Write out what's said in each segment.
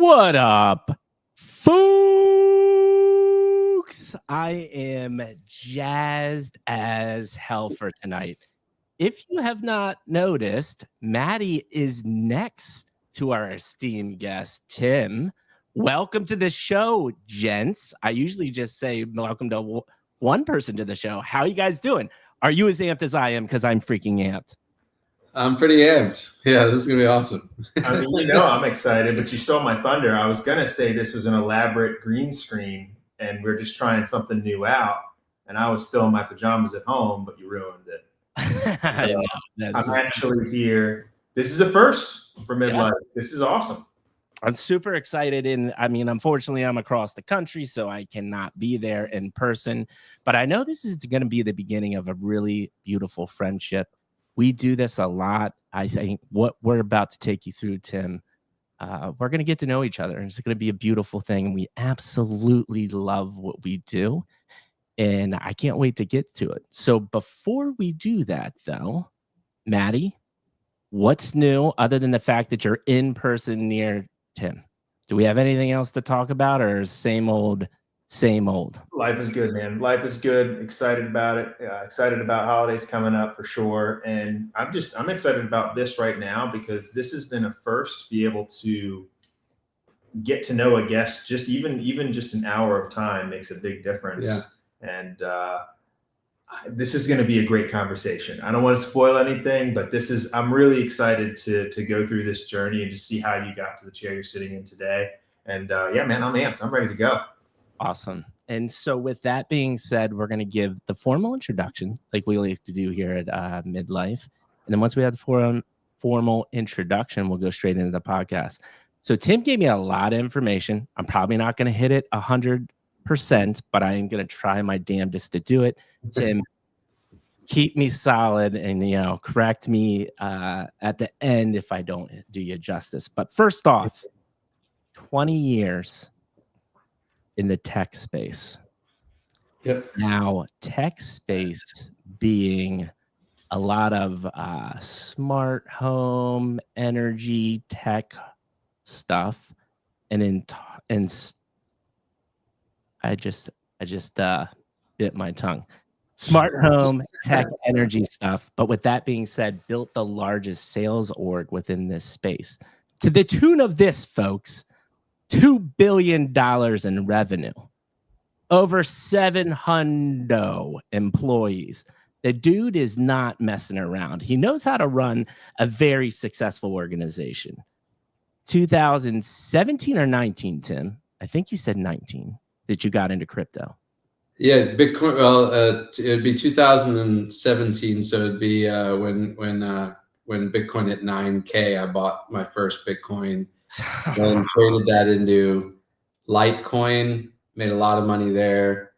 What up, folks? I am jazzed as hell for tonight. If you have not noticed, Maddie is next to our esteemed guest, Tim. Welcome to the show, gents. I usually just say welcome to one person to the show. How you guys doing? Are you as amped as I am? Because I'm freaking amped. I'm pretty amped. Yeah, this is going to be awesome. I mean, I'm excited, but you stole my thunder. I was going to say this was an elaborate green screen and we're just trying something new out. And I was still in my pajamas at home, but you ruined it. I'm actually here. This is a first for Midlife. Yeah. This is awesome. I'm super excited. And I mean, unfortunately, I'm across the country, so I cannot be there in person. But I know this is going to be the beginning of a really beautiful friendship. We do this a lot. I think what we're about to take you through, Tim, we're going to get to know each other. And it's going to be a beautiful thing. And we absolutely love what we do. And I can't wait to get to it. So before we do that, though, Maddie, what's new other than the fact that you're in person near Tim? Do we have anything else to talk about, or same old, same old? Life is good, man. Life is good. Excited about it. Excited about holidays coming up for sure. And I'm excited about this right now because this has been a first to be able to get to know a guest. Just even just an hour of time makes a big difference. Yeah. And this is going to be a great conversation. I don't want to spoil anything, but I'm really excited to go through this journey and just see how you got to the chair you're sitting in today. And yeah, man, I'm amped. I'm ready to go. Awesome. And so with that being said, we're going to give the formal introduction like we like to do here at Midlife. And then once we have the formal introduction, we'll go straight into the podcast. So Tim gave me a lot of information. I'm probably not going to hit it 100%, but I am going to try my damnedest to do it. Tim, keep me solid and, correct me at the end if I don't do you justice. But first off, 20 years in the tech space. Yep. Now, tech space being a lot of smart home, energy, tech stuff, and I just bit my tongue. Smart home, tech, energy stuff. But with that being said, built the largest sales org within this space to the tune of this, folks. $2 billion in revenue, over 700 employees. The dude is not messing around. He knows how to run a very successful organization. 2017 or 19, Tim? I think you said 19 that you got into crypto. Yeah, Bitcoin. Well, it'd be 2017, so it'd be when Bitcoin hit 9K. I bought my first Bitcoin. And traded that into Litecoin, made a lot of money there,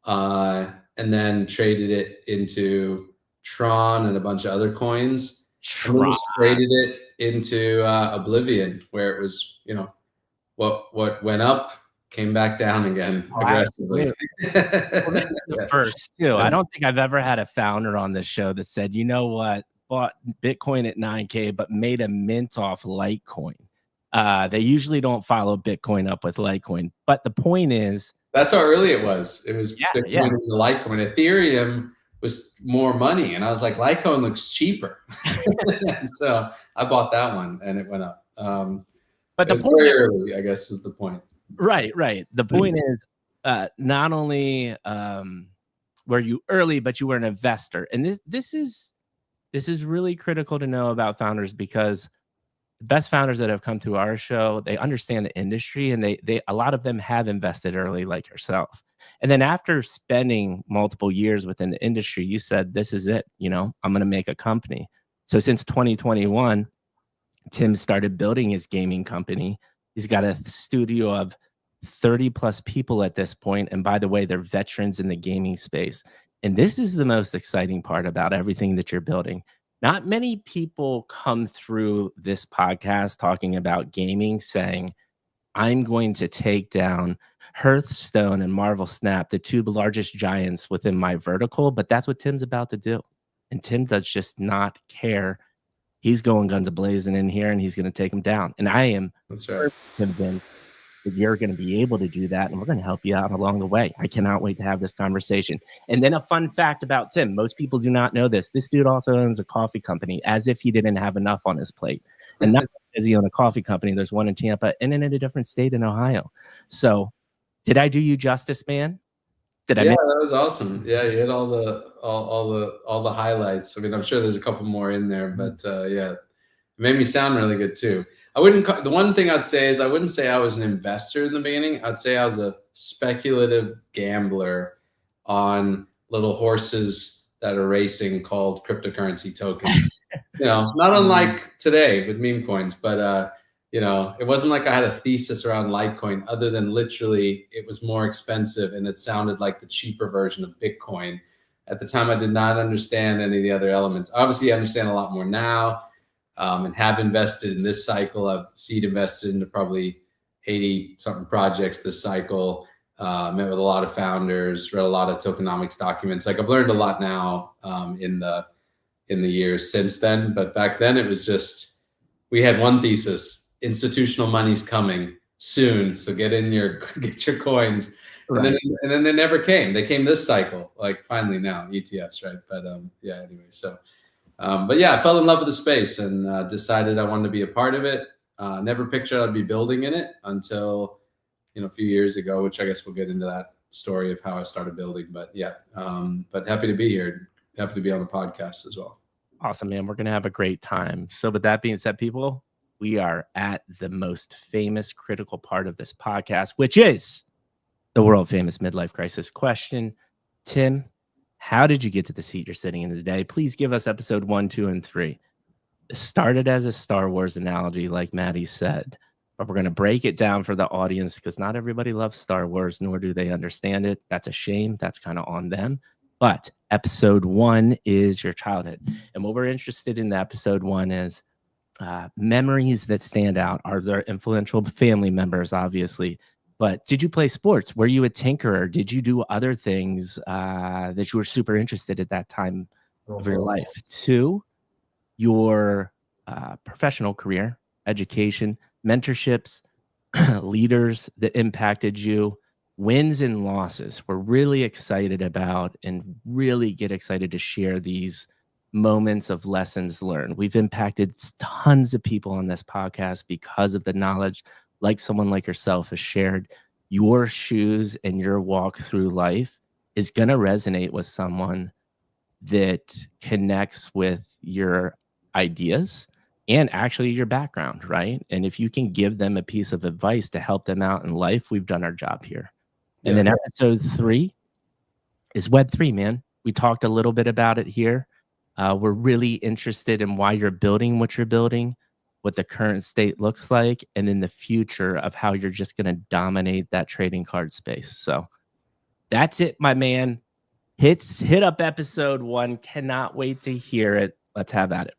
and then traded it into Tron and a bunch of other coins. Tron. Traded it into Oblivion, where it was, what went up came back down again aggressively. The first too. I don't think I've ever had a founder on this show that said, you know what, bought Bitcoin at 9K, but made a mint off Litecoin. They usually don't follow Bitcoin up with Litecoin. But the point is... That's how early it was. It was Bitcoin and Litecoin. Ethereum was more money. And I was like, Litecoin looks cheaper. So I bought that one and it went up. But the point very early, I guess, was the point. Right. The point is not only were you early, but you were an investor. And this is really critical to know about founders because the best founders that have come through our show, they understand the industry and they a lot of them have invested early like yourself. And then after spending multiple years within the industry, you said, this is it, I'm going to make a company. So since 2021, Tim started building his gaming company. He's got a studio of 30 plus people at this point. And by the way, they're veterans in the gaming space. And this is the most exciting part about everything that you're building. Not many people come through this podcast talking about gaming saying, I'm going to take down Hearthstone and Marvel Snap, the two largest giants within my vertical, but that's what Tim's about to do. And Tim does just not care. he's going guns a-blazing in here and he's going to take them down. And I am convinced that you're going to be able to do that, and we're going to help you out along the way. I cannot wait to have this conversation. And then a fun fact about Tim. Most people do not know this. This dude also owns a coffee company, as if he didn't have enough on his plate. And not because he owns a coffee company. There's one in Tampa and in a different state in Ohio. So did I do you justice, man? That was awesome. Yeah, you hit all the highlights. I mean, I'm sure there's a couple more in there, but yeah, it made me sound really good too. The one thing I'd say is I wouldn't say I was an investor in the beginning. I'd say I was a speculative gambler on little horses that are racing called cryptocurrency tokens. Not unlike today with meme coins, but it wasn't like I had a thesis around Litecoin other than literally it was more expensive and it sounded like the cheaper version of Bitcoin. At the time, I did not understand any of the other elements. Obviously, I understand a lot more now. And have invested in this cycle. I've seed invested into probably 80 something projects this cycle. Met with a lot of founders, read a lot of tokenomics documents. Like I've learned a lot now in the years since then. But back then it was just, we had one thesis: institutional money's coming soon. So get your coins. Right. And then they never came. They came this cycle, like finally now, ETFs, right? But yeah, anyway, so. But yeah, I fell in love with the space and decided I wanted to be a part of it. Never pictured I'd be building in it until, a few years ago, which I guess we'll get into that story of how I started building. But yeah, but happy to be here. Happy to be on the podcast as well. Awesome, man. We're going to have a great time. So with that being said, people, we are at the most famous critical part of this podcast, which is the world famous midlife crisis question. Tim, how did you get to the seat you're sitting in today? Please give us episode 1, 2, and 3. It started as a Star Wars analogy, like Maddie said, but we're going to break it down for the audience because not everybody loves Star Wars, nor do they understand it. That's a shame. That's kind of on them. But episode 1 is your childhood. And what we're interested in episode 1 is memories that stand out. Are there influential family members, obviously? But did you play sports? Were you a tinkerer? Did you do other things that you were super interested at that time of your life? 2, your professional career, education, mentorships, leaders that impacted you, wins and losses. We're really excited about and really get excited to share these moments of lessons learned. We've impacted tons of people on this podcast because of the knowledge. Like someone like yourself has shared, your shoes and your walk through life is going to resonate with someone that connects with your ideas and actually your background, right? And if you can give them a piece of advice to help them out in life, we've done our job here. Yeah. And then episode 3 is Web3, man. We talked a little bit about it here. We're really interested in why you're building what you're building, what the current state looks like, and in the future of how you're just going to dominate that trading card space. So that's it, my man. Hit up episode 1. Cannot wait to hear it. Let's have at it.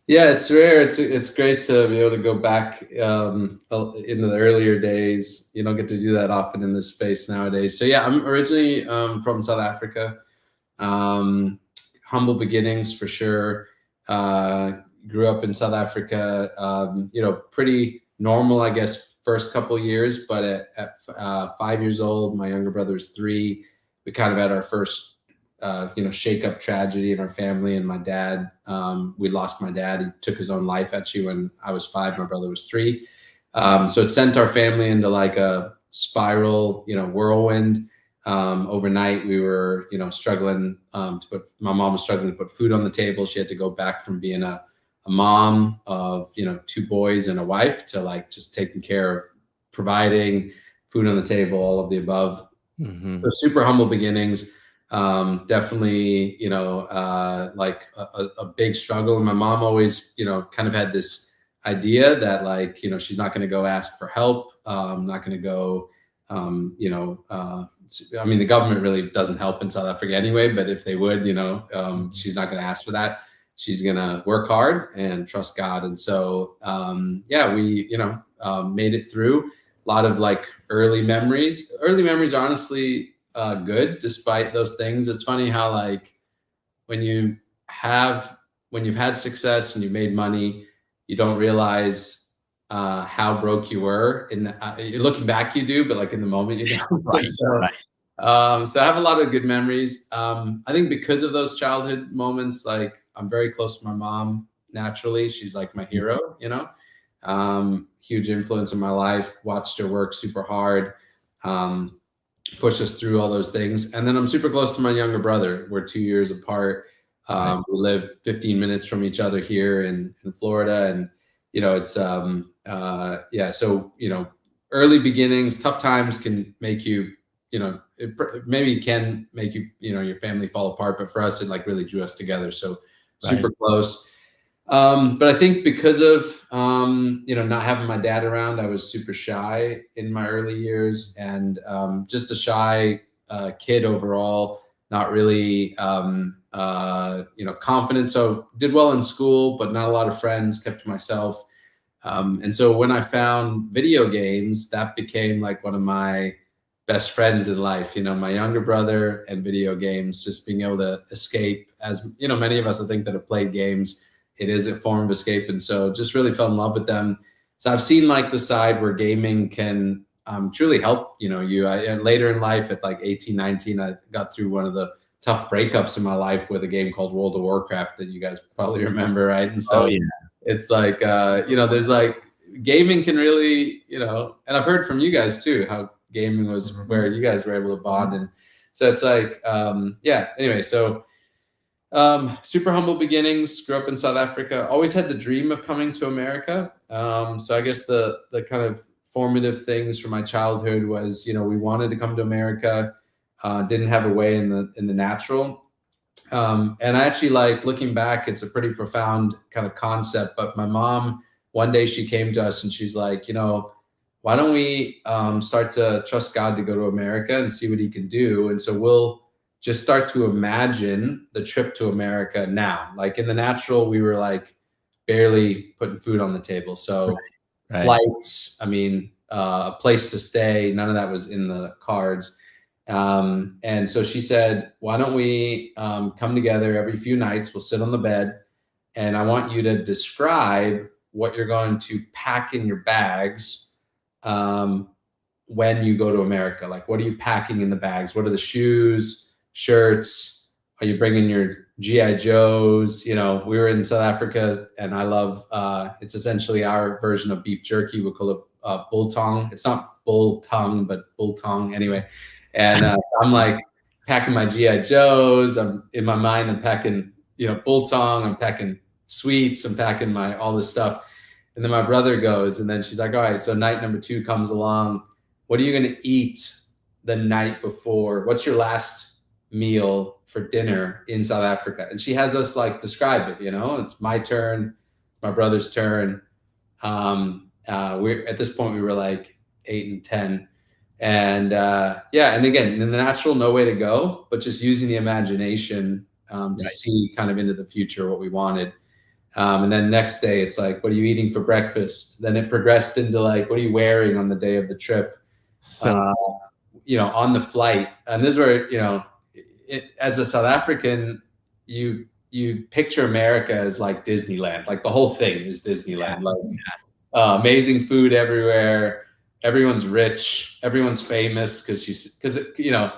Yeah, it's rare. It's great to be able to go back into the earlier days. You don't get to do that often in this space nowadays. So yeah, I'm originally from South Africa. Humble beginnings for sure. Grew up in South Africa, pretty normal, I guess, first couple of years. But at 5 years old, my younger brother was 3. We kind of had our first, shake-up tragedy in our family. And my dad, we lost my dad. He took his own life actually when I was 5. My brother was 3. So it sent our family into like a spiral, whirlwind. Overnight, we were, struggling my mom was struggling to put food on the table. She had to go back from being a mom of 2 boys and a wife to like just taking care of providing food on the table, all of the above. Mm-hmm. So super humble beginnings. Definitely, like a big struggle. And my mom always, kind of had this idea that like, she's not going to go ask for help. Not going to go, I mean, the government really doesn't help in South Africa anyway, but if they would, she's not going to ask for that. She's going to work hard and trust God. And so, we, made it through. A lot of like early memories. Early memories are honestly good despite those things. It's funny how like when you have when you've had success and you've made money, you don't realize how broke you were. Looking back, you do, but like in the moment, you don't. Right, So I have a lot of good memories. I think because of those childhood moments, like I'm very close to my mom naturally. She's like my hero, you know, huge influence in my life. Watched her work super hard, push us through all those things. And then I'm super close to my younger brother. We're 2 years apart. We live 15 minutes from each other here in Florida. And, you know, it's, yeah. So, you know, early beginnings, tough times can make you, you know, it maybe can make you, you know, your family fall apart, but for us, it like really drew us together. So super close. But I think because of, you know, not having my dad around, I was super shy in my early years, and just a shy kid overall, not really, you know, confident. So did well in school, but not a lot of friends, kept to myself. And so when I found video games, that became like one of my best friends in life, you know, my younger brother and video games, just being able to escape. As, you know, many of us, I think, that have played games, it is a form of escape. And so just really fell in love with them. So I've seen like the side where gaming can truly help, you know, later in life at like 18, 19, I got through one of the tough breakups in my life with a game called World of Warcraft that you guys probably remember, right? And so it's like, you know, there's like gaming can really, you know, and I've heard from you guys too, how gaming was where you guys were able to bond. And so it's like, yeah, anyway, so super humble beginnings, grew up in South Africa, always had the dream of coming to America. So I guess the kind of formative things from my childhood was, you know, we wanted to come to America, didn't have a way in the natural. And I actually, like, looking back, it's a pretty profound kind of concept, but my mom, one day she came to us and she's like, you know, why don't we start to trust God to go to America and see what he can do? And so we'll just start to imagine the trip to America now. Like in the natural, we were like barely putting food on the table. So flights, I mean, a place to stay, none of that was in the cards. And so she said, why don't we come together every few nights, we'll sit on the bed, and I want you to describe what you're going to pack in your bags when you go to America. Like, what are you packing in the bags? What are the shoes, shirts? Are you bringing your G.I. Joes? You know, we were in South Africa, and I love, it's essentially our version of beef jerky. We call it biltong. It's not bull tongue, but biltong anyway. And so I'm like packing my G.I. Joes. I'm in my mind, I'm packing, you know, biltong. I'm packing sweets. I'm packing all this stuff. And then my brother goes, and then she's like, all right, so night number 2 comes along. What are you going to eat the night before? What's your last meal for dinner in South Africa? And she has us like describe it, you know, it's my turn, my brother's turn. We're at this point, we were like 8 and 10. And yeah, and again, in the natural, no way to go, but just using the imagination to see kind of into the future what we wanted. And then next day, it's like, what are you eating for breakfast? Then it progressed into like, what are you wearing on the day of the trip? So, you know, on the flight. And this is where, you know, as a South African, you picture America as like Disneyland. Like the whole thing is Disneyland. Like amazing food everywhere. Everyone's rich. Everyone's famous because you know,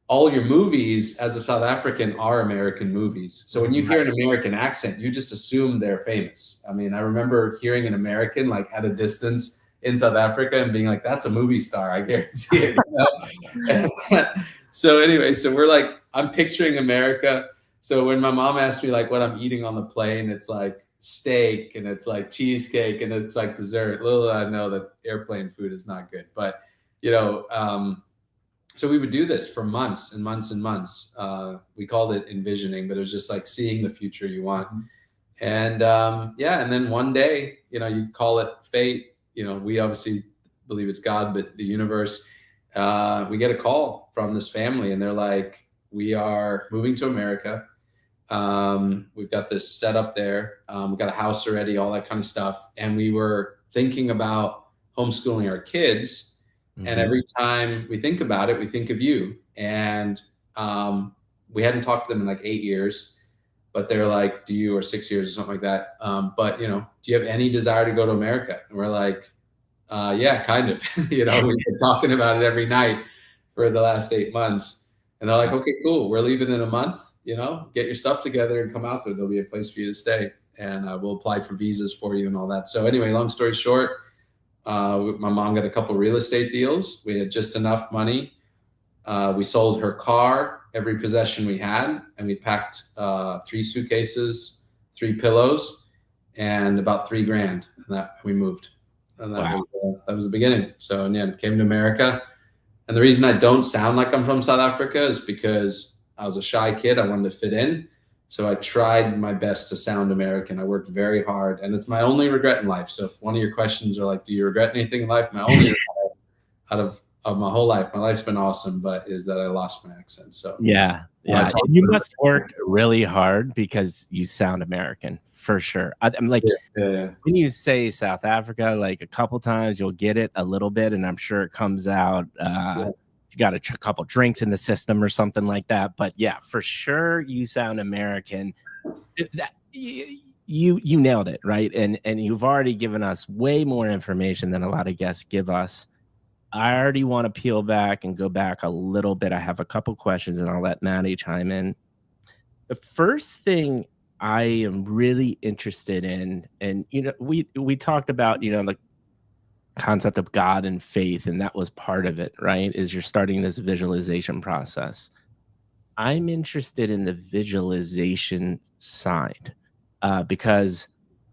all your movies as a South African are American movies. So when you hear an American accent, you just assume they're famous. I mean, I remember hearing an American like at a distance in South Africa and being like, that's a movie star, I guarantee it. You know? So anyway, so we're like, I'm picturing America. So when my mom asked me like what I'm eating on the plane, it's like steak and it's like cheesecake and it's like dessert. Little did I know that airplane food is not good. But, you know, so we would do this for months and months and months. We called it envisioning, but it was just like seeing the future you want. And yeah, and then one day, you know, you call it fate. You know, we obviously believe it's God, but the universe, we get a call from this family and they're like, we are moving to America. We've got this set up there. We've got a house already, all that kind of stuff. And we were thinking about homeschooling our kids. And every time we think about it, we think of you. And we hadn't talked to them in like 8 years. but they're like, do you, or 6 years or something like that. But, you know, do you have any desire to go to America? And we're like, yeah, kind of. You know, we've been talking about it every night for the last 8 months. And they're like, okay, cool. We're leaving in a month. You know, get your stuff together and come out there. There'll be a place for you to stay, and we'll apply for visas for you and all that. So anyway, long story short, my mom got a couple real estate deals. We had just enough money. We sold her car, every possession we had, and we packed 3 suitcases, 3 pillows, and about $3 grand. And that we moved. And that was the beginning. So yeah, came to America. And the reason I don't sound like I'm from South Africa is because I was a shy kid. I wanted to fit in. So I tried my best to sound American. I worked very hard, and it's my only regret in life. So if one of your questions are like, do you regret anything in life? My only regret out of my whole life, my life's been awesome, but is that I lost my accent. So yeah. You must work really hard because you sound American for sure. I'm like, when you say South Africa, like a couple times you'll get it a little bit, and I'm sure it comes out. You got a couple drinks in the system or something like that. But yeah, for sure you sound American. You nailed it, right? And you've already given us way more information than a lot of guests give us. I already want to peel back and go back a little bit. I have a couple questions, and I'll let Maddie chime in. The first thing I am really interested in, and you know, we talked about, you know, like concept of God and faith, and that was part of it, right? Is you're starting this visualization process. I'm interested in the visualization side because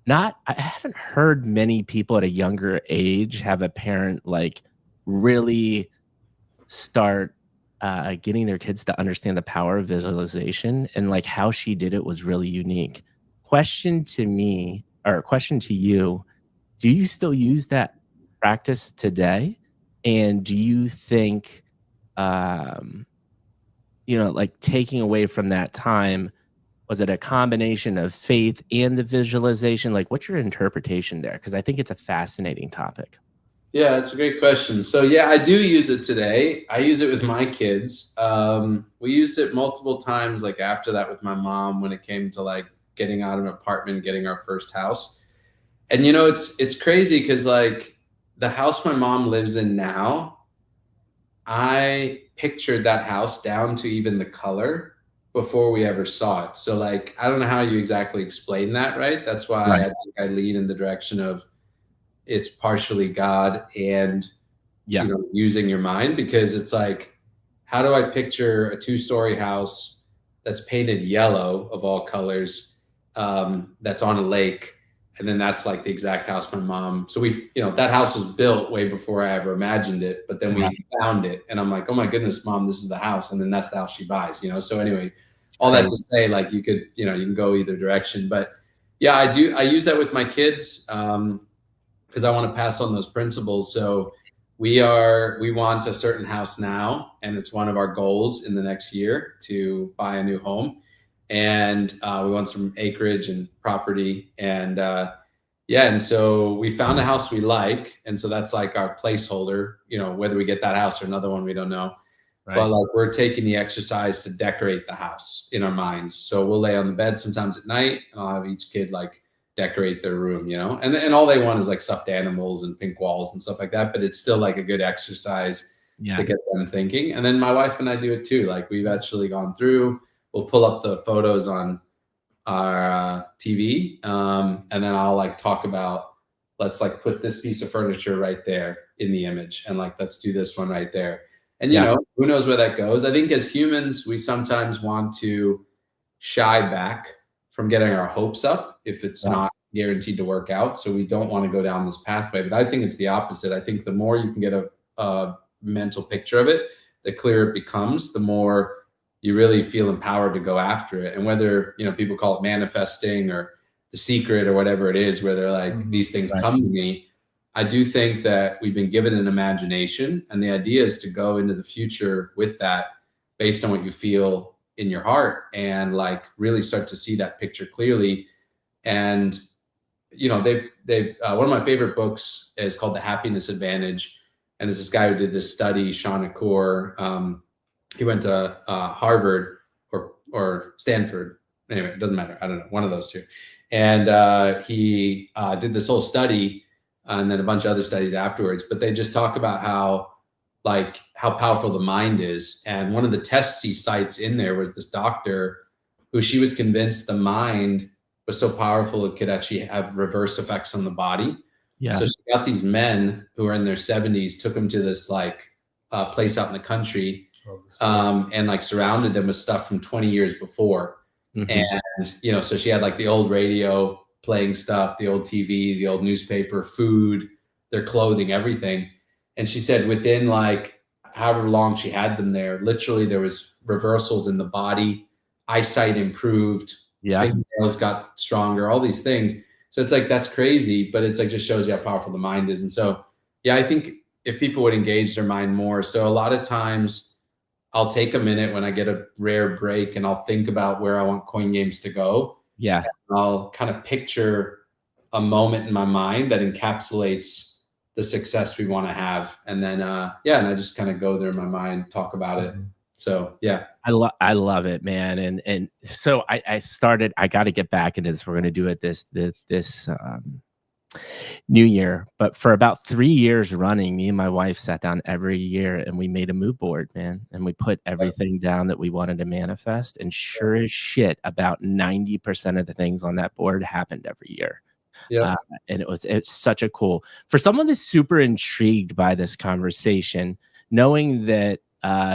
I haven't heard many people at a younger age have a parent like really start getting their kids to understand the power of visualization, and like how she did it was really unique. Question to you, do you still use that practice today? And do you think, you know, like taking away from that time, was it a combination of faith and the visualization? Like, what's your interpretation there? Because I think it's a fascinating topic. Yeah, it's a great question. So yeah, I do use it today. I use it with my kids. We used it multiple times, like after that with my mom, when it came to like getting out of an apartment, getting our first house. And you know, it's crazy because like the house my mom lives in now, I pictured that house down to even the color before we ever saw it. So like, I don't know how you exactly explain that, right? That's why I think I lean in the direction of it's partially God and you know, using your mind, because it's like, how do I picture a 2-story house that's painted yellow of all colors, that's on a lake, and then that's like the exact house my mom. So we, you know, that house was built way before I ever imagined it, but then we found it, and I'm like, oh my goodness, Mom, this is the house, and then that's the house she buys, you know. So anyway, all that to say, like, you could, you know, you can go either direction, but yeah, I use that with my kids. Because I want to pass on those principles. So we want a certain house now, and it's one of our goals in the next year to buy a new home. And we want some acreage and property. And yeah, and so we found a house we like. And so that's like our placeholder, you know, whether we get that house or another one, we don't know. Right. But like, we're taking the exercise to decorate the house in our minds. So we'll lay on the bed sometimes at night, and I'll have each kid like decorate their room, you know, and all they want is like stuffed animals and pink walls and stuff like that, but it's still like a good exercise to get them thinking. And then my wife and I do it too. Like, we've actually gone through, we'll pull up the photos on our TV, and then I'll like talk about, let's like put this piece of furniture right there in the image, and like, let's do this one right there. And you know, who knows where that goes. I think as humans, we sometimes want to shy back from getting our hopes up if it's not guaranteed to work out. So we don't want to go down this pathway, but I think it's the opposite. I think the more you can get a mental picture of it, the clearer it becomes, the more you really feel empowered to go after it. And whether, you know, people call it manifesting or the secret or whatever it is, where they're like, these things come to me. I do think that we've been given an imagination, and the idea is to go into the future with that based on what you feel in your heart, and like really start to see that picture clearly. And you know, they've one of my favorite books is called The Happiness Advantage, and there's this guy who did this study, Sean Akur. He went to Harvard or Stanford, Anyway, it doesn't matter. I don't know, one of those two. And he did this whole study and then a bunch of other studies afterwards, but they just talk about how powerful the mind is. And one of the tests he cites in there was this doctor who she was convinced the mind was so powerful it could actually have reverse effects on the body. Yeah. So she got these men who are in their 70s, took them to this place out in the country, and like surrounded them with stuff from 20 years before. And, you know, so she had like the old radio playing stuff, the old TV, the old newspaper, food, their clothing, everything. And she said within like however long she had them there, literally there was reversals in the body, eyesight improved, fingernails got stronger, all these things. So it's like, that's crazy, but it's like, just shows you how powerful the mind is. And so, yeah, I think if people would engage their mind more. So a lot of times I'll take a minute when I get a rare break and I'll think about where I want Koin Games to go. Yeah. And I'll kind of picture a moment in my mind that encapsulates the success we want to have. And then, and I just kind of go there in my mind, talk about it. So, yeah. I love it, man. And so I got to get back into this. We're going to do it this new year, but for about 3 years running, me and my wife sat down every year and we made a mood board, man. And we put everything down that we wanted to manifest. And sure as shit, about 90% of the things on that board happened every year. Yeah. And it's such a cool, for someone that's super intrigued by this conversation, knowing that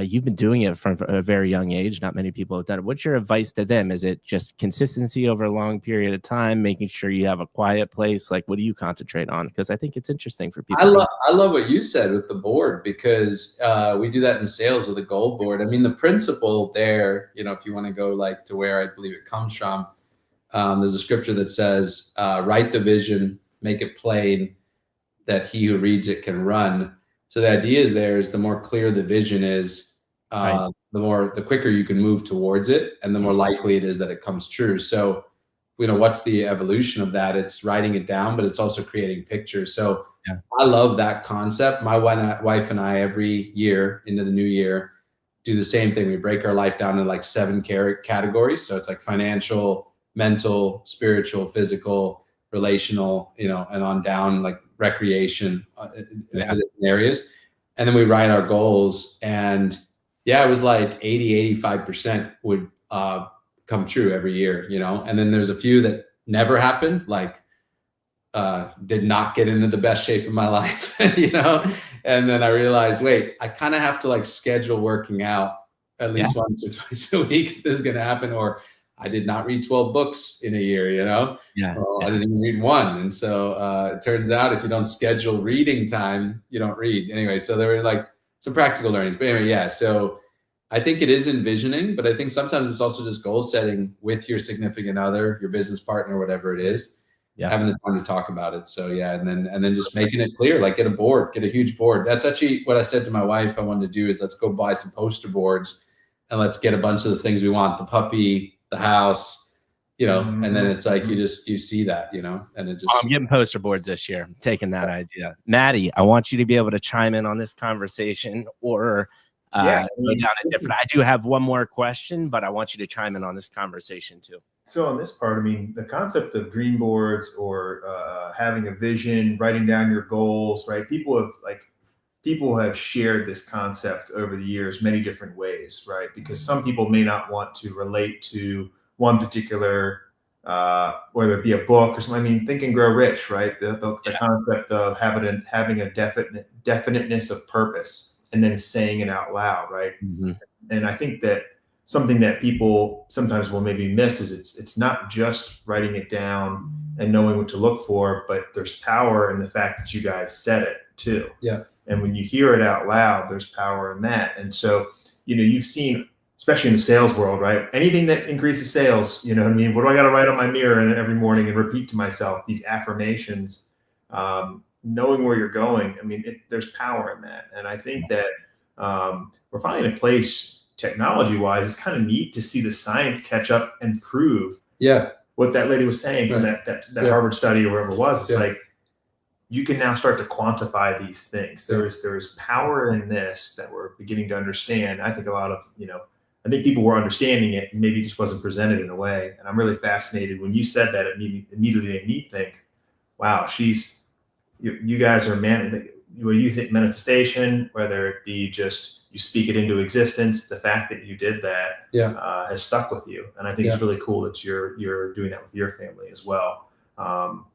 you've been doing it from a very young age. Not many people have done it. What's your advice to them? Is it just consistency over a long period of time, making sure you have a quiet place? Like, what do you concentrate on? Because I think it's interesting for people. I love what you said with the board, because we do that in sales with a goal board. I mean, the principle there, you know, if you want to go like to where I believe it comes from, there's a scripture that says, write the vision, make it plain, that he who reads it can run. So the idea is the more clear the vision is, the quicker you can move towards it, and the more likely it is that it comes true. So, you know, what's the evolution of that? It's writing it down, but it's also creating pictures. So I love that concept. My wife and I, every year into the new year, do the same thing. We break our life down into like 7 categories. So it's like financial, mental, spiritual, physical, relational, you know, and on down, like recreation, different areas. And then we write our goals, and it was like 80-85% would come true every year, you know. And then there's a few that never happened, like did not get into the best shape of my life, you know. And then I realized, wait, I kind of have to like schedule working out at least once or twice a week if this is going to happen. Or I did not read 12 books in a year, you know. I didn't even read one. And so it turns out if you don't schedule reading time, you don't read. Anyway, so there were like some practical learnings. But anyway, so I think it is envisioning, but I think sometimes it's also just goal setting with your significant other, your business partner, whatever it is, having the time to talk about it. So and then just making it clear, like get a board, get a huge board. That's actually what I said to my wife I wanted to do, is let's go buy some poster boards and let's get a bunch of the things we want, the puppy, the house, you know, and then it's like you see that, you know, and it just. I'm getting poster boards this year. I'm taking that idea. Maddie, I want you to be able to chime in on this conversation, or go down a different. I do have one more question, but I want you to chime in on this conversation too. So on this part, I mean, the concept of dream boards, or having a vision, writing down your goals, right? People have shared this concept over the years many different ways, right? Because some people may not want to relate to one particular, whether it be a book or something. I mean, Think and Grow Rich, right? The concept of having a definiteness of purpose and then saying it out loud, right? And I think that something that people sometimes will maybe miss is it's not just writing it down and knowing what to look for, but there's power in the fact that you guys said it too. And when you hear it out loud, there's power in that. And so, you know, you've seen, especially in the sales world, right? Anything that increases sales, you know what I mean? What do I got to write on my mirror every morning and repeat to myself? These affirmations, knowing where you're going. I mean, there's power in that. And I think that we're finally in a place, technology-wise, it's kind of neat to see the science catch up and prove what that lady was saying from that Harvard study or wherever it was. It's like, you can now start to quantify these things. There is power in this that we're beginning to understand. I think a lot of, you know, I think people were understanding it, and maybe it just wasn't presented in a way. And I'm really fascinated when you said that. It immediately made me think, wow, you guys are where you hit manifestation, whether it be just you speak it into existence. The fact that you did that has stuck with you, and I think it's really cool that you're doing that with your family as well. 100%.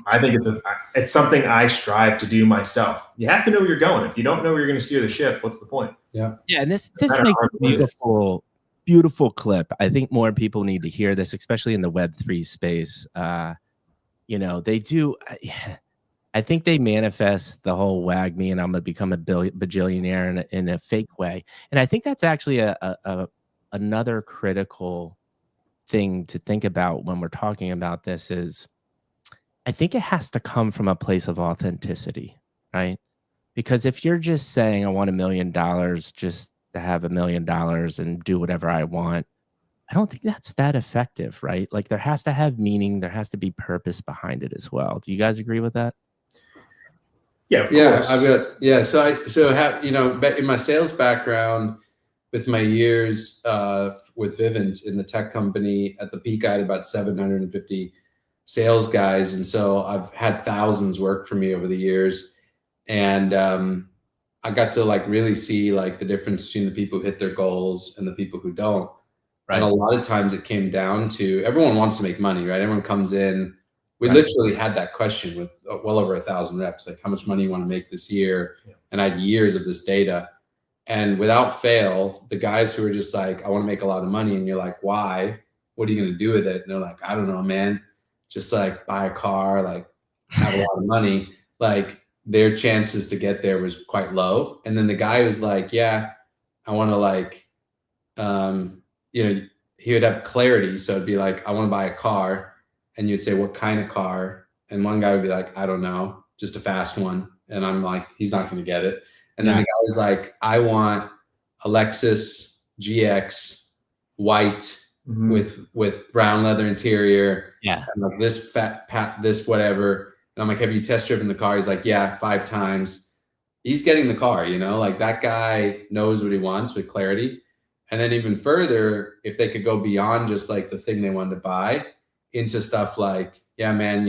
I think it's something I strive to do myself. You have to know where you're going. If you don't know where you're going to steer the ship, what's the point? Yeah. And this makes a beautiful clip. I think more people need to hear this, especially in the Web3 space. They do. I think they manifest the whole wag me and I'm going to become a bajillionaire in a fake way. And I think that's actually another critical thing to think about when we're talking about this is I think it has to come from a place of authenticity, right? Because if you're just saying I want $1 million just to have $1 million and do whatever I want, I don't think that's that effective, right? Like there has to have meaning, there has to be purpose behind it as well. Do you guys agree with that? Yeah, of course. So I have, in my sales background, with my years with Vivint in the tech company, at the peak, I had about 750 sales guys. And so I've had thousands work for me over the years. And I got to really see the difference between the people who hit their goals and the people who don't. Right. And a lot of times it came down to everyone wants to make money, right? Everyone comes in. We literally had that question with well over 1,000 reps, how much money you want to make this year? Yeah. And I had years of this data. And without fail, the guys who are just I want to make a lot of money. And you're like, why? What are you going to do with it? And they're like, I don't know, man. Just buy a car, have a lot of money. Their chances to get there was quite low. And then the guy was like, yeah, I want to he would have clarity. So it'd be I want to buy a car. And you'd say, what kind of car? And one guy would be like, I don't know, just a fast one. And I'm like, he's not going to get it. And then the guy was like, I want a Lexus GX white with brown leather interior. Yeah. And this whatever. And I'm like, have you test driven the car? He's like, yeah, 5 times. He's getting the car, that guy knows what he wants with clarity. And then even further, if they could go beyond just the thing they wanted to buy into stuff yeah, man,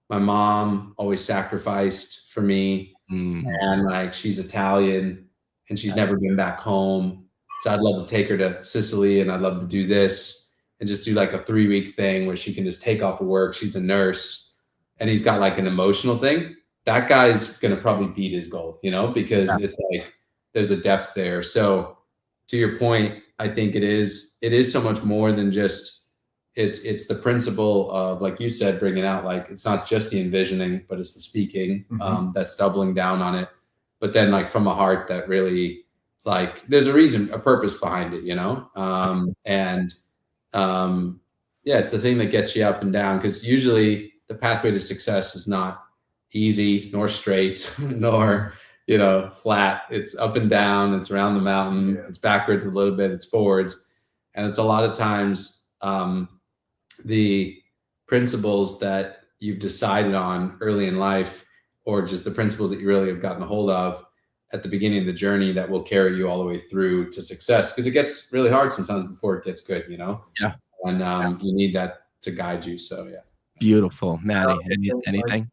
my mom always sacrificed for me. And she's Italian and she's never been back home. So I'd love to take her to Sicily and I'd love to do this and just do a 3-week thing where she can just take off of work. She's a nurse and he's got an emotional thing. That guy's going to probably beat his goal, because it's there's a depth there. So to your point, I think it is so much more than just it's the principle of, like you said, bringing out it's not just the envisioning, but it's the speaking that's doubling down on it. But then from a heart that really there's a reason, a purpose behind it, it's the thing that gets you up and down, because usually the pathway to success is not easy nor straight nor flat. It's up and down, it's around the mountain, it's backwards a little bit, it's forwards, and it's a lot of times the principles that you've decided on early in life, or just the principles that you really have gotten a hold of at the beginning of the journey, that will carry you all the way through to success. Because it gets really hard sometimes before it gets good, Yeah. And you need that to guide you. So, yeah. Beautiful. Maddie, anything?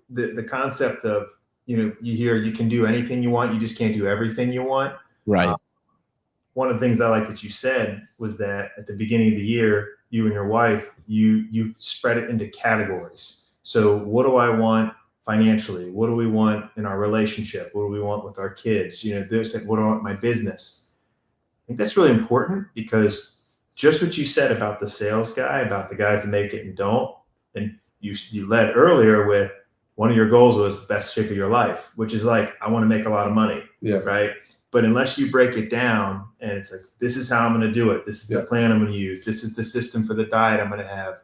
The concept of, you hear you can do anything you want, you just can't do everything you want. Right. One of the things I like that you said was that at the beginning of the year, you and your wife, you spread it into categories. So what do I want financially? What do we want in our relationship? What do we want with our kids? What do I want in my business? I think that's really important, because just what you said about the sales guy, about the guys that make it and don't, and you led earlier with one of your goals was best shape of your life, which is I want to make a lot of money. Yeah. Right. But unless you break it down and it's this is how I'm going to do it. This is the plan I'm going to use. This is the system for the diet I'm going to have.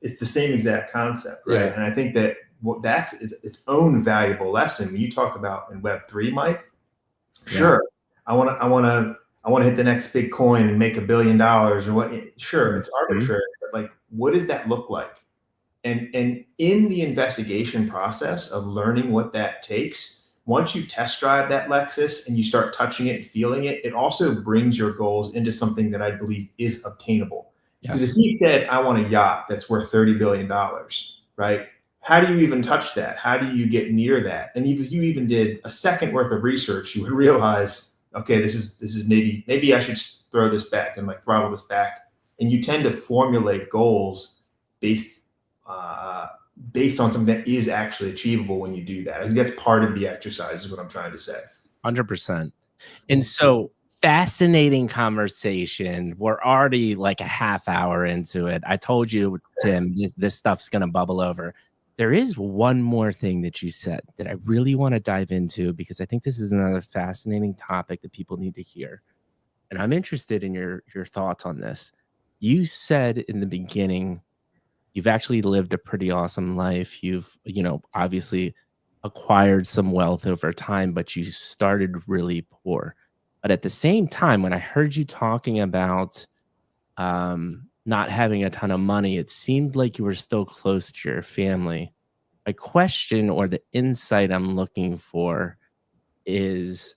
It's the same exact concept, right? Yeah. And I think that that's its own valuable lesson. When you talk about in Web3, Mike, sure, I want to hit the next big coin and make $1 billion or what? Sure, it's arbitrary, but what does that look like? And in the investigation process of learning what that takes, once you test drive that Lexus and you start touching it and feeling it, it also brings your goals into something that I believe is obtainable. Because if you said, I want a yacht that's worth $30 billion, right? How do you even touch that? How do you get near that? And if you even did a second worth of research, you would realize, okay, this is maybe I should throw this back and like throttle this back. And you tend to formulate goals based on something that is actually achievable when you do that. I think that's part of the exercise is what I'm trying to say. 100%. And so fascinating conversation. We're already like a half hour into it. I told you, Tim, this stuff's going to bubble over. There is one more thing that you said that I really want to dive into because I think this is another fascinating topic that people need to hear. And I'm interested in your thoughts on this. You said in the beginning, you've actually lived a pretty awesome life. You've, obviously acquired some wealth over time, but you started really poor. But at the same time, when I heard you talking about not having a ton of money, it seemed like you were still close to your family. My question or the insight I'm looking for is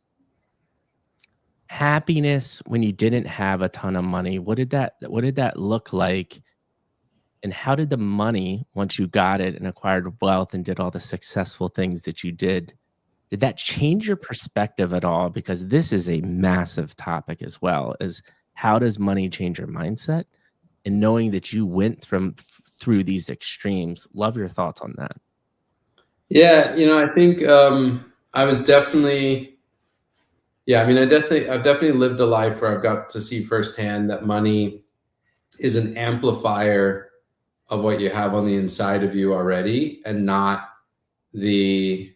happiness when you didn't have a ton of money. What did that look like? And how did the money, once you got it and acquired wealth and did all the successful things that you did that change your perspective at all? Because this is a massive topic as well, is how does money change your mindset? And knowing that you went through these extremes, love your thoughts on that. Yeah, I think I was definitely, I've definitely lived a life where I've got to see firsthand that money is an amplifier of what you have on the inside of you already, and not the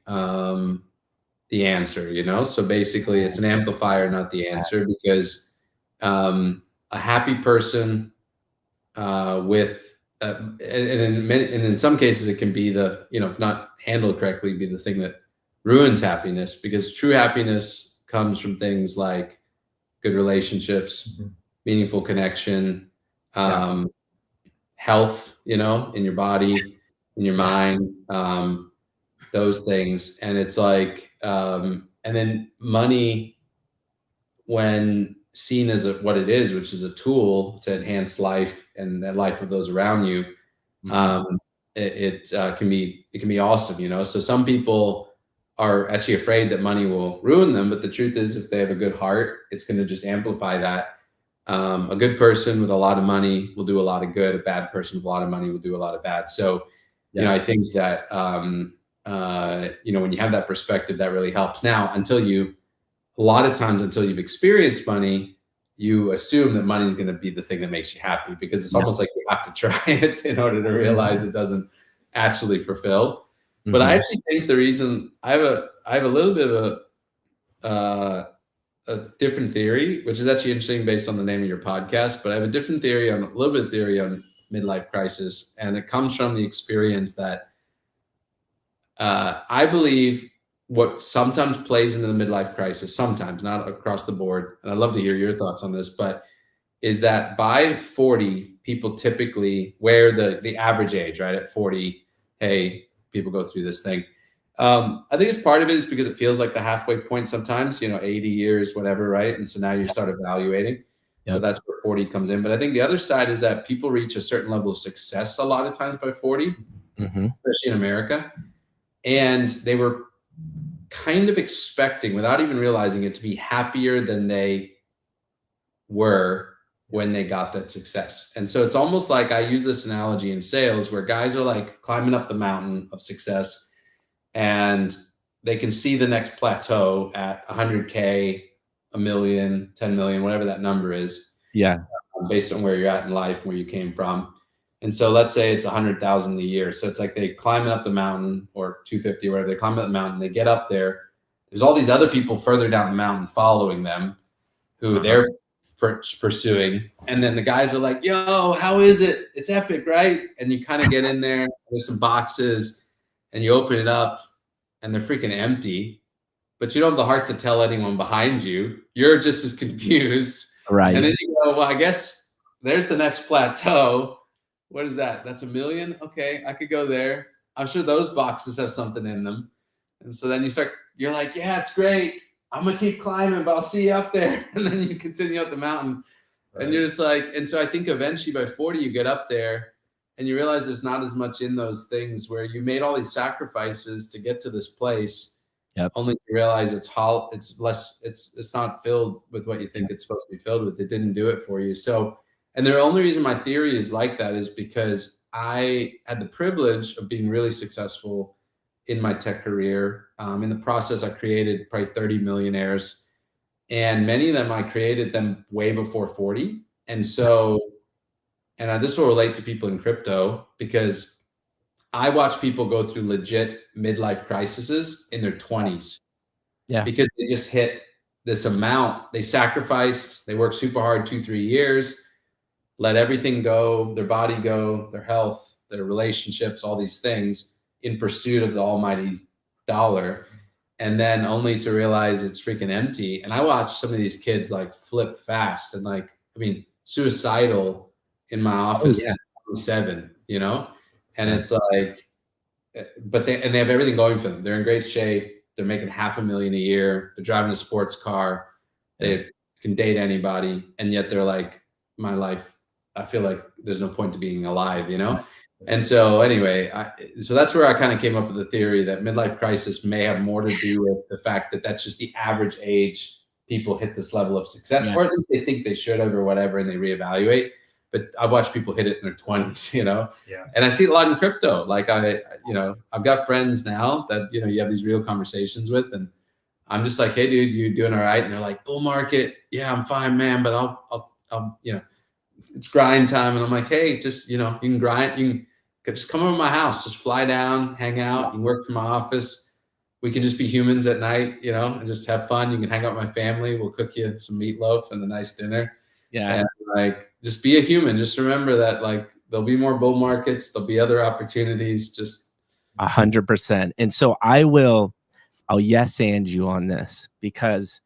answer. So basically, it's an amplifier, not the answer, because a happy person and in some cases it can be the, if not handled correctly, be the thing that ruins happiness, because true happiness comes from things like good relationships, meaningful connection, health, in your body, in your mind, those things. And it's like, and then money, when seen as what it is, which is a tool to enhance life and the life of those around you, it can be awesome. So some people are actually afraid that money will ruin them, but the truth is, if they have a good heart, it's going to just amplify that. A good person with a lot of money will do a lot of good. A bad person with a lot of money will do a lot of bad. So, I think that when you have that perspective, that really helps. Now, a lot of times until you've experienced money, you assume that money is going to be the thing that makes you happy, because it's almost like you have to try it in order to realize it doesn't actually fulfill. But I actually think the reason I have a little bit of a different theory, which is actually interesting based on the name of your podcast, but I have a different theory a little bit of theory on midlife crisis. And it comes from the experience that I believe what sometimes plays into the midlife crisis, sometimes, not across the board, and I'd love to hear your thoughts on this, but is that by 40, people typically, where the average age, right, at 40, hey, people go through this thing. I think it's part of it is because it feels like the halfway point sometimes, 80 years, whatever, right? And so now you start evaluating. So that's where 40 comes in. But I think the other side is that people reach a certain level of success a lot of times by 40, especially in America. And they were kind of expecting, without even realizing it, to be happier than they were when they got that success. And so it's almost like, I use this analogy in sales where guys are like climbing up the mountain of success and they can see the next plateau at 100K, a million, 10 million, whatever that number is. Yeah. Based on where you're at in life, where you came from. And so let's say it's 100,000 a year. So it's like they climbing up the mountain, or 250 or whatever, they climb up the mountain, they get up there. There's all these other people further down the mountain following them who they're pursuing. And then the guys are like, yo, how is it? It's epic, right? And you kind of get in there, there's some boxes and you open it up and they're freaking empty, but you don't have the heart to tell anyone behind you. You're just as confused. Right. And then you go, well, I guess there's the next plateau. What is that? That's 1 million. Okay, I could go there. I'm sure those boxes have something in them. And so then you're like, yeah, it's great. I'm going to keep climbing, but I'll see you up there. And then you continue up the mountain. Right. And you're just like, and so I think eventually by 40, you get up there and you realize there's not as much in those things where you made all these sacrifices to get to this place. Yep. Only to realize it's not filled with what you think it's supposed to be filled with. It didn't do it for you. So, and the only reason my theory is like that is because I had the privilege of being really successful in my tech career. In the process, I created probably 30 millionaires, and many of them, I created them way before 40. And so, and this will relate to people in crypto because I watch people go through legit midlife crises in their 20s. Yeah. Because they just hit this amount. They sacrificed, they worked super hard 2-3 years, let everything go, their body go, their health, their relationships, all these things in pursuit of the almighty dollar. And then only to realize it's freaking empty. And I watch some of these kids like flip fast and like, I mean, suicidal in my office at 27, you know? And it's like, but they have everything going for them. They're in great shape. They're making $500,000 a year. They're driving a sports car. They can date anybody. And yet they're like, my life, I feel like there's no point to being alive, you know? And so anyway, so that's where I kind of came up with the theory that midlife crisis may have more to do with the fact that that's just the average age people hit this level of success, or at least they think they should have or whatever, and they reevaluate. But I've watched people hit it in their 20s, you know? Yeah. And I see it a lot in crypto. Like I've got friends now that, you know, you have these real conversations with, and I'm just like, hey dude, you doing all right? And they're like, bull market. Yeah, I'm fine, man. But I'll, you know, it's grind time. And I'm like, hey, just, you know, you can grind, you can just come over to my house, just fly down, hang out, you can work from my office. We can just be humans at night, you know, and just have fun. You can hang out with my family. We'll cook you some meatloaf and a nice dinner. Yeah. And like, just be a human. Just remember that like, there'll be more bull markets. There'll be other opportunities. Just 100%. And so I'll yes and you on this because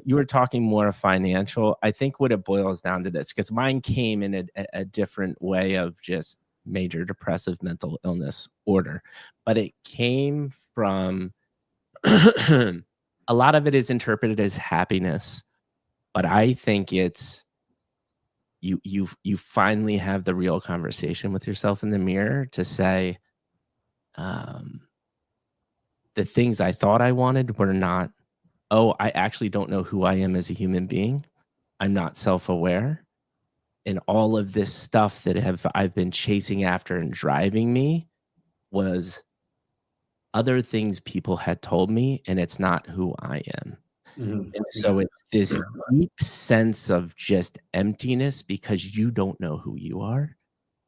you were talking more financial. I think what it boils down to this, because mine came in a different way of just major depressive mental illness order, but it came from a lot of it is interpreted as happiness, but I think it's you finally have the real conversation with yourself in the mirror to say, the things I thought I wanted were not, oh, I actually don't know who I am as a human being. I'm not self-aware. And all of this stuff that I've been chasing after and driving me was other things people had told me, and it's not who I am. Mm-hmm. And so it's this deep sense of just emptiness because you don't know who you are.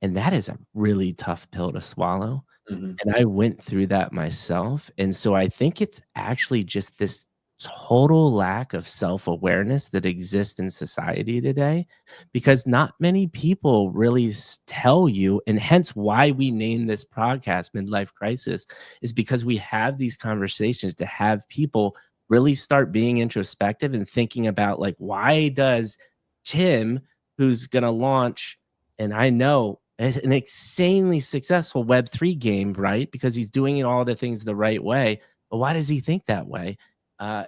And that is a really tough pill to swallow. Mm-hmm. And I went through that myself. And so I think it's actually just this total lack of self-awareness that exists in society today, because not many people really tell you, and hence why we name this podcast Midlife Crisis, is because we have these conversations to have people really start being introspective and thinking about like, why does Tim, who's going to launch, and I know an insanely successful Web3 game, right? Because he's doing all the things the right way, but why does he think that way?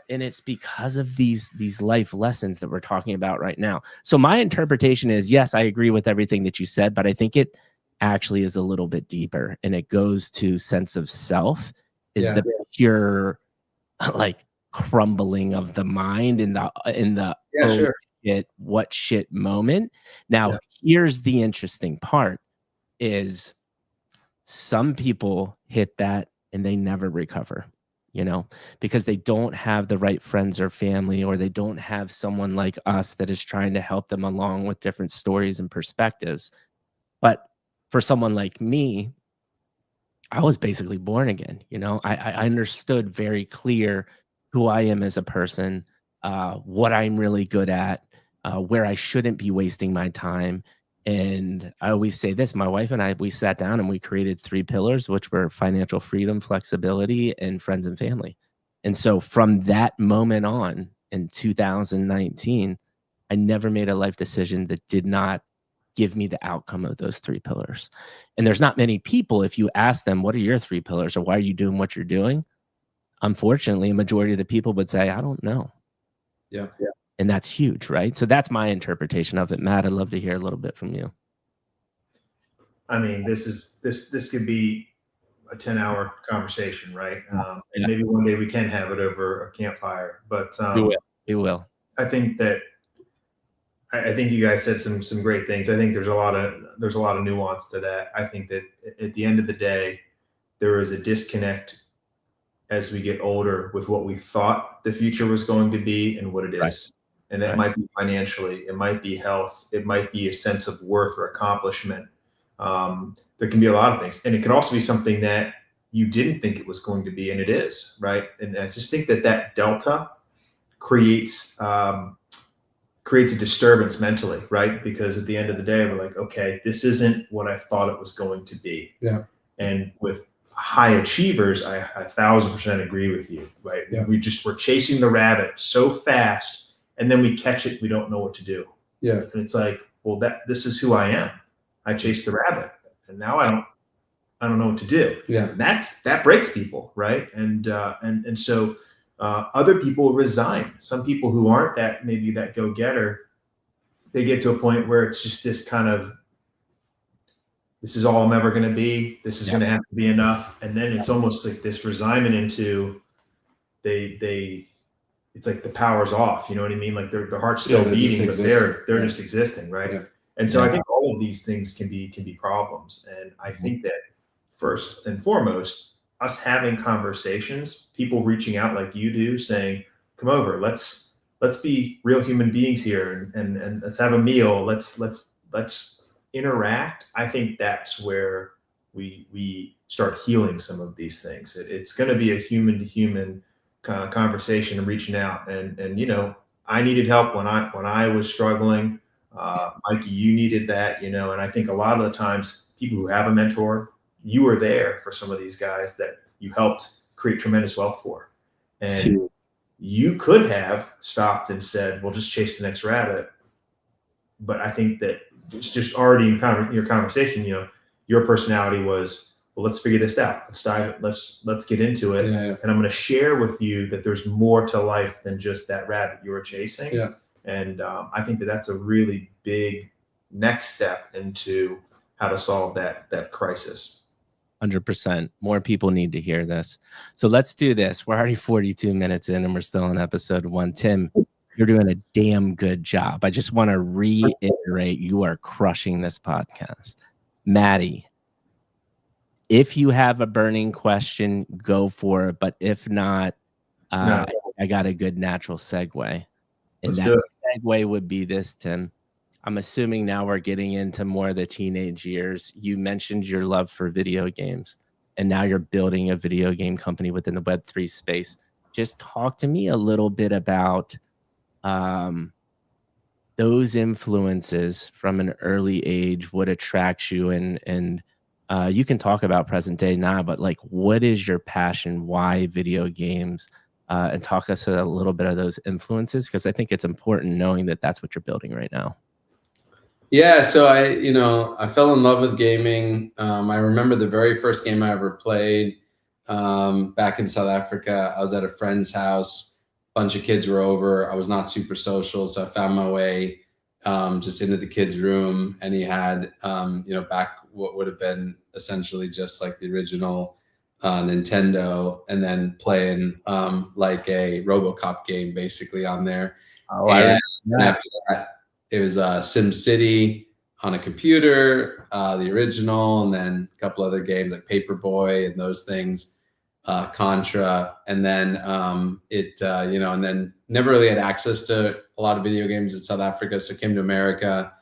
And it's because of these life lessons that we're talking about right now. So my interpretation is, yes, I agree with everything that you said, but I think it actually is a little bit deeper, and it goes to sense of self is the pure like crumbling of the mind in the what shit moment. Now, here's the interesting part is some people hit that and they never recover. You know, because they don't have the right friends or family, or they don't have someone like us that is trying to help them along with different stories and perspectives. But for someone like me, I was basically born again. You know, I understood very clear who I am as a person, what I'm really good at, where I shouldn't be wasting my time. And I always say this, my wife and I, we sat down and we created 3 pillars, which were financial freedom, flexibility, and friends and family. And so from that moment on in 2019, I never made a life decision that did not give me the outcome of those 3 pillars. And there's not many people, if you ask them, what are your 3 pillars or why are you doing what you're doing? unfortunately, a majority of the people would say, I don't know. Yeah. And that's huge, right? So that's my interpretation of it. Matt, I'd love to hear a little bit from you. I mean, this could be a 10-hour conversation, right? And maybe one day we can have it over a campfire. But we will. I think you guys said some great things. I think there's a lot of nuance to that. I think that at the end of the day, there is a disconnect as we get older with what we thought the future was going to be and what it is. Right. And that might be financially, it might be health, it might be a sense of worth or accomplishment. There can be a lot of things. And it could also be something that you didn't think it was going to be, and it is, right? And I just think that delta creates a disturbance mentally, right? Because at the end of the day, we're like, okay, this isn't what I thought it was going to be. Yeah. And with high achievers, I 1,000% agree with you, right? Yeah. We're chasing the rabbit so fast, and then we catch it, we don't know what to do. Yeah. And it's like, well, this is who I am. I chased the rabbit, and now I don't know what to do. Yeah. And that breaks people, right? And so other people resign. Some people who aren't that go-getter, they get to a point where it's just this kind of, this is all I'm ever going to be. This is going to have to be enough. And then it's almost like this resignment into it's like the power's off. You know what I mean? Like their heart's still beating, but they're just existing, right? Yeah. And so I think all of these things can be problems. And I think that first and foremost, us having conversations, people reaching out like you do, saying, "Come over, let's be real human beings here, and let's have a meal. Let's interact." I think that's where we start healing some of these things. It's going to be a human to human conversation and reaching out. And you know, I needed help when I was struggling. Mikey, you needed that, you know. And I think a lot of the times, people who have a mentor, you were there for some of these guys that you helped create tremendous wealth for. And you could have stopped and said, well, just chase the next rabbit. But I think that it's just already in your conversation, you know, your personality was, well, let's figure this out. Let's dive. Let's get into it. Yeah. And I'm going to share with you that there's more to life than just that rabbit you were chasing. Yeah. And I think that that's a really big next step into how to solve that crisis. 100%. More people need to hear this. So let's do this. We're already 42 minutes in and we're still in episode 1. Tim, you're doing a damn good job. I just want to reiterate, you are crushing this podcast. Maddie, if you have a burning question, go for it. But if not, I got a good natural segue. And that segue would be this, Tim. I'm assuming now we're getting into more of the teenage years. You mentioned your love for video games, and now you're building a video game company within the Web3 space. Just talk to me a little bit about those influences from an early age, what attracts you, and you can talk about present day now, but like, what is your passion? Why video games? And talk us a little bit of those influences, because I think it's important knowing that that's what you're building right now. Yeah, so I fell in love with gaming. I remember the very first game I ever played back in South Africa. I was at a friend's house. A bunch of kids were over. I was not super social, so I found my way just into the kid's room, and he had back what would have been essentially just like the original Nintendo, and then playing like a RoboCop game basically on there. Oh, and after that, it was SimCity on a computer, the original, and then a couple other games like Paperboy and those things, Contra, and then and then never really had access to a lot of video games in South Africa, so came to America,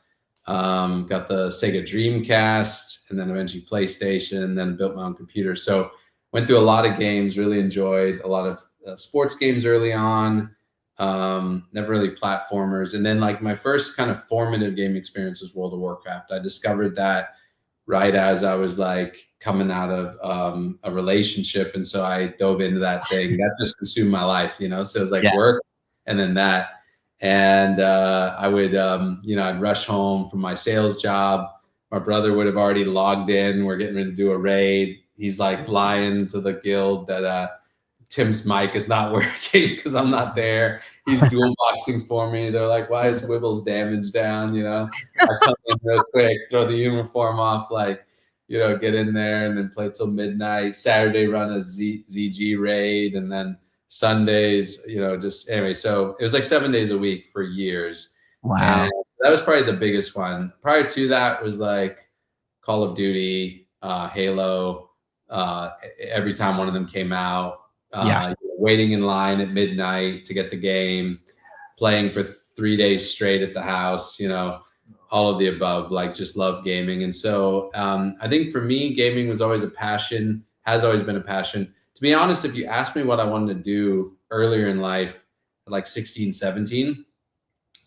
got the Sega Dreamcast, and then eventually PlayStation, and then built my own computer. So went through a lot of games, really enjoyed a lot of sports games early on. Never really platformers. And then like my first kind of formative game experience was World of Warcraft. I discovered that right as I was like coming out of a relationship. And so I dove into that thing that just consumed my life, you know? So it was like work and then that. And I would, I'd rush home from my sales job. My brother would have already logged in. We're getting ready to do a raid. He's like lying to the guild that Tim's mic is not working because I'm not there. He's dual boxing for me. They're like, why is Wibble's damage down? You know, I come in real quick, throw the uniform off, like, you know, get in there and then play till midnight. Saturday run a ZG raid, and then Sundays, you know, just anyway. So it was like 7 days a week for years. Wow. And that was probably the biggest one. Prior to that was like Call of Duty, Halo. Every time one of them came out, waiting in line at midnight to get the game, playing for 3 days straight at the house, you know, all of the above, like just love gaming. And so I think for me, gaming was always a passion, has always been a passion. To be honest, if you asked me what I wanted to do earlier in life, like 16, 17,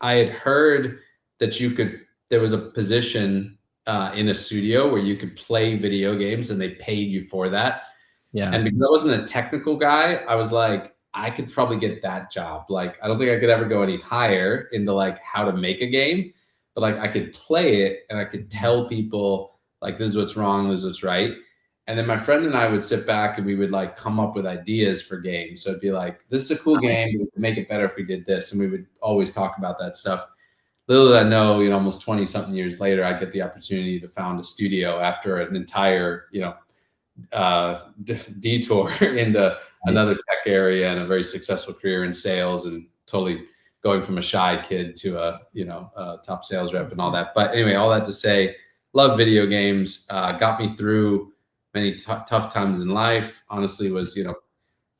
I had heard that there was a position in a studio where you could play video games and they paid you for that. Yeah. And because I wasn't a technical guy, I was like, I could probably get that job. Like, I don't think I could ever go any higher into like how to make a game, but like I could play it and I could tell people like, this is what's wrong, this is what's right. And then my friend and I would sit back and we would like come up with ideas for games. So it'd be like, this is a cool game, but we could make it better if we did this. And we would always talk about that stuff. Little did I know, you know, almost 20 something years later, I get the opportunity to found a studio after an entire, you know, detour into another tech area and a very successful career in sales, and totally going from a shy kid to a, you know, top sales rep and all that. But anyway, all that to say, love video games, got me through many tough times in life. Honestly, was, you know,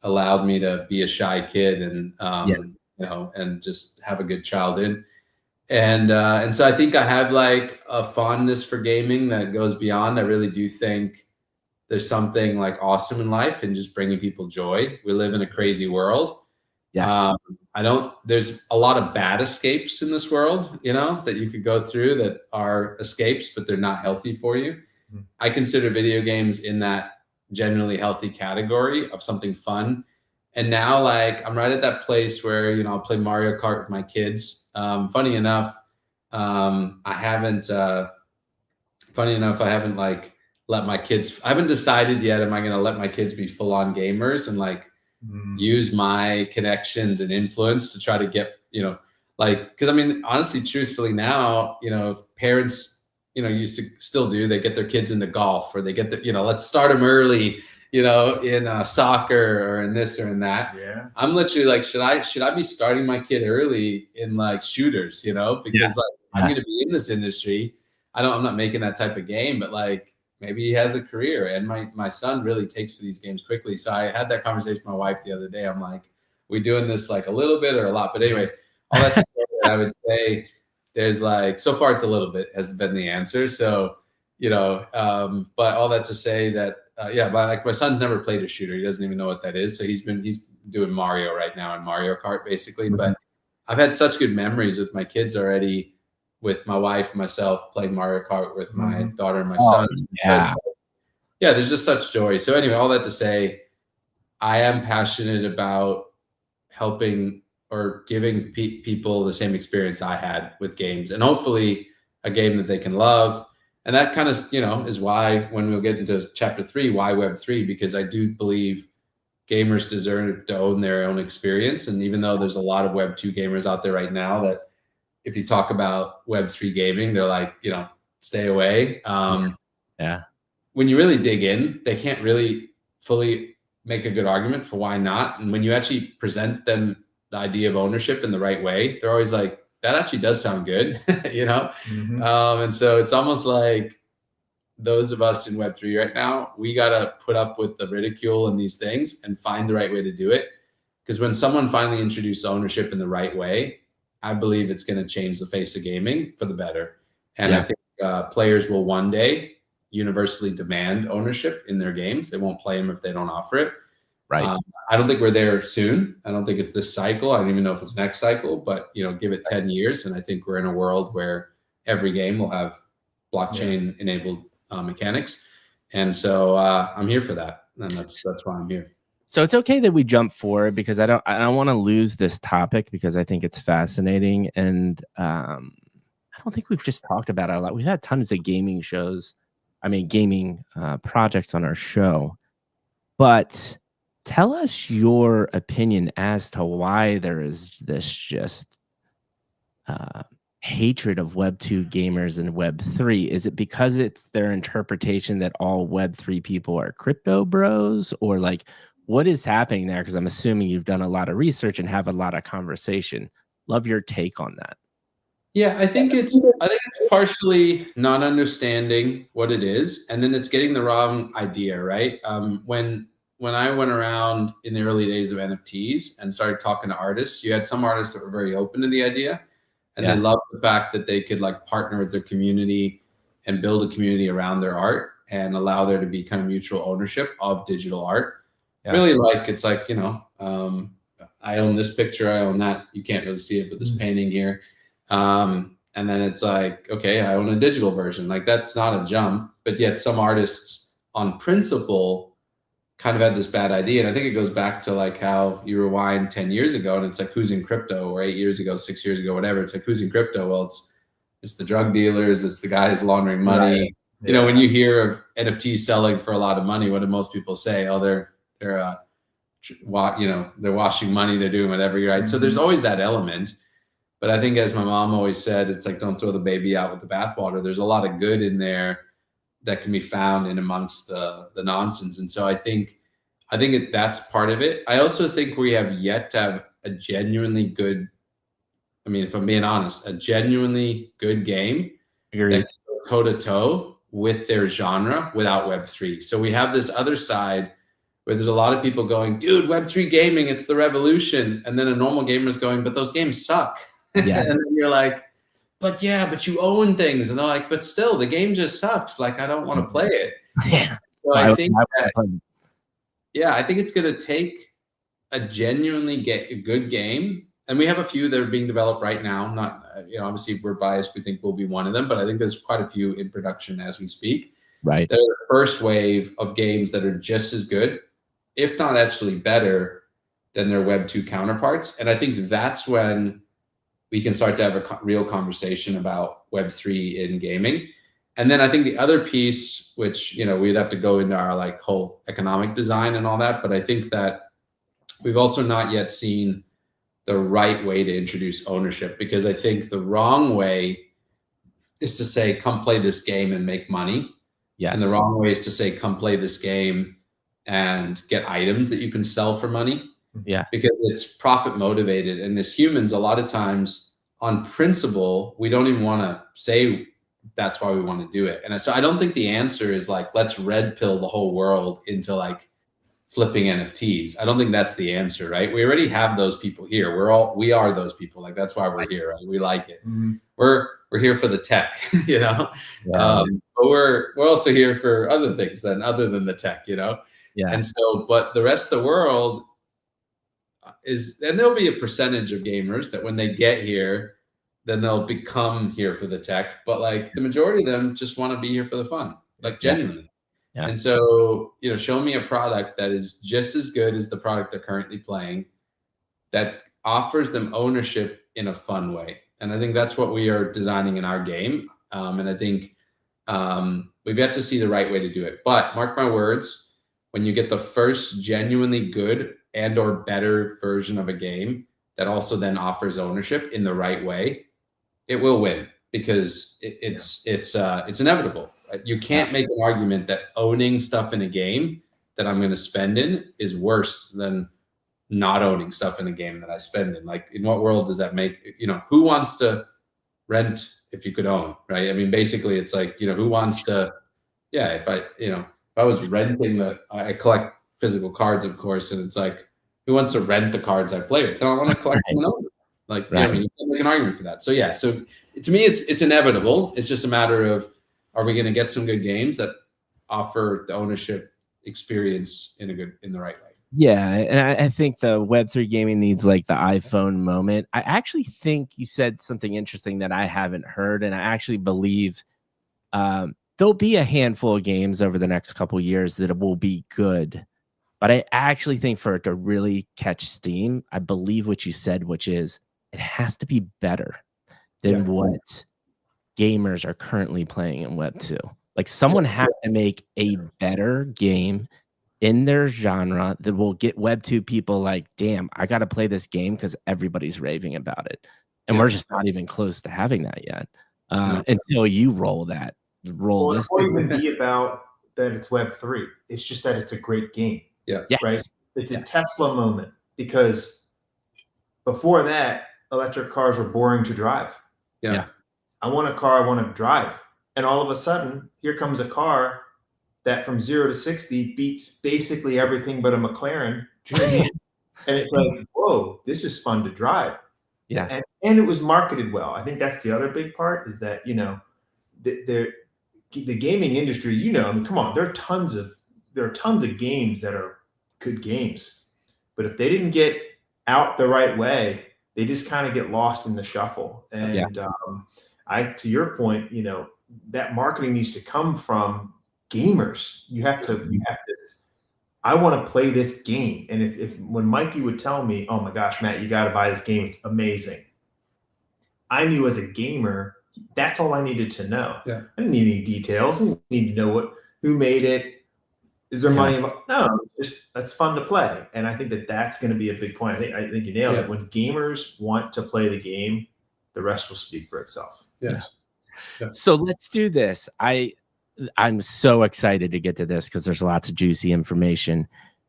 allowed me to be a shy kid and, you know, and just have a good childhood. And so I think I have like a fondness for gaming that goes beyond. I really do think there's something like awesome in life and just bringing people joy. We live in a crazy world. Yes. There's a lot of bad escapes in this world, you know, that you could go through that are escapes, but they're not healthy for you. Mm-hmm. I consider video games in that generally healthy category of something fun. And now, like, I'm right at that place where, you know, I'll play Mario Kart with my kids. Funny enough, I haven't like let my kids, I haven't decided yet, am I going to let my kids be full on gamers and like use my connections and influence to try to get, you know, like, cause I mean, honestly, truthfully now, you know, parents, you know, used to still do, they get their kids into golf, or they get the, you know, let's start them early, you know, in soccer or in this or in that. Yeah. I'm literally like, should I be starting my kid early in like shooters, you know, because like I'm going to be in this industry. I'm not making that type of game, but like maybe he has a career. And my son really takes to these games quickly. So I had that conversation with my wife the other day. I'm like, we doing this like a little bit or a lot? But anyway, all that I would say there's like, so far it's a little bit has been the answer. So, you know, but all that to say that, but like my son's never played a shooter. He doesn't even know what that is. So he's doing Mario right now in Mario Kart basically. Mm-hmm. But I've had such good memories with my kids already, with my wife and myself playing Mario Kart with my daughter and my son. Yeah. Yeah, there's just such joy. So anyway, all that to say, I am passionate about helping or giving people the same experience I had with games, and hopefully a game that they can love. And that kind of, you know, is why when we'll get into chapter 3, why Web3, because I do believe gamers deserve to own their own experience. And even though there's a lot of Web2 gamers out there right now that if you talk about Web3 gaming, they're like, you know, stay away. When you really dig in, they can't really fully make a good argument for why not. And when you actually present them the idea of ownership in the right way, they're always like, that actually does sound good, you know? Mm-hmm. And so it's almost like those of us in Web3 right now, we got to put up with the ridicule and these things and find the right way to do it. Because when someone finally introduces ownership in the right way, I believe it's going to change the face of gaming for the better. And I think players will one day universally demand ownership in their games. They won't play them if they don't offer it. Right. I don't think we're there soon. I don't think it's this cycle. I don't even know if it's next cycle, but, you know, give it 10 years. And I think we're in a world where every game will have blockchain enabled mechanics. And so I'm here for that. And that's why I'm here. So it's okay that we jump forward, because I don't want to lose this topic, because I think it's fascinating. And I don't think we've just talked about it a lot. We've had tons of gaming shows, gaming projects on our show. But Tell us your opinion as to why there is this just hatred of Web 2 gamers and Web 3. Is it because it's their interpretation that all Web 3 people are crypto bros, or like what is happening there? Because I'm assuming you've done a lot of research and have a lot of conversation. Love your take on that. Yeah, I think it's partially not understanding what it is, and then it's getting the wrong idea, right? When I went around in the early days of NFTs and started talking to artists, you had some artists that were very open to the idea, and they loved the fact that they could like partner with their community and build a community around their art and allow there to be kind of mutual ownership of digital art. Really, like it's like, you know, I own this picture, I own that. You can't really see it, but this painting here. And then it's like, okay, I own a digital version. Like that's not a jump, but yet some artists on principle kind of had this bad idea. And I think it goes back to like how you rewind 10 years ago and it's like, who's in crypto, or 8 years ago, 6 years ago, whatever. It's like, who's in crypto? Well, it's the drug dealers. It's the guys laundering money. Right. You know, when you hear of NFTs selling for a lot of money, what do most people say? Oh, they're washing money. They're doing whatever. Right. So there's always that element. But I think, as my mom always said, it's like, don't throw the baby out with the bathwater. There's a lot of good in there that can be found in amongst the nonsense. And so I think that's part of it. I also think we have yet to have a genuinely good, I mean, if I'm being honest, a genuinely good game that can go toe-to-toe with their genre without Web3. So we have this other side where there's a lot of people going, dude, Web3 gaming, it's the revolution. And then a normal gamer is going, but those games suck. Yeah. And then you're like, but you own things. And they're like, but still, the game just sucks. Like, I don't want to play it. Yeah. So I think it's going to take a genuinely good game. And we have a few that are being developed right now. Not, obviously we're biased. We think we'll be one of them, but I think there's quite a few in production as we speak. Right. They're the first wave of games that are just as good, if not actually better, than their Web 2 counterparts. And I think that's when we can start to have a real conversation about Web 3 in gaming. And then I think the other piece, which, we'd have to go into our like whole economic design and all that, but I think that we've also not yet seen the right way to introduce ownership, because I think the wrong way is to say, come play this game and make money. Yes. And the wrong way is to say, come play this game and get items that you can sell for money. Yeah, because it's profit motivated. And as humans, a lot of times on principle, we don't even want to say that's why we want to do it. And so I don't think the answer is like, let's red pill the whole world into like flipping NFTs. I don't think that's the answer, right? We already have those people here. We are those people. Like, that's why we're here, right? We like it. Mm-hmm. We're here for the tech, Yeah. But we're also here for other things other than the tech, Yeah. And so, but the rest of the world and there'll be a percentage of gamers that when they get here, then they'll become here for the tech. But like the majority of them just want to be here for the fun, like genuinely. Yeah. And so, show me a product that is just as good as the product they're currently playing, that offers them ownership in a fun way. And I think that's what we are designing in our game. And I think we've yet to see the right way to do it. But mark my words, when you get the first genuinely good and or better version of a game that also then offers ownership in the right way, it will win, because it's inevitable. You can't make an argument that owning stuff in a game that I'm going to spend in is worse than not owning stuff in a game that I spend in. Like, in what world does that make, who wants to rent if you could own, right? I mean, basically it's like, who wants to, if I was renting I collect physical cards, of course, and it's like, who wants to rent the cards I play with? No, I want to collect them and own them. Like, I mean, you can make an argument for that. So yeah, so to me, it's inevitable. It's just a matter of, are we going to get some good games that offer the ownership experience in the right way? Yeah, and I think the Web3 gaming needs like the iPhone moment. I actually think you said something interesting that I haven't heard, and I actually believe there'll be a handful of games over the next couple of years that will be good. But I actually think for it to really catch steam, I believe what you said, which is it has to be better than what gamers are currently playing in Web 2. Like, someone has to make a better game in their genre that will get Web2 people like, damn, I got to play this game because everybody's raving about it. And we're just not even close to having that yet until you roll this. It won't even be about that it's Web3. It's just that it's a great game. Yeah. Yes. Right. It's a Tesla moment, because before that, electric cars were boring to drive. Yeah. I want a car I want to drive. And all of a sudden, here comes a car that from 0 to 60 beats basically everything but a McLaren. And it's like, whoa, this is fun to drive. Yeah. And it was marketed well. I think that's the other big part, is that, the gaming industry, I mean, come on, there are tons of games that are good games. But if they didn't get out the right way, they just kind of get lost in the shuffle. And to your point, that marketing needs to come from gamers. You have to, I want to play this game. And if when Mikey would tell me, oh my gosh, Matt, you got to buy this game, it's amazing, I knew as a gamer, that's all I needed to know. Yeah. I didn't need any details. I didn't need to know who made it. Is there money involved? No, it's just, that's fun to play. And I think that's going to be a big point. I think you nailed it. When gamers want to play the game, the rest will speak for itself. Yeah. So let's do this. I'm so excited to get to this because there's lots of juicy information.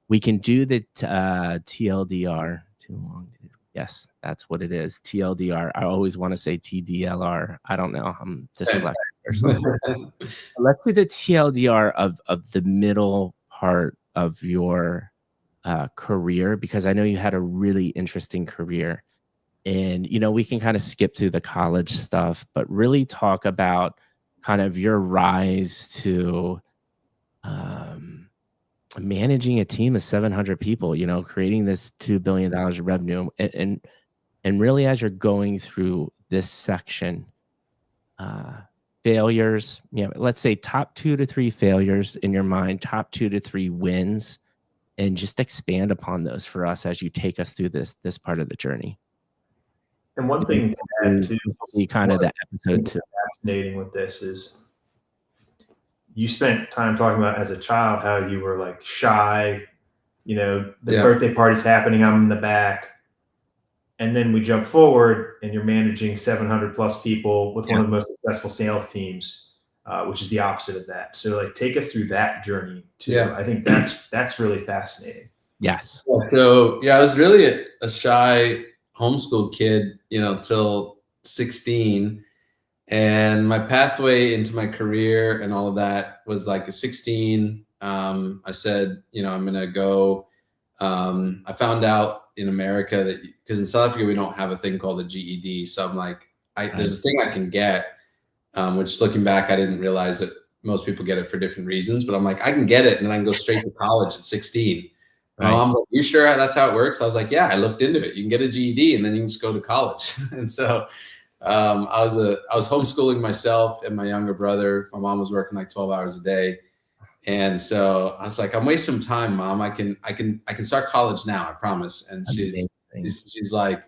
We can do the TLDR. Too long. Yes, that's what it is. TLDR. I always want to say TDLR. I don't know. I'm dyslexic or something. Let's do the TLDR of the middle part of your career, because I know you had a really interesting career. And, we can kind of skip through the college stuff, but really talk about kind of your rise to managing a team of 700 people, creating this $2 billion of revenue. And really, as you're going through this section, failures, let's say top 2 to 3 failures in your mind, top 2 to 3 wins, and just expand upon those for us as you take us through this part of the journey. And one thing to add to kind of that episode too. Fascinating with this is you spent time talking about as a child how you were like shy, the birthday party's happening, I'm in the back. And then we jump forward and you're managing 700 plus people with one of the most successful sales teams, which is the opposite of that. So like, take us through that journey too. Yeah. I think that's really fascinating. Yes. So I was really a shy homeschool kid, till 16. And my pathway into my career and all of that was like a 16. I said, I'm going to go. I found out in America that, because in South Africa, we don't have a thing called a GED. So I'm like, there's a thing I can get, which looking back, I didn't realize that most people get it for different reasons, but I'm like, I can get it. And then I can go straight to college at 16. My mom's like, you sure that's how it works? I was like, yeah, I looked into it. You can get a GED and then you can just go to college. And so I was homeschooling myself and my younger brother. My mom was working like 12 hours a day. And so I was like, I'm wasting time, Mom. I can start college now, I promise. And she's like,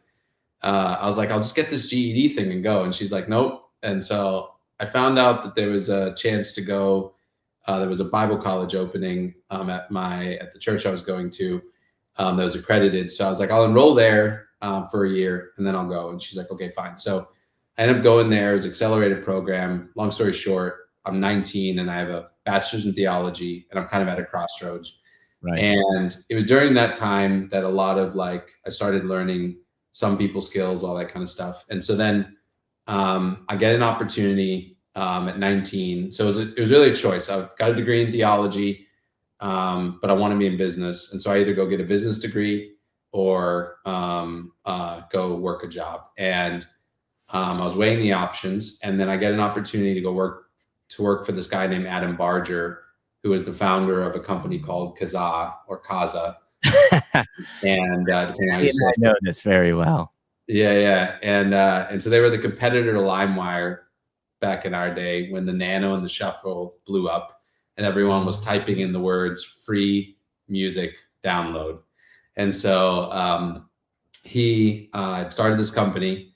I was like, I'll just get this GED thing and go. And she's like, nope. And so I found out that there was a chance to go. There was a Bible college opening at the church I was going to that was accredited. So I was like, I'll enroll there for a year and then I'll go. And she's like, okay, fine. So I ended up going there. It was an accelerated program. Long story short, I'm 19 and I have a bachelor's in theology and I'm kind of at a crossroads. Right. And it was during that time that a lot of I started learning some people skills, all that kind of stuff. And so then I get an opportunity at 19. So it was really a choice. I've got a degree in theology, but I want to be in business. And so I either go get a business degree or go work a job. And I was weighing the options. And then I get an opportunity to go work for this guy named Adam Barger, who is the founder of a company called Kaza. And depending on how you say it. I know this very well. Yeah. And so they were the competitor to LimeWire back in our day when the Nano and the Shuffle blew up and everyone was typing in the words free music download. And so he started this company,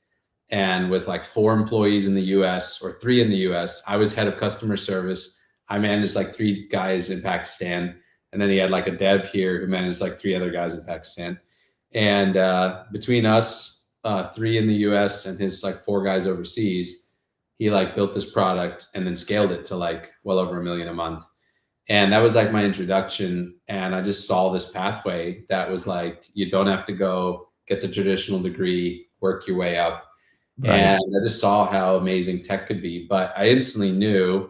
and with 4 employees in the US or 3 in the US, I was head of customer service. I managed 3 guys in Pakistan. And then he had like a dev here who managed like 3 other guys in Pakistan. And between us, 3 in the US and his like 4 guys overseas, he like built this product and then scaled it to like well over $1 million a month. And that was like my introduction. And I just saw this pathway that was like, you don't have to go get the traditional degree, work your way up. Right. And I just saw how amazing tech could be. But I instantly knew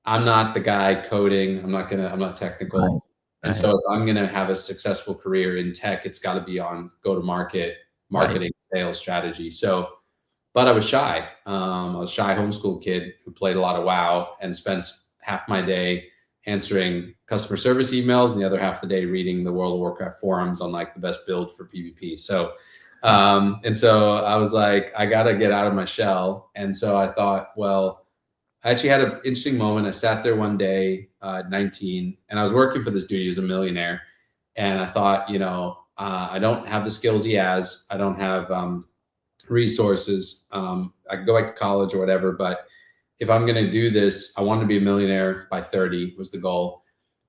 I'm not the guy coding. I'm not technical. Right. And so if I'm going to have a successful career in tech, it's got to be on go-to-market, marketing, sales strategy. So, but I was shy. I was a shy homeschool kid who played a lot of WoW and spent half my day answering customer service emails and the other half of the day reading the World of Warcraft forums on like the best build for PvP. So, and so I was like, I got to get out of my shell. And so I thought, well, I actually had an interesting moment. I sat there one day at 19 and I was working for this dude. He was a millionaire. And I thought, you know, I don't have the skills he has. I don't have resources. I can go back to college or whatever, but if I'm going to do this, I want to be a millionaire by 30 was the goal.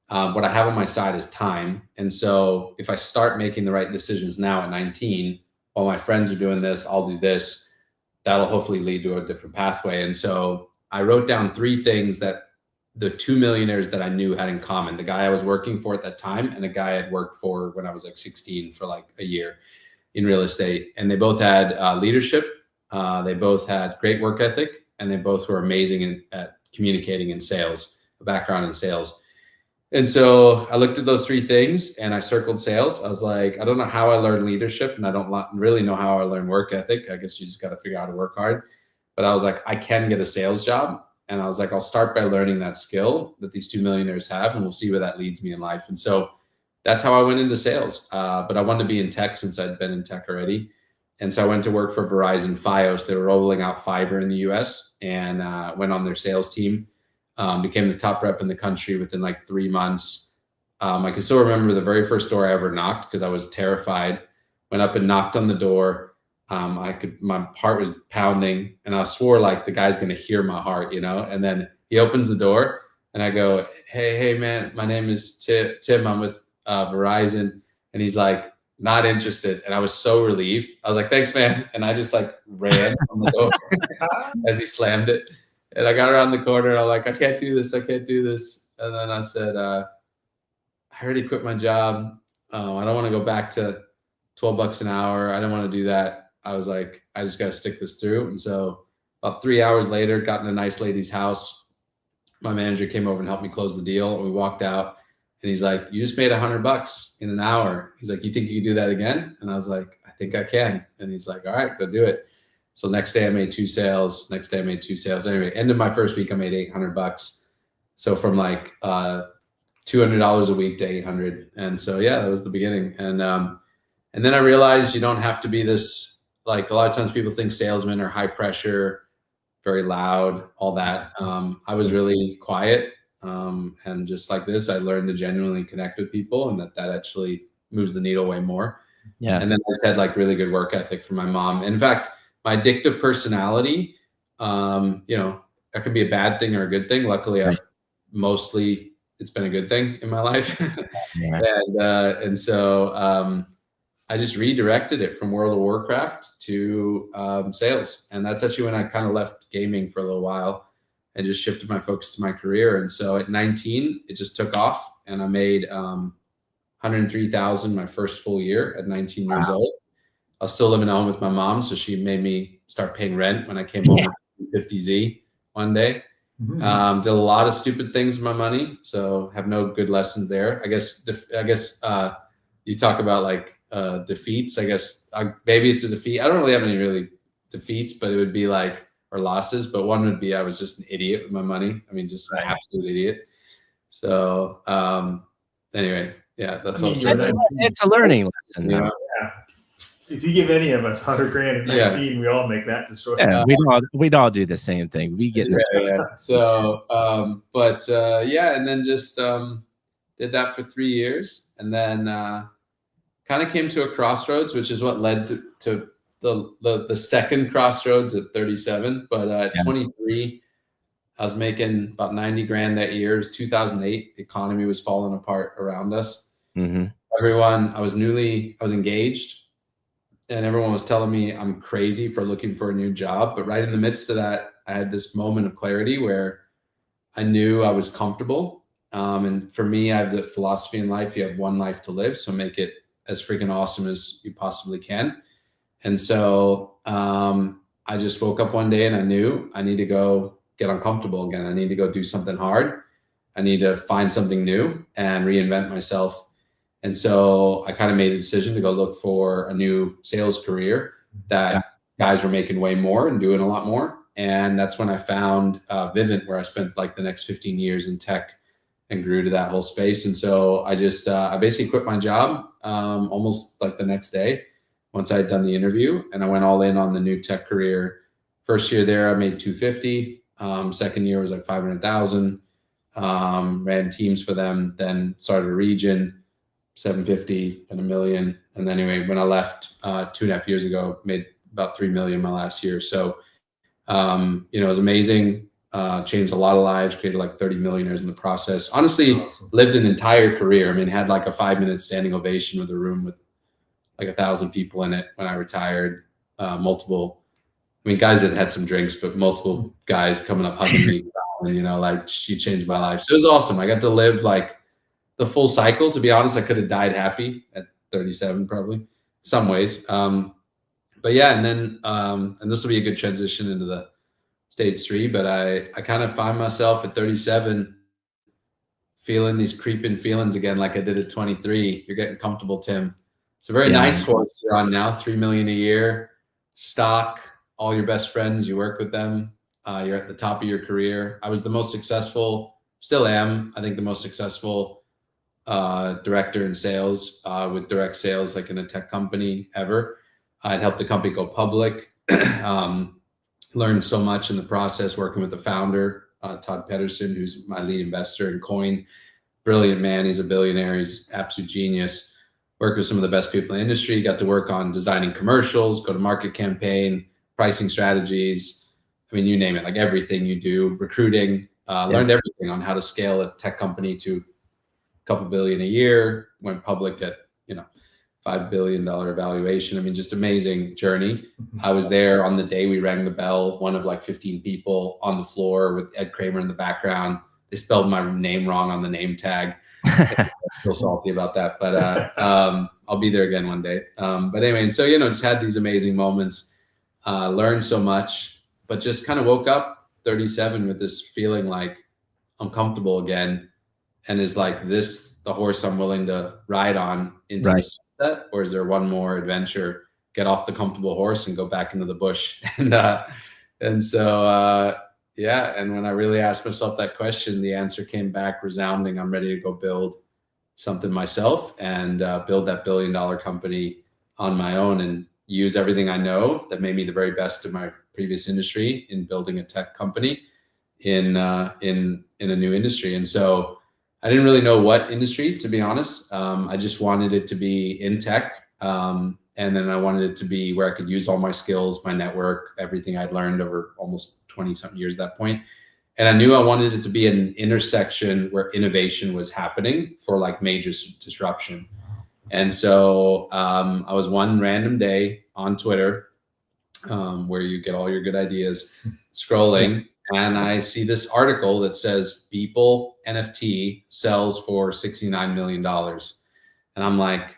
What I have on my side is time. And so if I start making the right decisions now at 19, while my friends are doing this, I'll do this. That'll hopefully lead to a different pathway. And so I wrote down 3 things that the 2 millionaires that I knew had in common. The guy I was working for at that time and a guy I'd worked for when I was like 16 for like a year in real estate. And they both had leadership. They both had great work ethic. And they both were amazing at communicating in sales, a background in sales. And so I looked at those 3 things and I circled sales. I was like, I don't know how I learned leadership and I don't really know how I learned work ethic. I guess you just got to figure out how to work hard. But I was like, I can get a sales job. And I was like, I'll start by learning that skill that these 2 millionaires have and we'll see where that leads me in life. And so that's how I went into sales. But I wanted to be in tech since I'd been in tech already. And so I went to work for Verizon Fios. They were rolling out fiber in the US and went on their sales team, became the top rep in the country within like 3 months. I can still remember the very first door I ever knocked because I was terrified. Went up and knocked on the door. My heart was pounding and I swore like the guy's going to hear my heart, you know? And then he opens the door and I go, hey man, my name is Tim. I'm with Verizon. And he's like, not interested. And I was so relieved. I was like, thanks, man. And I just like ran on the door as he slammed it. And I got around the corner. I'm like, I can't do this. I can't do this. And then I said, I already quit my job. I don't want to go back to $12 an hour. I don't want to do that. I was like, I just got to stick this through. And so about 3 hours later, got in a nice lady's house. My manager came over and helped me close the deal. And we walked out. And he's like, you just made $100 in an hour. He's like, you think you can do that again? And I was like, I think I can. And he's like, all right, go do it. So next day I made 2 sales. Next day I made 2 sales. Anyway, end of my first week, I made $800. So from like $200 a week to 800. And so, yeah, that was the beginning. And then I realized you don't have to be this, like a lot of times people think salesmen are high pressure, very loud, all that. I was really quiet. And just like this, I learned to genuinely connect with people and that actually moves the needle way more. Yeah. And then I just had like really good work ethic from my mom. In fact, my addictive personality, you know, that could be a bad thing or a good thing. Luckily, I've mostly, it's been a good thing in my life. And so I just redirected it from World of Warcraft to sales. And that's actually when I kind of left gaming for a little while and just shifted my focus to my career. And so at 19, it just took off and I made $103,000 my first full year at 19 years old. I was still living at home with my mom. So she made me start paying rent when I came home with 50Z one day. Did a lot of stupid things with my money. So have no good lessons there. I guess you talk about like defeats. I guess maybe it's a defeat. I don't really have any really defeats, but it would be like, or losses, but one would be I was just an idiot with my money. I mean, just an absolute idiot. So anyway, yeah, that's all. It's a learning lesson. Yeah. If you give any of us $100,000 at 19, we all make that decision. Yeah, we'd all do the same thing. We get So, and then just did that for 3 years, and then kind of came to a crossroads, which is what led to the second crossroads at 37. But at 23, I was making about 90 grand that year. It was 2008. The economy was falling apart around us. Mm-hmm. I was engaged, and everyone was telling me I'm crazy for looking for a new job. But right in the midst of that, I had this moment of clarity where I knew I was comfortable. And for me, I have the philosophy in life, you have one life to live, so make it as freaking awesome as you possibly can. And so I just woke up one day and I knew I need to go get uncomfortable again. I need to go do something hard. I need to find something new and reinvent myself. And so I kind of made a decision to go look for a new sales career that guys were making way more and doing a lot more. And that's when I found Vivint, where I spent like the next 15 years in tech and grew to that whole space. And so I just, I basically quit my job almost like the next day once I had done the interview, and I went all in on the new tech career. First year there, I made 250. Second year was like 500,000. Ran teams for them, then started a region, 750 and $1 million. And then anyway, when I left 2.5 years ago, made about 3 million my last year. So, it was amazing. Changed a lot of lives, created like 30 millionaires in the process. Honestly, awesome. Lived an entire career. I mean, had like a 5-minute standing ovation with a room with like 1,000 people in it when I retired. Multiple, I mean, guys that had some drinks, but multiple guys coming up hugging me, and, like, she changed my life. So it was awesome. I got to live like the full cycle. To be honest, I could have died happy at 37, probably in some ways. But yeah, and then, and this will be a good transition into the stage 3, but I kind of find myself at 37 feeling these creeping feelings again, like I did at 23. You're getting comfortable, Tim. It's a very nice horse you're on now, 3 million a year, stock, all your best friends, you work with them. You're at the top of your career. I was the most successful, still am, I think the most successful director in sales with direct sales, like in a tech company ever. I'd helped the company go public. Learned so much in the process working with the founder, Todd Pedersen, who's my lead investor in Koin. Brilliant man. He's a billionaire. He's absolute genius. Worked with some of the best people in the industry. Got to work on designing commercials, go-to-market campaign, pricing strategies. I mean, you name it, like everything you do, recruiting. Learned everything on how to scale a tech company to a couple billion a year. Went public at, $5 billion valuation. I mean, just amazing journey. I was there on the day we rang the bell, one of like 15 people on the floor with Ed Kramer in the background. They spelled my name wrong on the name tag. I'm still salty about that, but I'll be there again one day. But anyway, and so, just had these amazing moments, learned so much, but just kind of woke up 37 with this feeling like I'm comfortable again. And is like this the horse I'm willing to ride on into the sunset, or is there one more adventure, get off the comfortable horse and go back into the bush? And so and when I really asked myself that question, the answer came back resounding. I'm ready to go build something myself and build that $1 billion company on my own and use everything I know that made me the very best of my previous industry in building a tech company in a new industry. And so I didn't really know what industry, to be honest. I just wanted it to be in tech. And then I wanted it to be where I could use all my skills, my network, everything I'd learned over almost 20 something years at that point. And I knew I wanted it to be an intersection where innovation was happening for like major disruption. And so I was one random day on Twitter where you get all your good ideas, scrolling. And I see this article that says Beeple NFT sells for $69 million. And I'm like,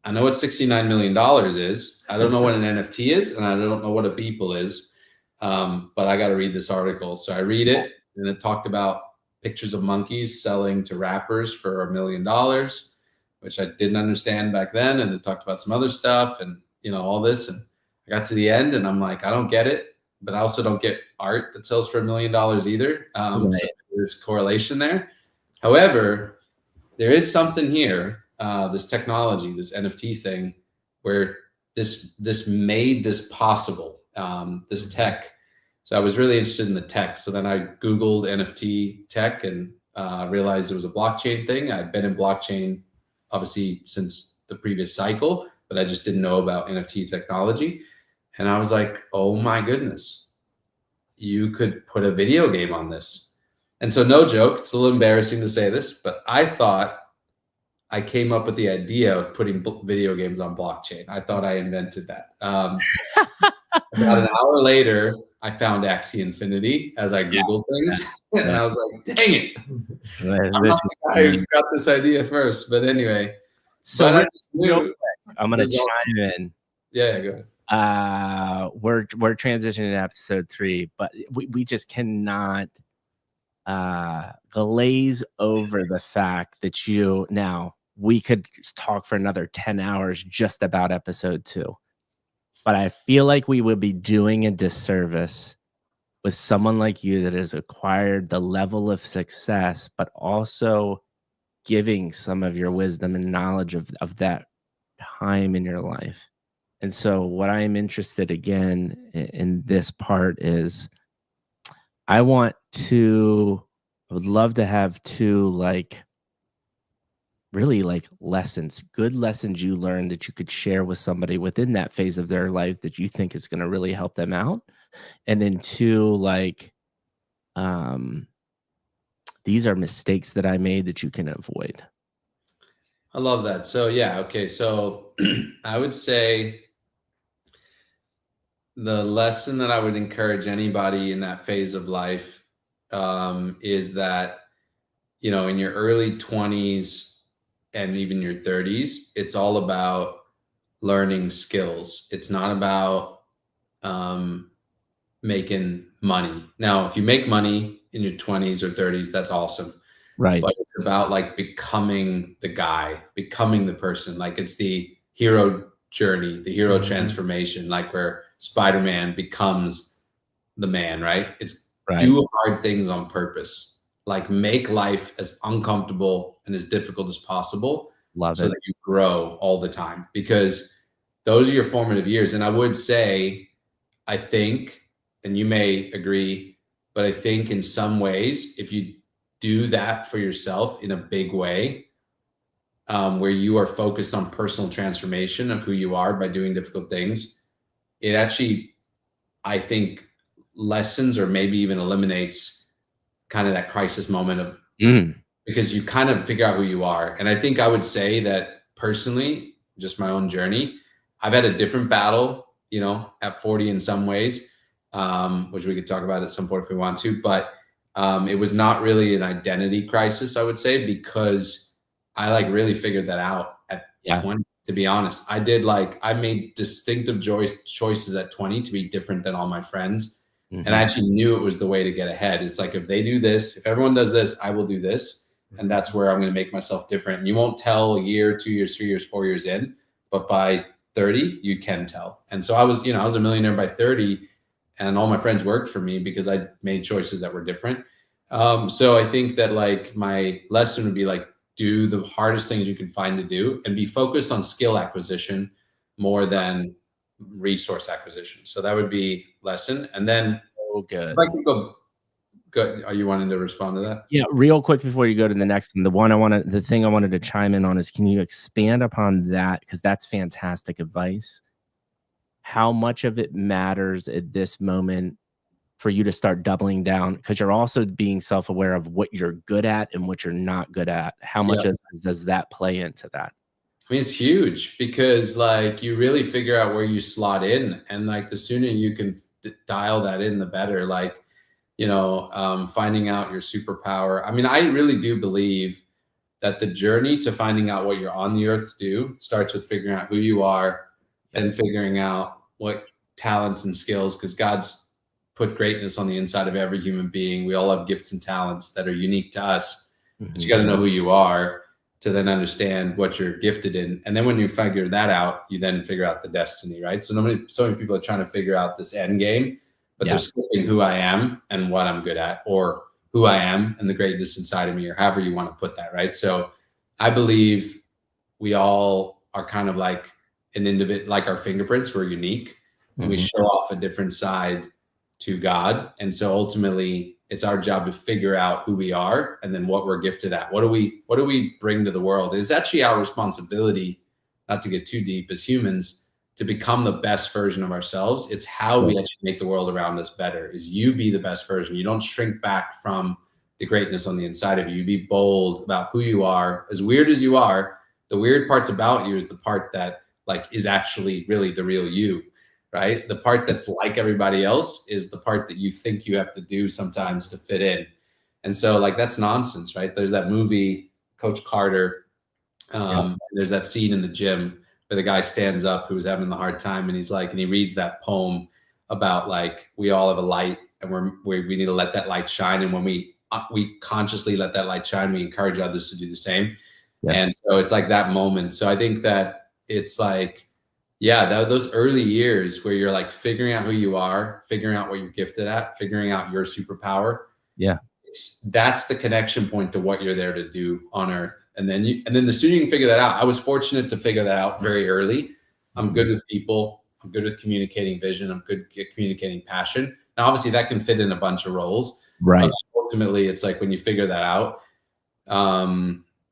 I know what $69 million is. I don't know what an NFT is, and I don't know what a Beeple is. But I got to read this article. So I read it, and it talked about pictures of monkeys selling to rappers for $1 million, which I didn't understand back then. And it talked about some other stuff and, all this. And I got to the end, and I'm like, I don't get it. But I also don't get art that sells for $1 million either. So there's correlation there. However, there is something here, this technology, this NFT thing, where this made this possible, this tech. So I was really interested in the tech. So then I Googled NFT tech and realized it was a blockchain thing. I'd been in blockchain, obviously, since the previous cycle, but I just didn't know about NFT technology. And I was like, oh my goodness, you could put a video game on this. And so no joke, it's a little embarrassing to say this, but I thought I came up with the idea of putting video games on blockchain. I thought I invented that. About an hour later, I found Axie Infinity as I Googled things. And I was like, dang it. I'm not the guy who got this idea first. But anyway. So I'm going to chime in. Yeah, go ahead. We're transitioning to episode 3, but we just cannot glaze over the fact that now we could talk for another 10 hours just about episode 2. But I feel like we would be doing a disservice with someone like you that has acquired the level of success, but also giving some of your wisdom and knowledge of that time in your life. And so what I am interested again in this part is I would love to have 2 really lessons, good lessons you learned that you could share with somebody within that phase of their life that you think is going to really help them out. And then 2, these are mistakes that I made that you can avoid. I love that. So yeah, okay. So I would say the lesson that I would encourage anybody in that phase of life is that, in your early 20s and even your 30s, it's all about learning skills. It's not about making money. Now, if you make money in your 20s or 30s, that's awesome. Right. But it's about becoming the guy, becoming the person. It's the hero journey, the hero transformation, where Spider-Man becomes the man, right? It's do hard things on purpose. Make life as uncomfortable and as difficult as possible. Love so it. that you grow all the time, because those are your formative years. And I would say, I think, and you may agree, but I think in some ways, if you do that for yourself in a big way, where you are focused on personal transformation of who you are by doing difficult things, it actually, I think, lessens or maybe even eliminates kind of that crisis moment of because you kind of figure out who you are. And I think I would say that personally, just my own journey, I've had a different battle, at 40 in some ways, which we could talk about at some point if we want to, but it was not really an identity crisis, I would say, because I really figured that out at 20, to be honest. I made distinctive choices at 20 to be different than all my friends. And I actually knew it was the way to get ahead. It's if they do this, if everyone does this, I will do this. And that's where I'm going to make myself different. And you won't tell a year, 2 years, 3 years, 4 years in, but by 30, you can tell. And so I was a millionaire by 30, and all my friends worked for me because I made choices that were different. So I think that my lesson would be do the hardest things you can find to do and be focused on skill acquisition more than resource acquisition. So that would be lesson. And then good. If I could go good. Are you wanting to respond to that? Yeah, real quick before you go to the next one. The thing I wanted to chime in on is, can you expand upon that? Because that's fantastic advice. How much of it matters at this moment for you to start doubling down? Because you're also being self-aware of what you're good at and what you're not good at. How much does that play into that? I mean, it's huge because you really figure out where you slot in, and the sooner you can dial that in, the better. Finding out your superpower. I mean, I really do believe that the journey to finding out what you're on the earth to do starts with figuring out who you are and figuring out what talents and skills, because God's put greatness on the inside of every human being. We all have gifts and talents that are unique to us, but you got to know who you are to then understand what you're gifted in. And then when you figure that out, you then figure out the destiny, right? So many people are trying to figure out this end game, but they're skipping who I am and what I'm good at, or who I am and the greatness inside of me, or however you want to put that, right? So I believe we all are kind of like an individual, like our fingerprints, we're unique, and we show off a different side to God. And so ultimately it's our job to figure out who we are and then what we're gifted at. What do we bring to the world? It's actually our responsibility, not to get too deep as humans, to become the best version of ourselves. It's how we actually make the world around us better, is you be the best version. You don't shrink back from the greatness on the inside of you. You be bold about who you are. As weird as you are, the weird parts about you is the part that like is actually really the real you, right? The part that's like everybody else is the part that you think you have to do sometimes to fit in. And so like, that's nonsense, right? There's that movie, Coach Carter. There's that scene in the gym where the guy stands up who was having the hard time, and he's like, and he reads that poem about like, we all have a light, and we need to let that light shine. And when we consciously let that light shine, we encourage others to do the same. And so it's like that moment. So I think that it's like, those early years where you're like figuring out who you are, figuring out what you're gifted at, figuring out your superpower. That's the connection point to what you're there to do on earth. And then the sooner you can figure that out. I was fortunate to figure that out very early. I'm good with people. I'm good with communicating vision. I'm good at communicating passion. Now, obviously that can fit in a bunch of roles, right? Ultimately, it's like when you figure that out,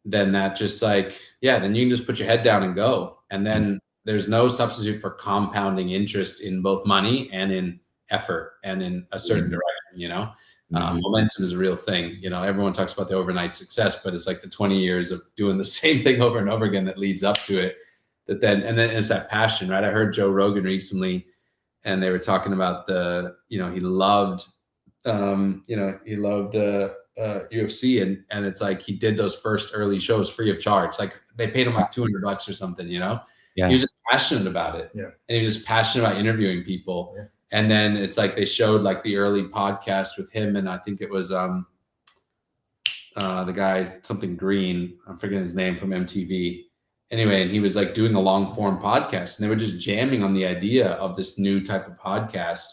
then that just like, then you can just put your head down and go. And then there's no substitute for compounding interest in both money and in effort and in a certain direction, you know? Momentum is a real thing. You know, everyone talks about the overnight success, but it's like the 20 years of doing the same thing over and over again that leads up to it. And then it's that passion, right? I heard Joe Rogan recently, and they were talking about he loved UFC, and it's like he did those first early shows free of charge. Like they paid him like $200 or something, you know? He was just passionate about it. And he was just passionate about interviewing people. And then it's like they showed like the early podcast with him, and I think it was the guy something Green, I'm forgetting his name, from MTV. Anyway, and he was like doing a long form podcast, and they were just jamming on the idea of this new type of podcast,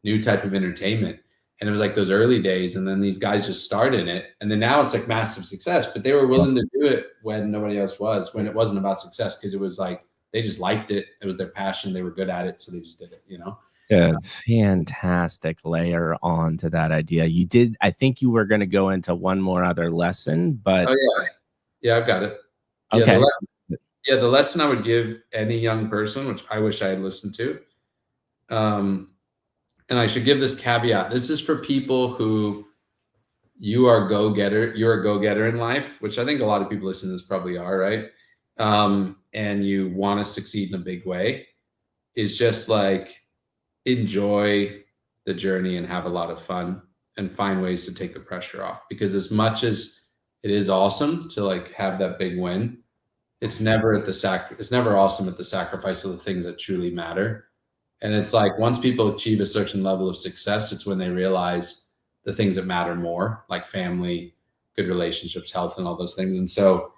new type of entertainment. And it was like those early days, and then these guys just started it, and then now it's like massive success. But they were willing to do it when nobody else was, when it wasn't about success, because it was like they just liked it. It was their passion. They were good at it, so they just did it, you know? A fantastic layer on to that idea. You did, I think you were going to go into one more other lesson, but I've got it. Okay. The lesson I would give any young person, which I wish I had listened to, and I should give this caveat. This is for people who you're a go-getter in life, which I think a lot of people listening to this probably are, right? And you want to succeed in a big way, is just like, enjoy the journey and have a lot of fun and find ways to take the pressure off. Because as much as it is awesome to like have that big win, it's never awesome at the sacrifice of the things that truly matter. And it's like, once people achieve a certain level of success, it's when they realize the things that matter more, like family, good relationships, health, and all those things. And so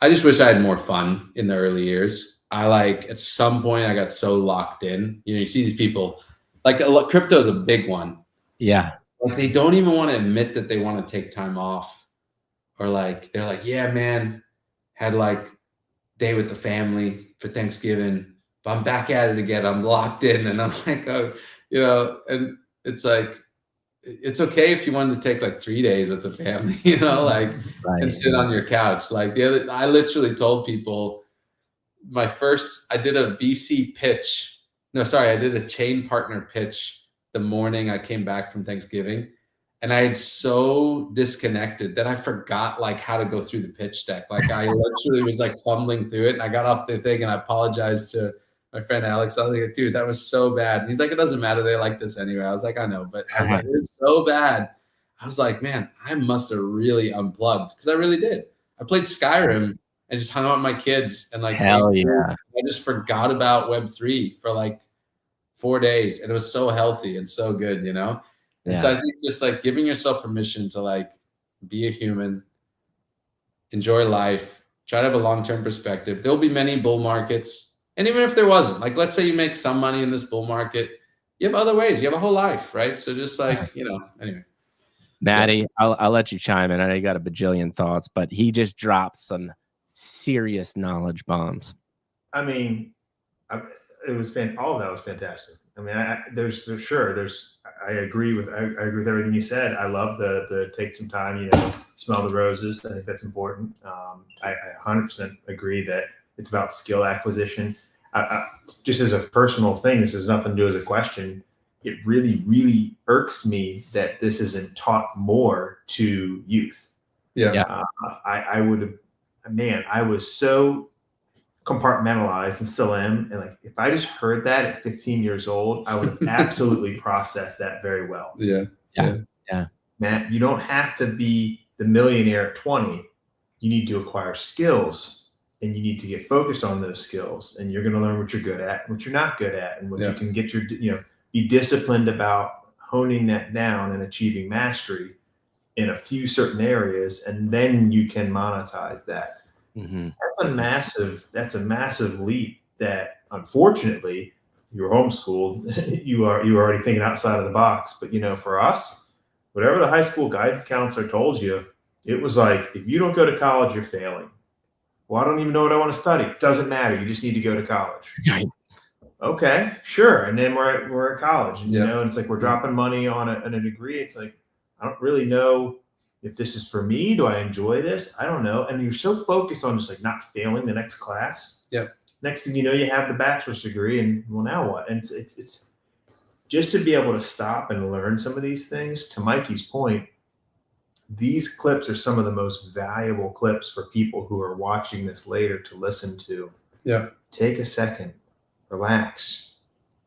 I just wish I had more fun in the early years. At some point I got so locked in, you see these people like crypto is a big one. Like they don't even want to admit that they want to take time off, or like, they're like, yeah, man, had like day with the family for Thanksgiving, but I'm back at it again. I'm locked in. And I'm like, oh, and it's like, it's okay if you wanted to take like 3 days with the family, and sit on your couch. Like I literally told people, I did a VC pitch. No, sorry. I did a chain partner pitch the morning I came back from Thanksgiving, and I had so disconnected that I forgot like how to go through the pitch deck. Like I literally was like fumbling through it, and I got off the thing and I apologized to my friend Alex. I was like, dude, that was so bad. And he's like, it doesn't matter. They liked us anyway. I was like, I know, but I was like, it was so bad. I was like, man, I must have really unplugged, because I really did. I played Skyrim and just hung out with my kids, and like, hell yeah, I just forgot about Web3 for like 4 days, and it was so healthy and so good, And so I think just like giving yourself permission to like be a human, enjoy life, try to have a long-term perspective. There'll be many bull markets, and even if there wasn't, like, let's say you make some money in this bull market, you have other ways. You have a whole life, right? So just like, anyway. Maddie, I'll let you chime in. I know you got a bajillion thoughts, but he just dropped some serious knowledge bombs. I mean, it was all of that was fantastic. I mean, I agree with everything you said. I love the take some time, smell the roses. I think that's important. I 100% agree that it's about skill acquisition. just as a personal thing, this has nothing to do as a question. It really, really irks me that this isn't taught more to youth. Yeah. I would have, man, I was so compartmentalized and still am. And like, if I just heard that at 15 years old, I would have absolutely processed that very well. Yeah. Matt, you don't have to be the millionaire at 20. You need to acquire skills, and you need to get focused on those skills, and you're going to learn what you're good at, what you're not good at, and what you can get be disciplined about honing that down and achieving mastery in a few certain areas, and then you can monetize that. That's a massive leap that, unfortunately, you're homeschooled. you're already thinking outside of the box. But for us, whatever the high school guidance counselor told you, it was like, if you don't go to college, you're failing. Well, I don't even know what I want to study. It doesn't matter. You just need to go to college. Right. Okay, sure. And then we're at college, and and it's like we're dropping money on a degree. It's like, I don't really know if this is for me. Do I enjoy this? I don't know. And you're so focused on just like not failing the next class. Yeah. Next thing you know, you have the bachelor's degree, and well, now what? And it's just to be able to stop and learn some of these things. To Mikey's point, these clips are some of the most valuable clips for people who are watching this later to listen to. Yeah. Take a second, relax.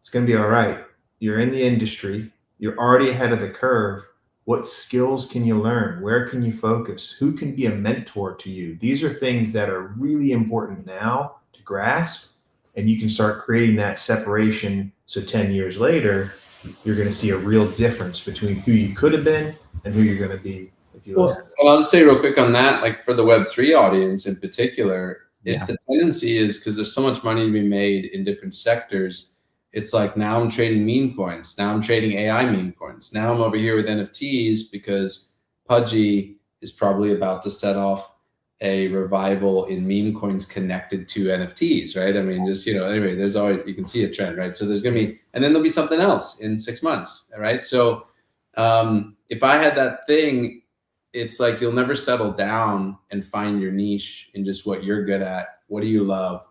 It's going to be all right. You're in the industry. You're already ahead of the curve. What skills can you learn? Where can you focus? Who can be a mentor to you? These are things that are really important now to grasp, and you can start creating that separation. So 10 years later, you're going to see a real difference between who you could have been and who you're going to be. Well, I'll just say real quick on that, like for the Web3 audience in particular, the tendency is, because there's so much money to be made in different sectors, it's like, now I'm trading meme coins. Now I'm trading AI meme coins. Now I'm over here with NFTs because Pudgy is probably about to set off a revival in meme coins connected to NFTs, right? I mean, just, anyway, there's always, you can see a trend, right? So there's going to be, and then there'll be something else in 6 months, right? So if I had that thing, it's like you'll never settle down and find your niche in just what you're good at. What do you love?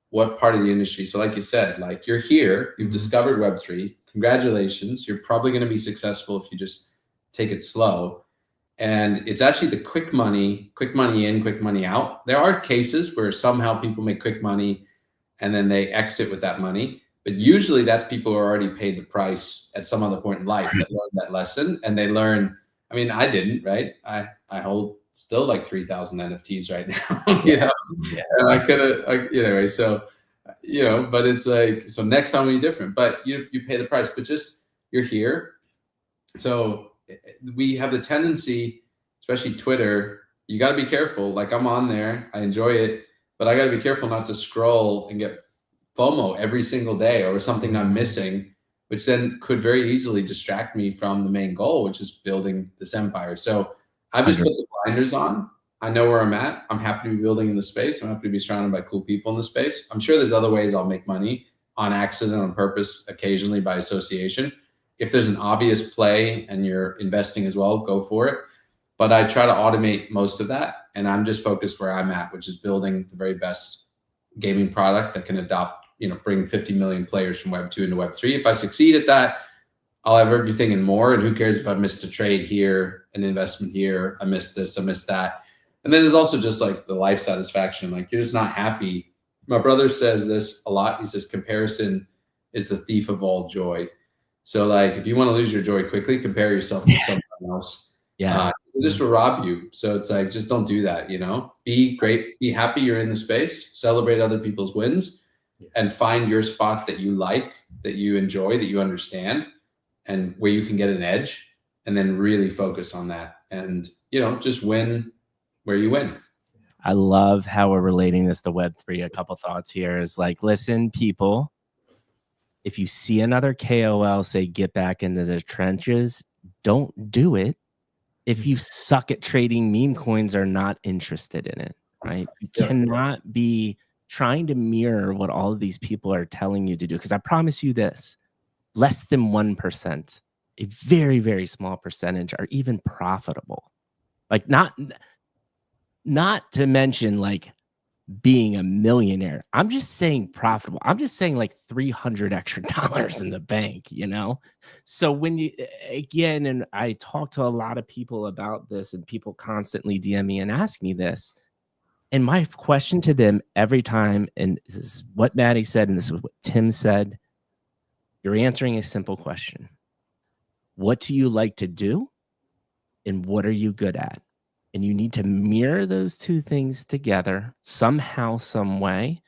What part of the industry? So like you said, like, you're here, you've discovered Web3. Congratulations. You're probably going to be successful if you just take it slow. And it's actually the quick money in, quick money out. There are cases where somehow people make quick money and then they exit with that money. But usually that's people who already paid the price at some other point in life that learned that lesson, and they learn. I mean, I didn't, right? I hold still like 3,000 NFTs right now, and I could have, anyway. So, but it's like, so next time will be different, but you pay the price, but just, you're here. So we have the tendency, especially Twitter, you got to be careful. Like, I'm on there, I enjoy it, but I got to be careful not to scroll and get FOMO every single day or something I'm missing, which then could very easily distract me from the main goal, which is building this empire. So I've just put the blinders on. I know where I'm at. I'm happy to be building in the space. I'm happy to be surrounded by cool people in the space. I'm sure there's other ways I'll make money on accident, on purpose, occasionally by association. If there's an obvious play and you're investing as well, go for it. But I try to automate most of that. And I'm just focused where I'm at, which is building the very best gaming product that can bring 50 million players from Web 2 into Web 3. If I succeed at that, I'll have everything and more. And who cares if I missed a trade here, an investment here, I missed this, I missed that. And then there's also just like the life satisfaction. Like, you're just not happy. My brother says this a lot. He says, comparison is the thief of all joy. So like, if you want to lose your joy quickly, compare yourself to someone else. This will rob you. So it's like, just don't do that. Be great, be happy you're in the space, celebrate other people's wins, and find your spot that you like, that you enjoy, that you understand, and where you can get an edge, and then really focus on that, and just win where you win. I love how we're relating this to Web3. A couple thoughts here is like, listen, people, if you see another KOL say get back into the trenches, don't do it. If you suck at trading meme coins, are not interested in it, right? You cannot be trying to mirror what all of these people are telling you to do. Because I promise you this, less than 1%, a very, very small percentage, are even profitable. Like, not to mention, like, being a millionaire. I'm just saying profitable. I'm just saying like $300 extra in the bank, you know? So when you, again, and I talk to a lot of people about this, and people constantly DM me and ask me this. And my question to them every time, and this is what Maddie said, and this is what Tim said, you're answering a simple question. What do you like to do? And what are you good at? And you need to mirror those two things together somehow, some way,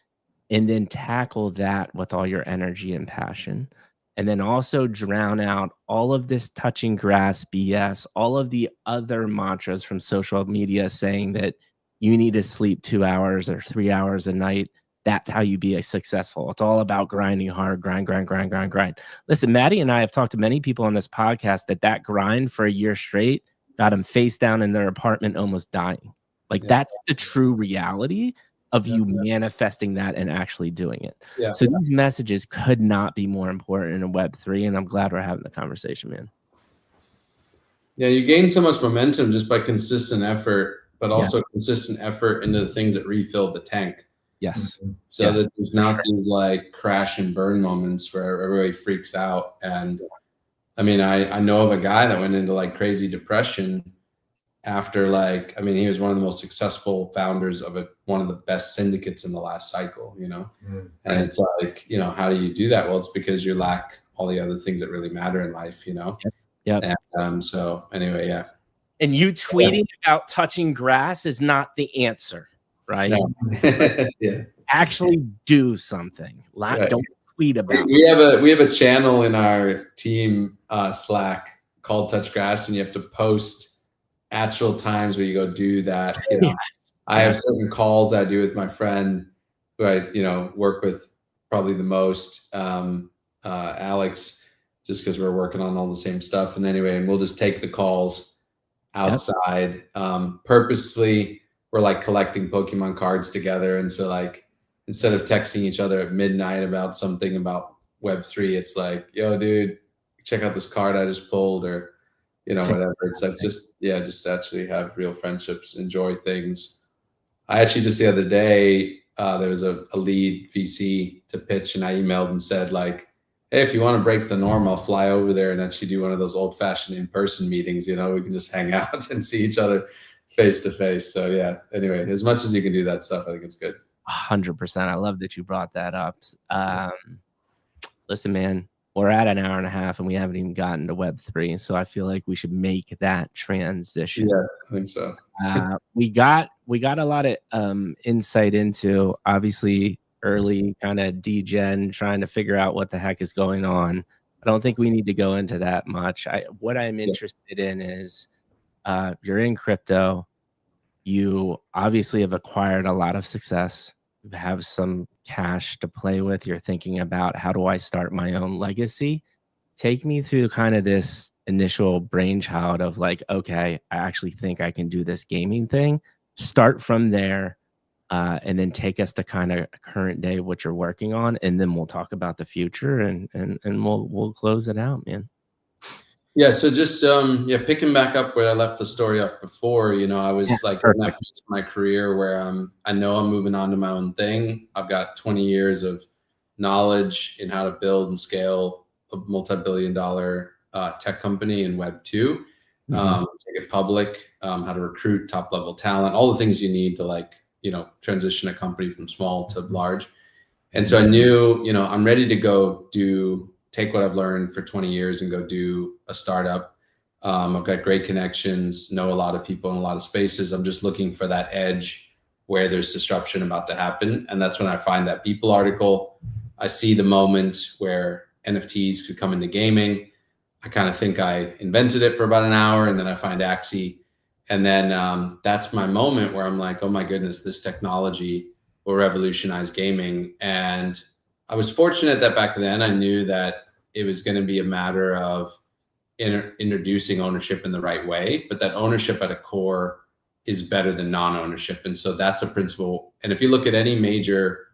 and then tackle that with all your energy and passion. And then also drown out all of this touching grass BS, all of the other mantras from social media saying that you need to sleep 2 hours or 3 hours a night. That's how you be a successful. It's all about grinding hard, grind. Listen, Maddie and I have talked to many people on this podcast that grind for a year straight got them face down in their apartment, almost dying. Like that's the true reality of you manifesting that and actually doing it. Yeah. So these messages could not be more important in Web3, and I'm glad we're having the conversation, man. Yeah, you gain so much momentum just by consistent effort, but also consistent effort into the things that refill the tank. Yes. So that there's not these like crash and burn moments where everybody freaks out. And I mean, I know of a guy that went into like crazy depression after like, I mean, he was one of the most successful founders of one of the best syndicates in the last cycle, you know? And it's like, you know, how do you do that? Well, it's because you lack all the other things that really matter in life, you know? Yeah. And so anyway, yeah. And you tweeting about touching grass is not the answer, right? No. Yeah. Actually do something. Don't tweet about it. We have a channel in our team Slack called Touch Grass, and you have to post actual times where you go do that. You know, I have certain calls that I do with my friend who I, you know, work with probably the most, Alex, just because we're working on all the same stuff. And anyway, and we'll just take the calls outside. Purposely, we're like collecting Pokemon cards together. And so like, instead of texting each other at midnight about something about Web3, it's like, yo, dude, check out this card I just pulled, or, you know, whatever. It's like, just actually have real friendships, enjoy things. I actually just the other day, there was a lead VC to pitch, and I emailed and said like, hey, if you want to break the norm, I'll fly over there and actually do one of those old fashioned in-person meetings. You know, we can just hang out and see each other face to face. So yeah, anyway, as much as you can do that stuff, I think it's good. 100%. I love that you brought that up. Listen, man, we're at an hour and a half and we haven't even gotten to Web3. So I feel like we should make that transition. Yeah, I think so. We got a lot of insight into obviously early kind of degen, trying to figure out what the heck is going on. I don't think we need to go into that much. What I'm interested in is you're in crypto. You obviously have acquired a lot of success. You have some cash to play with. You're thinking about, how do I start my own legacy? Take me through kind of this initial brainchild of like, okay, I actually think I can do this gaming thing. Start from there, and then take us to kind of current day, what you're working on, and then we'll talk about the future, and we'll close it out, man. Yeah, so just picking back up where I left the story up before, you know, I was like in that phase of my career where I know I'm moving on to my own thing. I've got 20 years of knowledge in how to build and scale a multi-billion-dollar tech company in Web2, take it public, how to recruit top-level talent, all the things you need to like, you know, transition a company from small to large. And so I knew, you know, I'm ready to go take what I've learned for 20 years and go do a startup. I've got great connections, know a lot of people in a lot of spaces. I'm just looking for that edge where there's disruption about to happen. And that's when I find that People article. I see the moment where NFTs could come into gaming. I kind of think I invented it for about an hour, and then I find Axie. And then that's my moment where I'm like, oh my goodness, this technology will revolutionize gaming. And I was fortunate that back then I knew that it was going to be a matter of introducing ownership in the right way, but that ownership at a core is better than non-ownership. And so that's a principle. And if you look at any major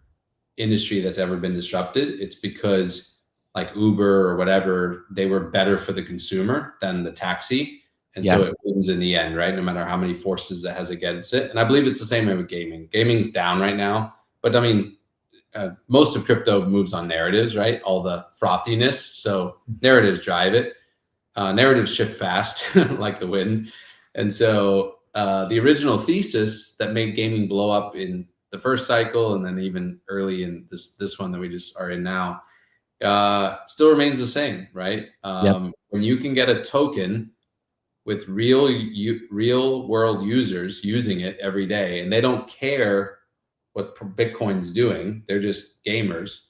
industry that's ever been disrupted, it's because like Uber or whatever, they were better for the consumer than the taxi. And so it wins in the end, right? No matter how many forces it has against it. And I believe it's the same way with gaming. Gaming's down right now, but I mean, most of crypto moves on narratives, right? All the frothiness. So narratives drive it. Narratives shift fast, like the wind. And so the original thesis that made gaming blow up in the first cycle, and then even early in this one that we just are in now, still remains the same, right? When you can get a token with real world users using it every day, and they don't care what Bitcoin's doing, they're just gamers.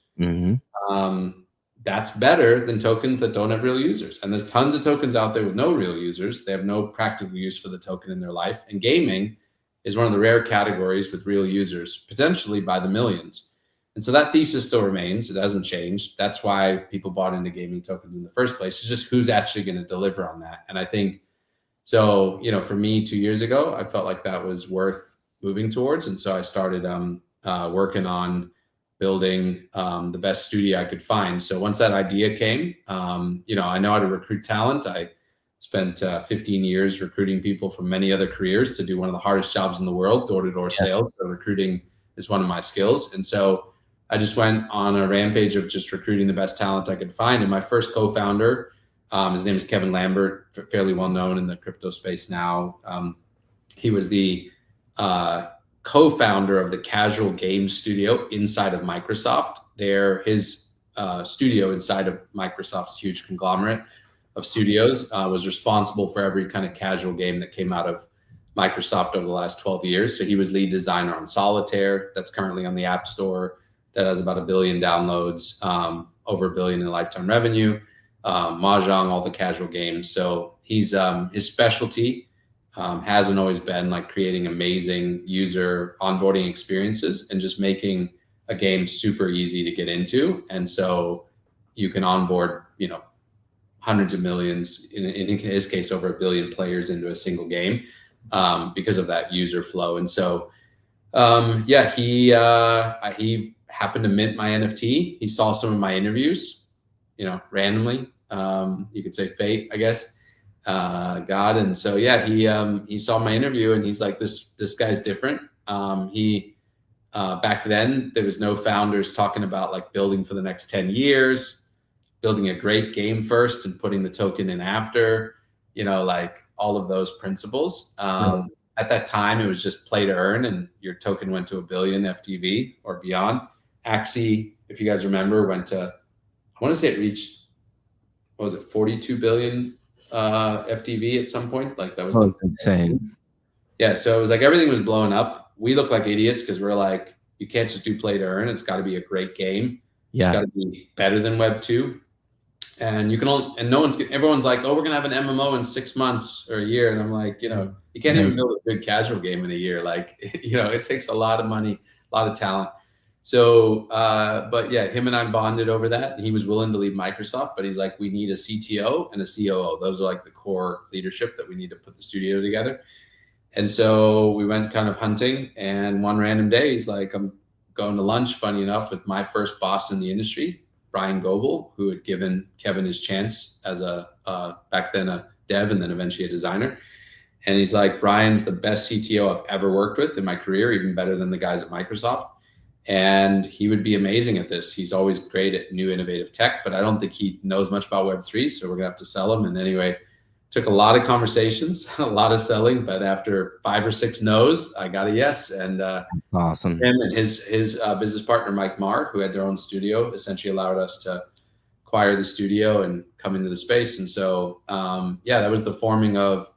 That's better than tokens that don't have real users. And there's tons of tokens out there with no real users. They have no practical use for the token in their life. And gaming is one of the rare categories with real users, potentially by the millions. And so that thesis still remains. It hasn't changed. That's why people bought into gaming tokens in the first place. It's just who's actually going to deliver on that. And I think, so, you know, for me 2 years ago, I felt like that was worth moving towards. And so I started working on building the best studio I could find. So once that idea came, you know, I know how to recruit talent. I spent 15 years recruiting people from many other careers to do one of the hardest jobs in the world, door-to-door sales. So recruiting is one of my skills. And so I just went on a rampage of just recruiting the best talent I could find. And my first co-founder, his name is Kevin Lambert, fairly well known in the crypto space now. He was the co-founder of the casual game studio inside of Microsoft. His studio inside of Microsoft's huge conglomerate of studios was responsible for every kind of casual game that came out of Microsoft over the last 12 years. So he was lead designer on Solitaire, that's currently on the App Store, that has about 1 billion downloads, over 1 billion in lifetime revenue, Mahjong, all the casual games. So he's his specialty hasn't always been like creating amazing user onboarding experiences and just making a game super easy to get into. And so you can onboard, you know, hundreds of millions, in his case, over 1 billion players into a single game because of that user flow. And so, yeah, he happened to mint my NFT. He saw some of my interviews, you know, randomly. You could say fate, I guess. God. And so, yeah, he saw my interview and he's like, this guy's different. Back then there was no founders talking about like building for the next 10 years, building a great game first and putting the token in after, you know, like all of those principles. At that time, it was just play to earn and your token went to 1 billion FTV or beyond. Axie, if you guys remember, went to, I want to say it reached, what was it, 42 billion FTV at some point. Like that was insane. Yeah, so it was like everything was blowing up. We look like idiots because we're like, you can't just do play to earn. It's got to be a great game. Yeah, it's got to be better than Web2. And you can only, and everyone's like, oh, we're gonna have an MMO in 6 months or a year. And I'm like, you know, you can't even build a good casual game in a year. Like, you know, it takes a lot of money, a lot of talent. So, but yeah, him and I bonded over that. He was willing to leave Microsoft, but he's like, we need a CTO and a COO. Those are like the core leadership that we need to put the studio together. And so we went kind of hunting, and one random day, he's like, I'm going to lunch, funny enough, with my first boss in the industry, Brian Goebel, who had given Kevin his chance as back then a dev and then eventually a designer. And he's like, Brian's the best CTO I've ever worked with in my career, even better than the guys at Microsoft. And he would be amazing at this. He's always great at new innovative tech, but I don't think he knows much about Web3. So we're gonna have to sell him. And anyway, took a lot of conversations, a lot of selling, but after 5 or 6 no's, I got a yes. And that's awesome. Him and his business partner, Mike Marr, who had their own studio, essentially allowed us to acquire the studio and come into the space. And so, yeah, that was the forming of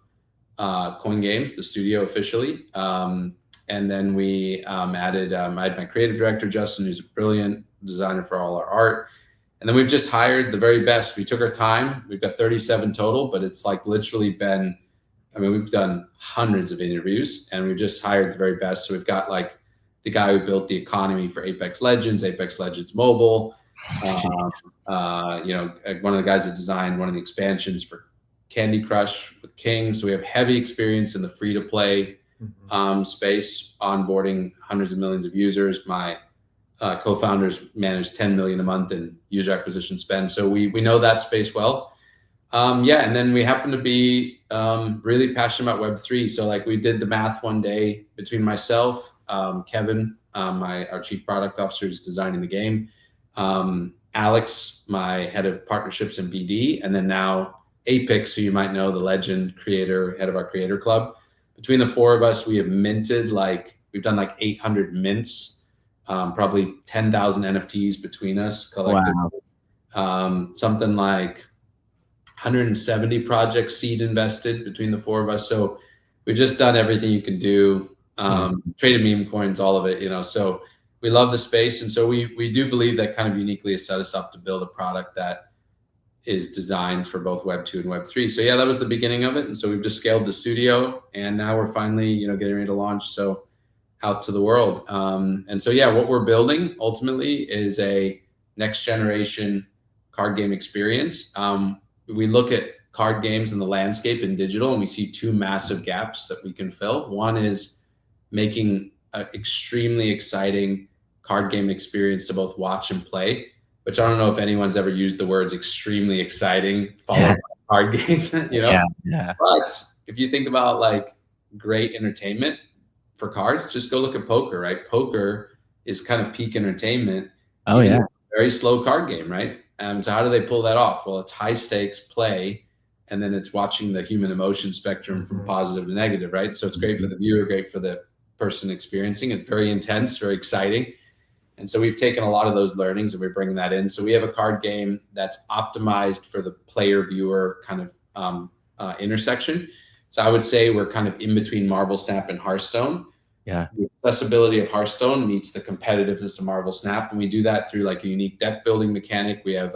Koin Games, the studio officially. And then we added, I had my creative director, Justin, who's a brilliant designer for all our art. And then we've just hired the very best. We took our time. We've got 37 total, but it's like literally been, I mean, we've done hundreds of interviews and we've just hired the very best. So we've got like the guy who built the economy for Apex Legends Mobile, you know, one of the guys that designed one of the expansions for Candy Crush with King. So we have heavy experience in the free-to-play space, onboarding hundreds of millions of users. My co-founders manage 10 million a month in user acquisition spend. So we know that space well. Yeah, and then we happen to be really passionate about Web3. So like we did the math one day between myself, Kevin, our chief product officer who's designing the game, Alex, my head of partnerships and BD, and then now Apex, who you might know, the legend creator, head of our creator club. Between the four of us, we have minted we've done like 800 mints, probably 10,000 NFTs between us collectively. Wow. Something like 170 projects seed invested between the four of us. So we've just done everything you can do. Traded meme coins, all of it, so we love the space. And so we do believe that kind of uniquely has set us up to build a product that is designed for both Web 2 and Web 3. So yeah, that was the beginning of it. And so we've just scaled the studio, and now we're finally, getting ready to launch. So out to the world. And so, yeah, what we're building ultimately is a next generation card game experience. We look at card games in the landscape in digital, and we see two massive gaps that we can fill. One is making an extremely exciting card game experience to both watch and play, which I don't know if anyone's ever used the words extremely exciting followed by card game, Yeah. But if you think about like great entertainment for cards, just go look at poker, right? Poker is kind of peak entertainment. Oh yeah. It's a very slow card game, right? So how do they pull that off? Well, it's high stakes play, and then it's watching the human emotion spectrum from positive to negative, right? So it's great for the viewer, great for the person experiencing. It's very intense, very exciting. And so we've taken a lot of those learnings and we're bringing that in. So we have a card game that's optimized for the player viewer kind of intersection. So I would say we're kind of in between Marvel Snap and Hearthstone. Yeah. The accessibility of Hearthstone meets the competitiveness of Marvel Snap. And we do that through like a unique deck building mechanic. We have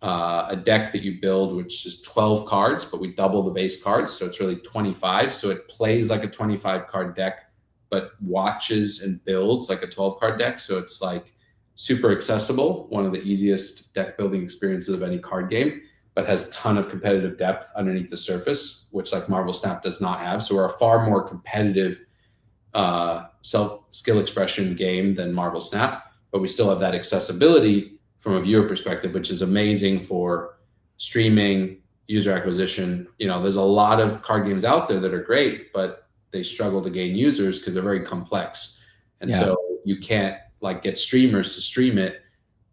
a deck that you build, which is 12 cards, but we double the base cards. So it's really 25. So it plays like a 25 card deck, but watches and builds like a 12 card deck. So it's like super accessible, one of the easiest deck building experiences of any card game, but has a ton of competitive depth underneath the surface, which like Marvel Snap does not have. So we're a far more competitive self skill expression game than Marvel Snap, but we still have that accessibility from a viewer perspective, which is amazing for streaming, user acquisition. There's a lot of card games out there that are great, but they struggle to gain users because they're very complex. And so you can't like get streamers to stream it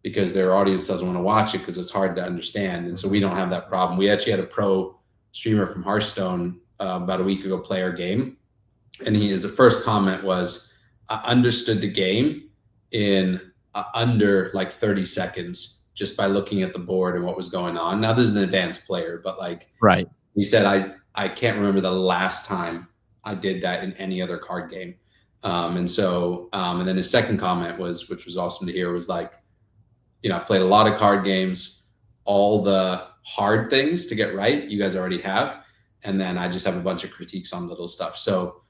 because their audience doesn't want to watch it because it's hard to understand. And so we don't have that problem. We actually had a pro streamer from Hearthstone about a week ago play our game. And his first comment was, I understood the game in under like 30 seconds just by looking at the board and what was going on. Now this is an advanced player, but like, right. He said, I can't remember the last time I did that in any other card game. And then his second comment was, which was awesome to hear, was like, I played a lot of card games, all the hard things to get right, you guys already have. And then I just have a bunch of critiques on little stuff. So,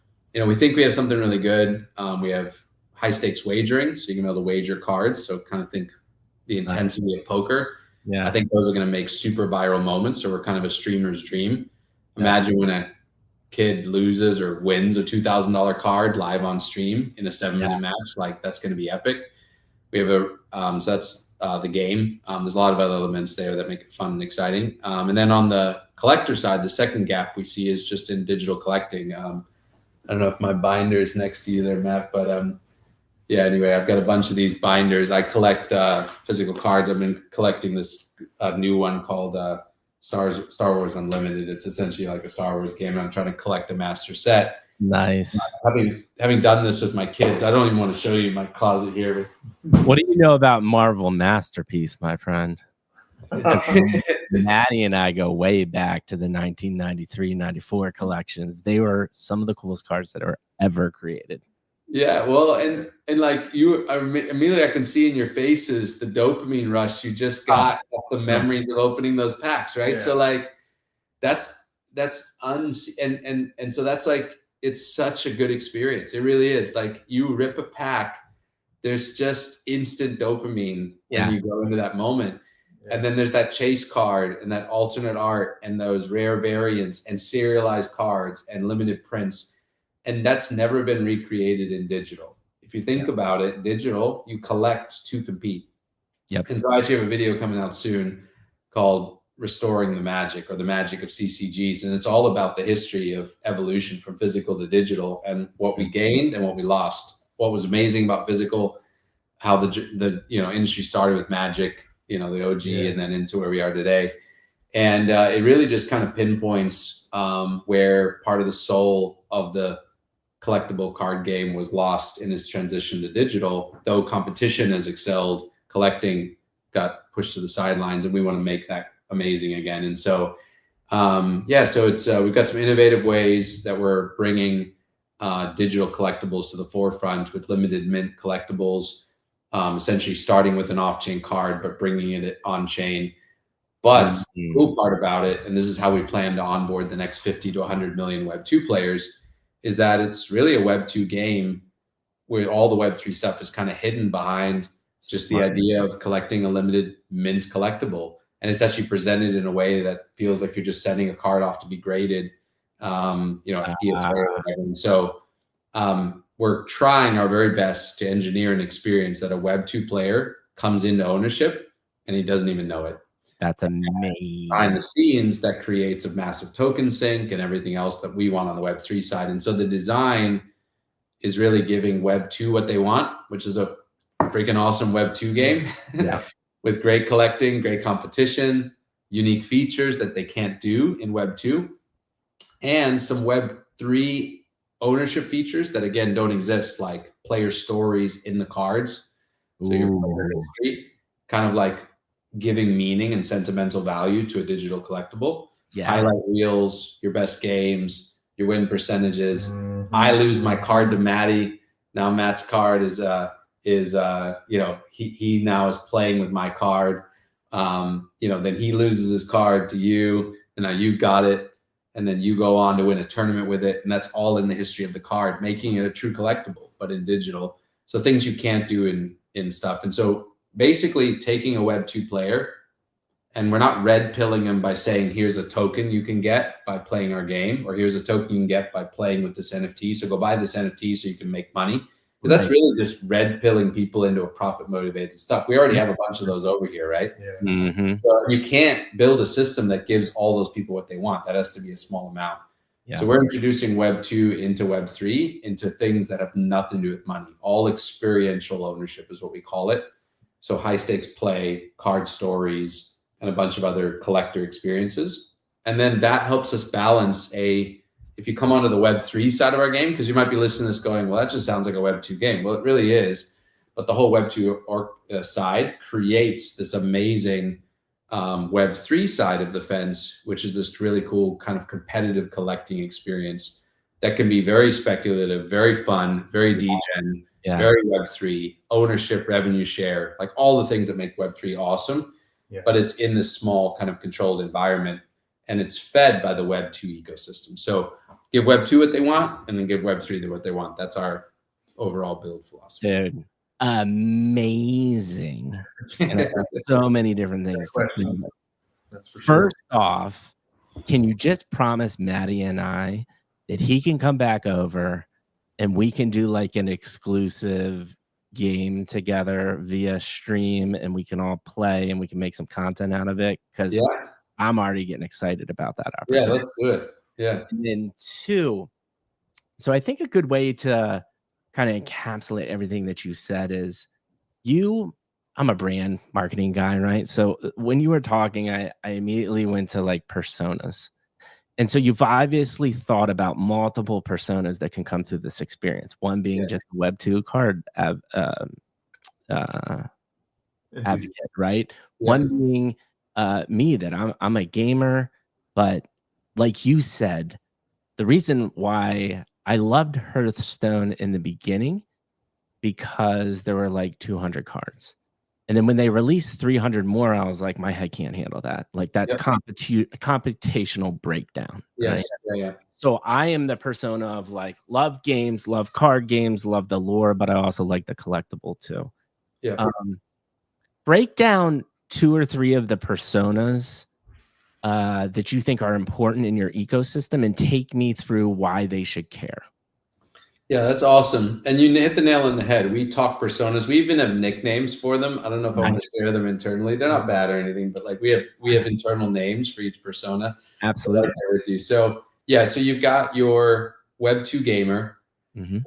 we think we have something really good. We have high stakes wagering, so you can be able to wager cards. So kind of think the intensity of poker. Yeah. I think those are going to make super viral moments. So we're kind of a streamer's dream. Imagine when a kid loses or wins a $2,000 card live on stream in a 7-minute match, like that's going to be epic. We have so that's the game. There's a lot of other elements there that make it fun and exciting. And then on the collector side, the second gap we see is just in digital collecting. I don't know if my binder is next to you there, Matt, but anyway, I've got a bunch of these binders. I collect physical cards. I've been collecting this new one called Star Wars Unlimited. It's essentially like a Star Wars game. I'm trying to collect a master set. Nice. Having done this with my kids, I don't even want to show you my closet here. What do you know about Marvel Masterpiece, my friend? Maddie and I go way back to the 1993-94 collections. They were some of the coolest cards that were ever created. Yeah, well, and like immediately I can see in your faces the dopamine rush you just got off the memories of opening those packs, right? Yeah. So like that's and so that's like, it's such a good experience. It really is. Like you rip a pack, there's just instant dopamine when you go into that moment. And then there's that chase card and that alternate art and those rare variants and serialized cards and limited prints. And that's never been recreated in digital. If you think about it, digital, you collect to compete. Yep. And so I actually have a video coming out soon called restoring the magic, or the magic of CCGs. And it's all about the history of evolution from physical to digital, and what we gained and what we lost. What was amazing about physical, how the industry started with Magic, the OG, and then into where we are today. And it really just kind of pinpoints where part of the soul of the collectible card game was lost in its transition to digital. Though competition has excelled, collecting got pushed to the sidelines, and we want to make that amazing again. And so, so it's we've got some innovative ways that we're bringing digital collectibles to the forefront with limited mint collectibles, essentially starting with an off-chain card, but bringing it on-chain. But the cool part about it, and this is how we plan to onboard the next 50 to 100 million Web2 players, is that it's really a Web2 game where all the Web3 stuff is kind of hidden behind just the idea of collecting a limited mint collectible. And it's actually presented in a way that feels like you're just sending a card off to be graded, PSA or whatever. And so we're trying our very best to engineer an experience that a Web2 player comes into ownership and he doesn't even know it. That's amazing. Behind the scenes, that creates a massive token sink and everything else that we want on the Web3 side. And so the design is really giving Web2 what they want, which is a freaking awesome Web2 game with great collecting, great competition, unique features that they can't do in Web2, and some Web3 ownership features that, again, don't exist, like player stories in the cards. So your player history, kind of like giving meaning and sentimental value to a digital collectible. Highlight reels, your best games, your win percentages. I lose my card to Matty. Now Matt's card is he now is playing with my card. Then he loses his card to you, and now you got it, and then you go on to win a tournament with it, and that's all in the history of the card, making it a true collectible, but in digital. So things you can't do in stuff. And so basically taking a Web2 player, and we're not red pilling them by saying, here's a token you can get by playing our game, or here's a token you can get by playing with this NFT. So go buy this NFT so you can make money. But that's really just red pilling people into a profit motivated stuff. We already have a bunch of those over here, right? So you can't build a system that gives all those people what they want. That has to be a small amount. So we're introducing Web2 into Web3, into things that have nothing to do with money. All experiential ownership is what we call it. So high stakes play, card stories, and a bunch of other collector experiences. And then that helps us balance if you come onto the Web3 side of our game, because you might be listening to this going, well, that just sounds like a Web2 game. Well, it really is. But the whole Web2 side creates this amazing Web3 side of the fence, which is this really cool kind of competitive collecting experience that can be very speculative, very fun, very degen, very Web3, ownership, revenue share, like all the things that make Web3 awesome. But it's in this small kind of controlled environment, and it's fed by the Web2 ecosystem. So give Web2 what they want, and then give Web3 what they want. That's our overall build philosophy. Dude, amazing. And so many different things. That's for sure. First off, can you just promise Maddie and I that he can come back over and we can do like an exclusive game together via stream, and we can all play and we can make some content out of it? Because I'm already getting excited about that opportunity. Yeah, let's do it. Yeah. And then two, so I think a good way to kind of encapsulate everything that you said is I'm a brand marketing guy, right? So when you were talking, I immediately went to like personas. And so you've obviously thought about multiple personas that can come through this experience. One being just a Web2 card advocate, right? One being me, that I'm a gamer, but like you said, the reason why I loved Hearthstone in the beginning, because there were like 200 cards. And then when they released 300 more, I was like, my head can't handle that. Like that's computational breakdown. Yes. Right? So I am the persona of like, love games, love card games, love the lore, but I also like the collectible too. Break down 2 or 3 of the personas that you think are important in your ecosystem, and take me through why they should care. Yeah, that's awesome. And you hit the nail on the head. We talk personas. We even have nicknames for them. I don't know if I want to share them internally. They're not bad or anything, but like we have internal names for each persona. Absolutely. Right there with you. So yeah, so you've got your Web2 gamer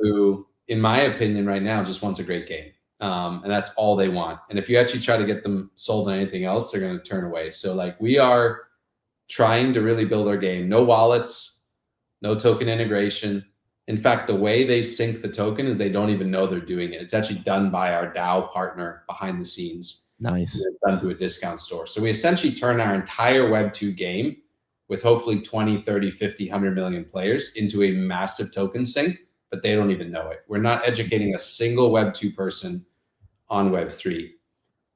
who, in my opinion, right now just wants a great game. And that's all they want. And if you actually try to get them sold on anything else, they're going to turn away. So like we are trying to really build our game. No wallets, no token integration. In fact, the way they sync the token is they don't even know they're doing it. It's actually done by our DAO partner behind the scenes. Nice. It's done through a discount store. So we essentially turn our entire Web2 game with hopefully 20, 30, 50, 100 million players into a massive token sync, but they don't even know it. We're not educating a single Web2 person on Web3.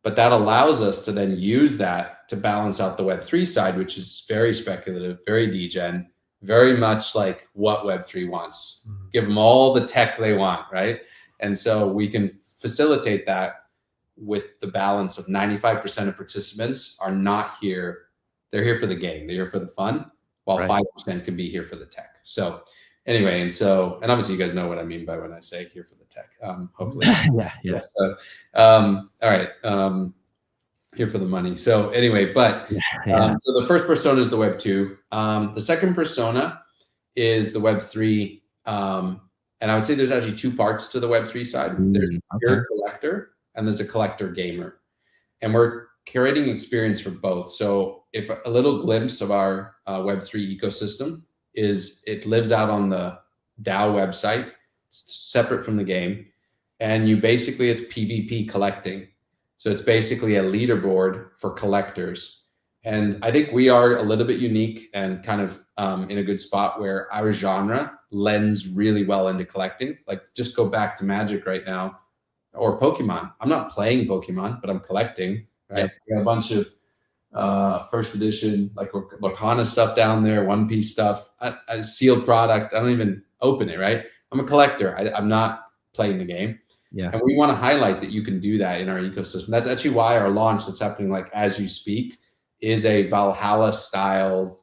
But that allows us to then use that to balance out the Web3 side, which is very speculative, very degen, very much like what Web3 wants. Give them all the tech they want, right? And so we can facilitate that with the balance of 95% of participants are not here. They're here for the game. They're here for the fun, while 5% can be here for the tech. So anyway, and obviously you guys know what I mean by when I say here for the tech. Hopefully. Yeah. So, all right. Here for the money. So anyway, but so the first persona is the Web2. The second persona is the Web3. And I would say there's actually two parts to the Web3 side. There's a pure collector and there's a collector gamer. And we're curating experience for both. So if a little glimpse of our Web3 ecosystem is it lives out on the DAO website, it's separate from the game. And you basically, it's PvP collecting. So it's basically a leaderboard for collectors. And I think we are a little bit unique and kind of in a good spot where our genre lends really well into collecting. Like just go back to Magic right now or Pokemon. I'm not playing Pokemon, but I'm collecting, right? We got a bunch of first edition, like Lorcana stuff down there, One Piece stuff, a sealed product. I don't even open it, right? I'm a collector. I'm not playing the game. Yeah. And we want to highlight that you can do that in our ecosystem. That's actually why our launch that's happening like as you speak is a Valhalla style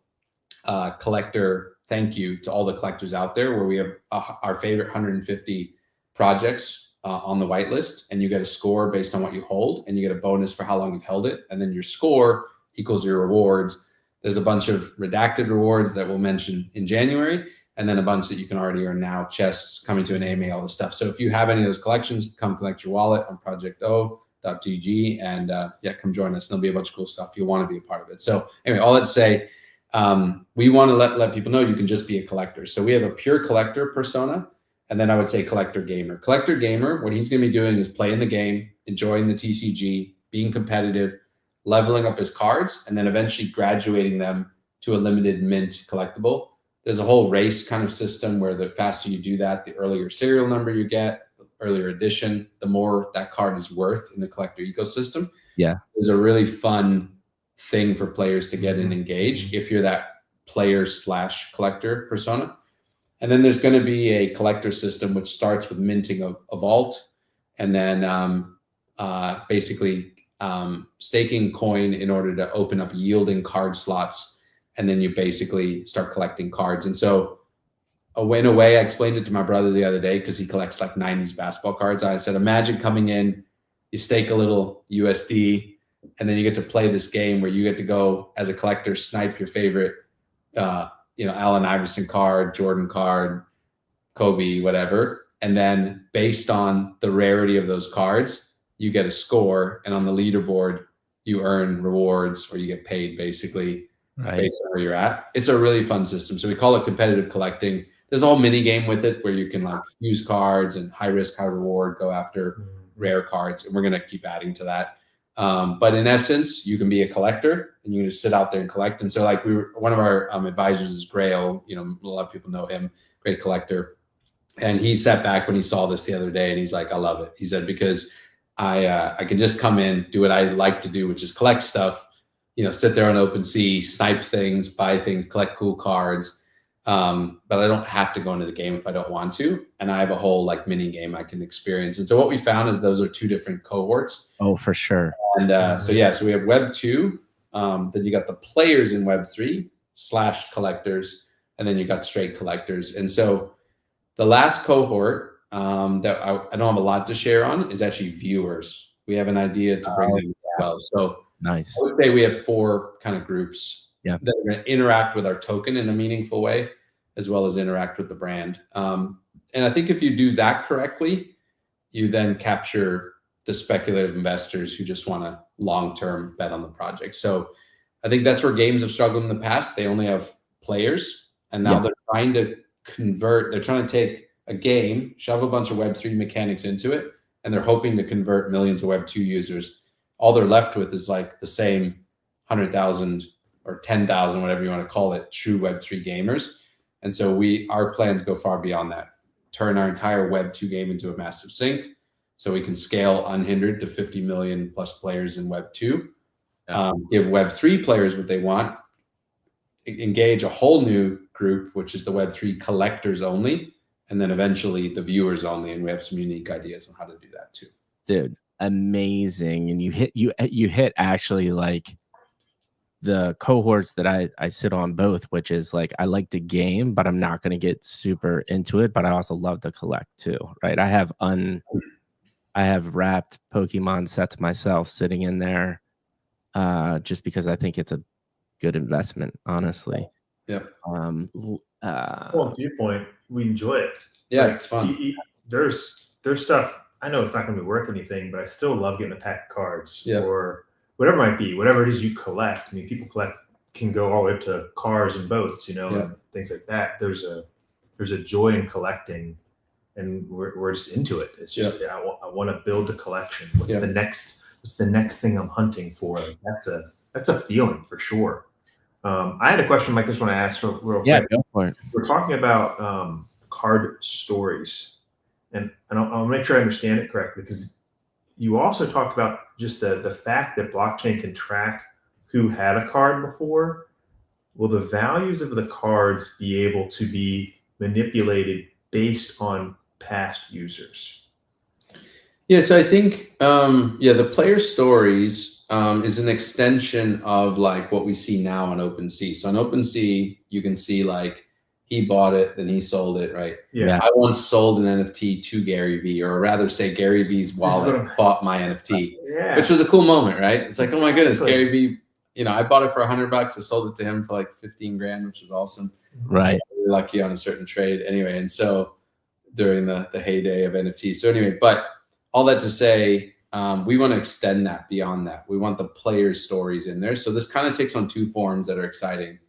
collector thank you to all the collectors out there, where we have our favorite 150 projects on the whitelist, and you get a score based on what you hold, and you get a bonus for how long you've held it. And then your score equals your rewards. There's a bunch of redacted rewards that we'll mention in January, and then a bunch that you can already earn now, chests, coming to an AMA, all this stuff. So if you have any of those collections, come collect your wallet on projecto.gg and come join us. There'll be a bunch of cool stuff. You'll want to be a part of it. So anyway, all that to say, we want to let people know you can just be a collector. So we have a pure collector persona, and then I would say collector gamer. Collector gamer, what he's going to be doing is playing the game, enjoying the TCG, being competitive, leveling up his cards, and then eventually graduating them to a limited mint collectible. There's a whole race kind of system where the faster you do that, the earlier serial number you get, the earlier edition, the more that card is worth in the collector ecosystem. Yeah. There's a really fun thing for players to get and engage if you're that player/collector persona. And then there's going to be a collector system, which starts with minting a vault, and then basically staking coin in order to open up yielding card slots. And then you basically start collecting cards. And so in a way, I explained it to my brother the other day because he collects like 90s basketball cards. I said, imagine coming in, you stake a little USD, and then you get to play this game where you get to go as a collector, snipe your favorite, Allen Iverson card, Jordan card, Kobe, whatever. And then based on the rarity of those cards, you get a score. And on the leaderboard, you earn rewards or you get paid basically. Based on where you're at. It's a really fun system. So we call it competitive collecting. There's a whole mini game with it where you can like use cards and high risk, high reward, go after rare cards. And we're going to keep adding to that. But in essence, you can be a collector and you can just sit out there and collect. And so like one of our advisors is Grail, a lot of people know him, great collector. And he sat back when he saw this the other day and he's like, I love it. He said, because I can just come in, do what I like to do, which is collect stuff, sit there on OpenSea, snipe things, buy things, collect cool cards. But I don't have to go into the game if I don't want to. And I have a whole like mini game I can experience. And so what we found is those are two different cohorts. Oh, for sure. And so we have Web2, then you got the players in Web3 /collectors, and then you got straight collectors. And so The last cohort that I don't have a lot to share on is actually viewers. We have an idea to bring them as well. So nice. I would say we have 4 kind of groups that are going to interact with our token in a meaningful way, as well as interact with the brand. And I think if you do that correctly, you then capture the speculative investors who just want to long-term bet on the project. So I think that's where games have struggled in the past. They only have players, and now they're trying to convert. They're trying to take a game, shove a bunch of Web3 mechanics into it, and they're hoping to convert millions of Web2 users. All they're left with is like the same 100,000 or 10,000, whatever you want to call it, true Web3 gamers. And so our plans go far beyond that. Turn our entire Web2 game into a massive sync, so we can scale unhindered to 50 million plus players in Web2. Give Web3 players what they want, engage a whole new group, which is the Web3 collectors only, and then eventually the viewers only. And we have some unique ideas on how to do that too. Dude, amazing. And you hit actually like the cohorts that I sit on both, which is like, I like to game, but I'm not going to get super into it, but I also love to collect too, right? I have wrapped Pokemon sets myself sitting in there, just because I think it's a good investment, honestly. Yep. Well, to your point, we enjoy it. Yeah, it's fun. There's stuff, I know it's not going to be worth anything, but I still love getting a pack of cards or whatever it might be, whatever it is you collect. I mean, people can go all the way up to cars and boats, and things like that. There's a joy in collecting, and we're just into it. It's just I want to build a collection. What's the next thing I'm hunting for? That's a feeling for sure. I had a question, Mike. I just want to ask real quick. Yeah, go for it. We're talking about card stories, and I'll make sure I understand it correctly, because you also talked about just the fact that blockchain can track who had a card before. Will the values of the cards be able to be manipulated based on past users? Yeah, so I think the player stories is an extension of like what we see now on OpenSea. So on OpenSea, you can see like he bought it, then he sold it, right? Yeah. I once sold an NFT to Gary Vee, or rather say Gary Vee's wallet bought my NFT, which was a cool moment, right? It's like, oh my goodness, Gary Vee, I bought it for $100. I sold it to him for like 15 grand, which was awesome. Right. We were lucky on a certain trade anyway. And so during the heyday of NFTs. So anyway, but all that to say, we want to extend that beyond that. We want the players' stories in there. So this kind of takes on 2 forms that are exciting.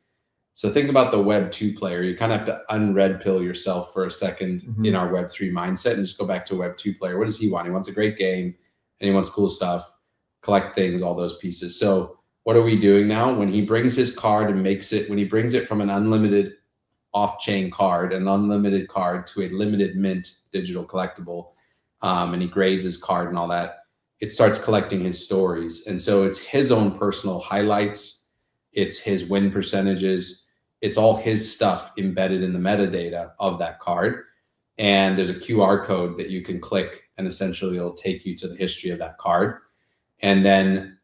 So think about the Web2 player. You kind of have to unred pill yourself for a second in our Web3 mindset and just go back to a Web2 player. What does he want? He wants a great game and he wants cool stuff, collect things, all those pieces. So what are we doing now? When he brings his card and when he brings it from an unlimited off-chain card, an unlimited card to a limited mint digital collectible, and he grades his card and all that, it starts collecting his stories. And so it's his own personal highlights. It's his win percentages. It's all his stuff embedded in the metadata of that card. And there's a QR code that you can click, and essentially it'll take you to the history of that card. And then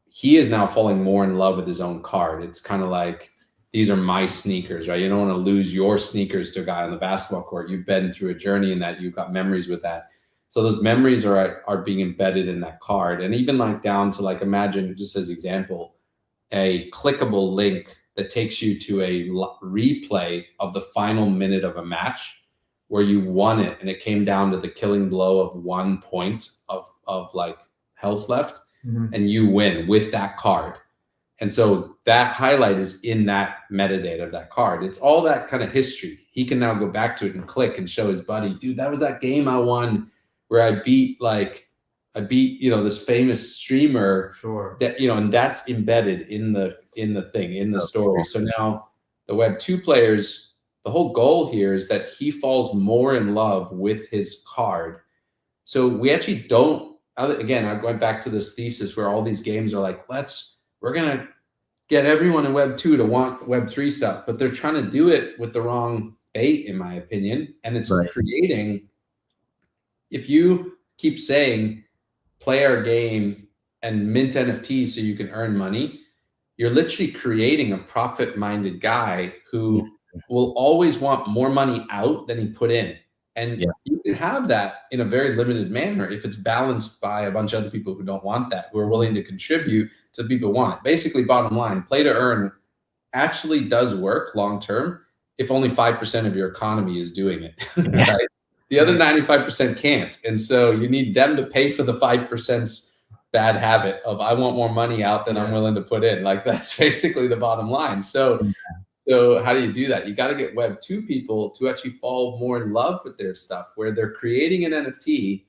he is now falling more in love with his own card. It's kind of like, these are my sneakers, right? You don't want to lose your sneakers to a guy on the basketball court. You've been through a journey in that. You've got memories with that. So those memories are being embedded in that card. And even like down to like, imagine, just as example, a clickable link that takes you to a replay of the final minute of a match where you won it and it came down to the killing blow of 1 point of like health left, and you win with that card. And so that highlight is in that metadata of that card. It's all that kind of history. He can now go back to it and click and show his buddy, dude, that was that game I won where I beat this famous streamer. Sure. That, and that's embedded in the story. So now the Web2 players, the whole goal here is that he falls more in love with his card. So we actually don't, again, I'm going back to this thesis where all these games are like, we're going to get everyone in Web2 to want Web3 stuff, but they're trying to do it with the wrong bait, in my opinion. And it's creating, if you keep saying, play our game and mint NFTs so you can earn money, you're literally creating a profit-minded guy who will always want more money out than he put in. And you can have that in a very limited manner if it's balanced by a bunch of other people who don't want that, who are willing to contribute to people who want it. Basically, bottom line, play to earn actually does work long term if only 5% of your economy is doing it. Right? The other 95% can't. And so you need them to pay for the 5%'s bad habit of I want more money out than I'm willing to put in. Like that's basically the bottom line. So how do you do that? You got to get Web 2 people to actually fall more in love with their stuff, where they're creating an NFT,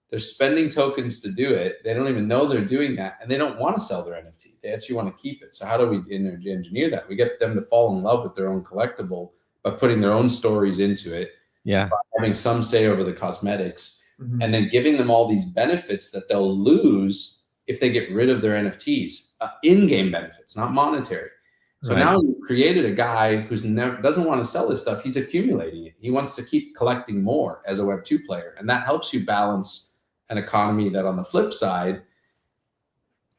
they're spending tokens to do it. They don't even know they're doing that, and they don't want to sell their NFT. They actually want to keep it. So how do we engineer that? We get them to fall in love with their own collectible by putting their own stories into it. By having some say over the cosmetics, and then giving them all these benefits that they'll lose if they get rid of their NFTs, in-game benefits, not monetary. So now you created a guy who's doesn't want to sell his stuff. He's accumulating it. He wants to keep collecting more as a Web 2 player. And that helps you balance an economy that on the flip side,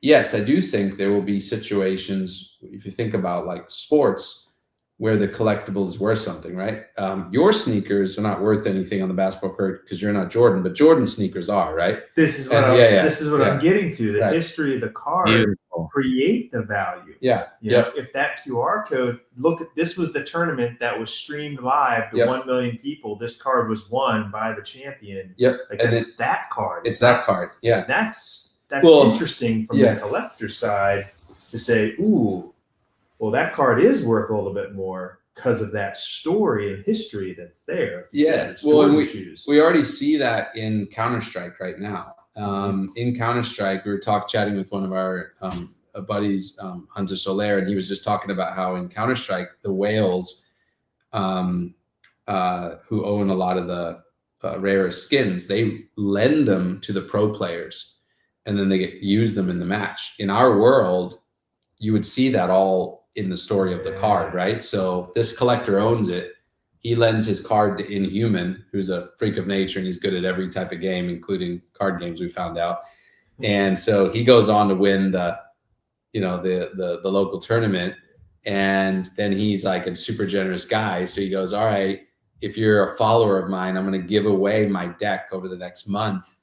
yes, I do think there will be situations, if you think about like sports, where the collectible is worth something, right? Your sneakers are not worth anything on the basketball court because you're not Jordan, but Jordan sneakers are, right? This is what this is what I'm getting to. The history of the card create the value. If that QR code, look at this was the tournament that was streamed live to 1 million people. This card was won by the champion. Like that's that card. It's that card. That's interesting from the collector side to say, ooh, well, that card is worth a little bit more because of that story and history that's there. Well, and we already see that in Counter-Strike right now. In Counter-Strike, we were chatting with one of our buddies, Hunter Soler, and he was just talking about how in Counter-Strike, the whales who own a lot of the rarest skins, they lend them to the pro players, and then they use them in the match. In our world, you would see that all in the story of the card, right? So this collector owns it. He lends his card to Inhuman, who's a freak of nature, and he's good at every type of game, including card games, we found out. And so he goes on to win the local tournament. And then he's like a super generous guy. So he goes, all right, if you're a follower of mine, I'm going to give away my deck over the next month.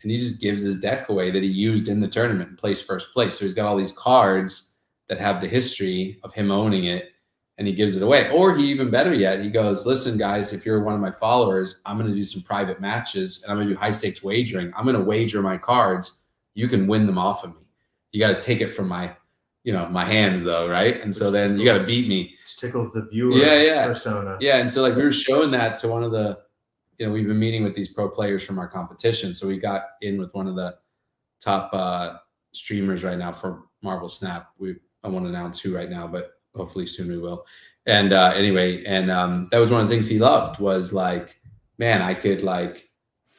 And he just gives his deck away that he used in the tournament and placed first place. So he's got all these cards that have the history of him owning it, and he gives it away. Or he, even better yet, he goes, listen, guys, if you're one of my followers, I'm going to do some private matches, and I'm going to do high stakes wagering. I'm going to wager my cards. You can win them off of me. You got to take it from my hands though, right? And so then you got to beat me. Which tickles the viewer persona. And so like we were showing that to one of the, we've been meeting with these pro players from our competition. So we got in with one of the top streamers right now for Marvel Snap. I won't announce who right now, but hopefully soon we will. And that was one of the things he loved was like, man, I could like,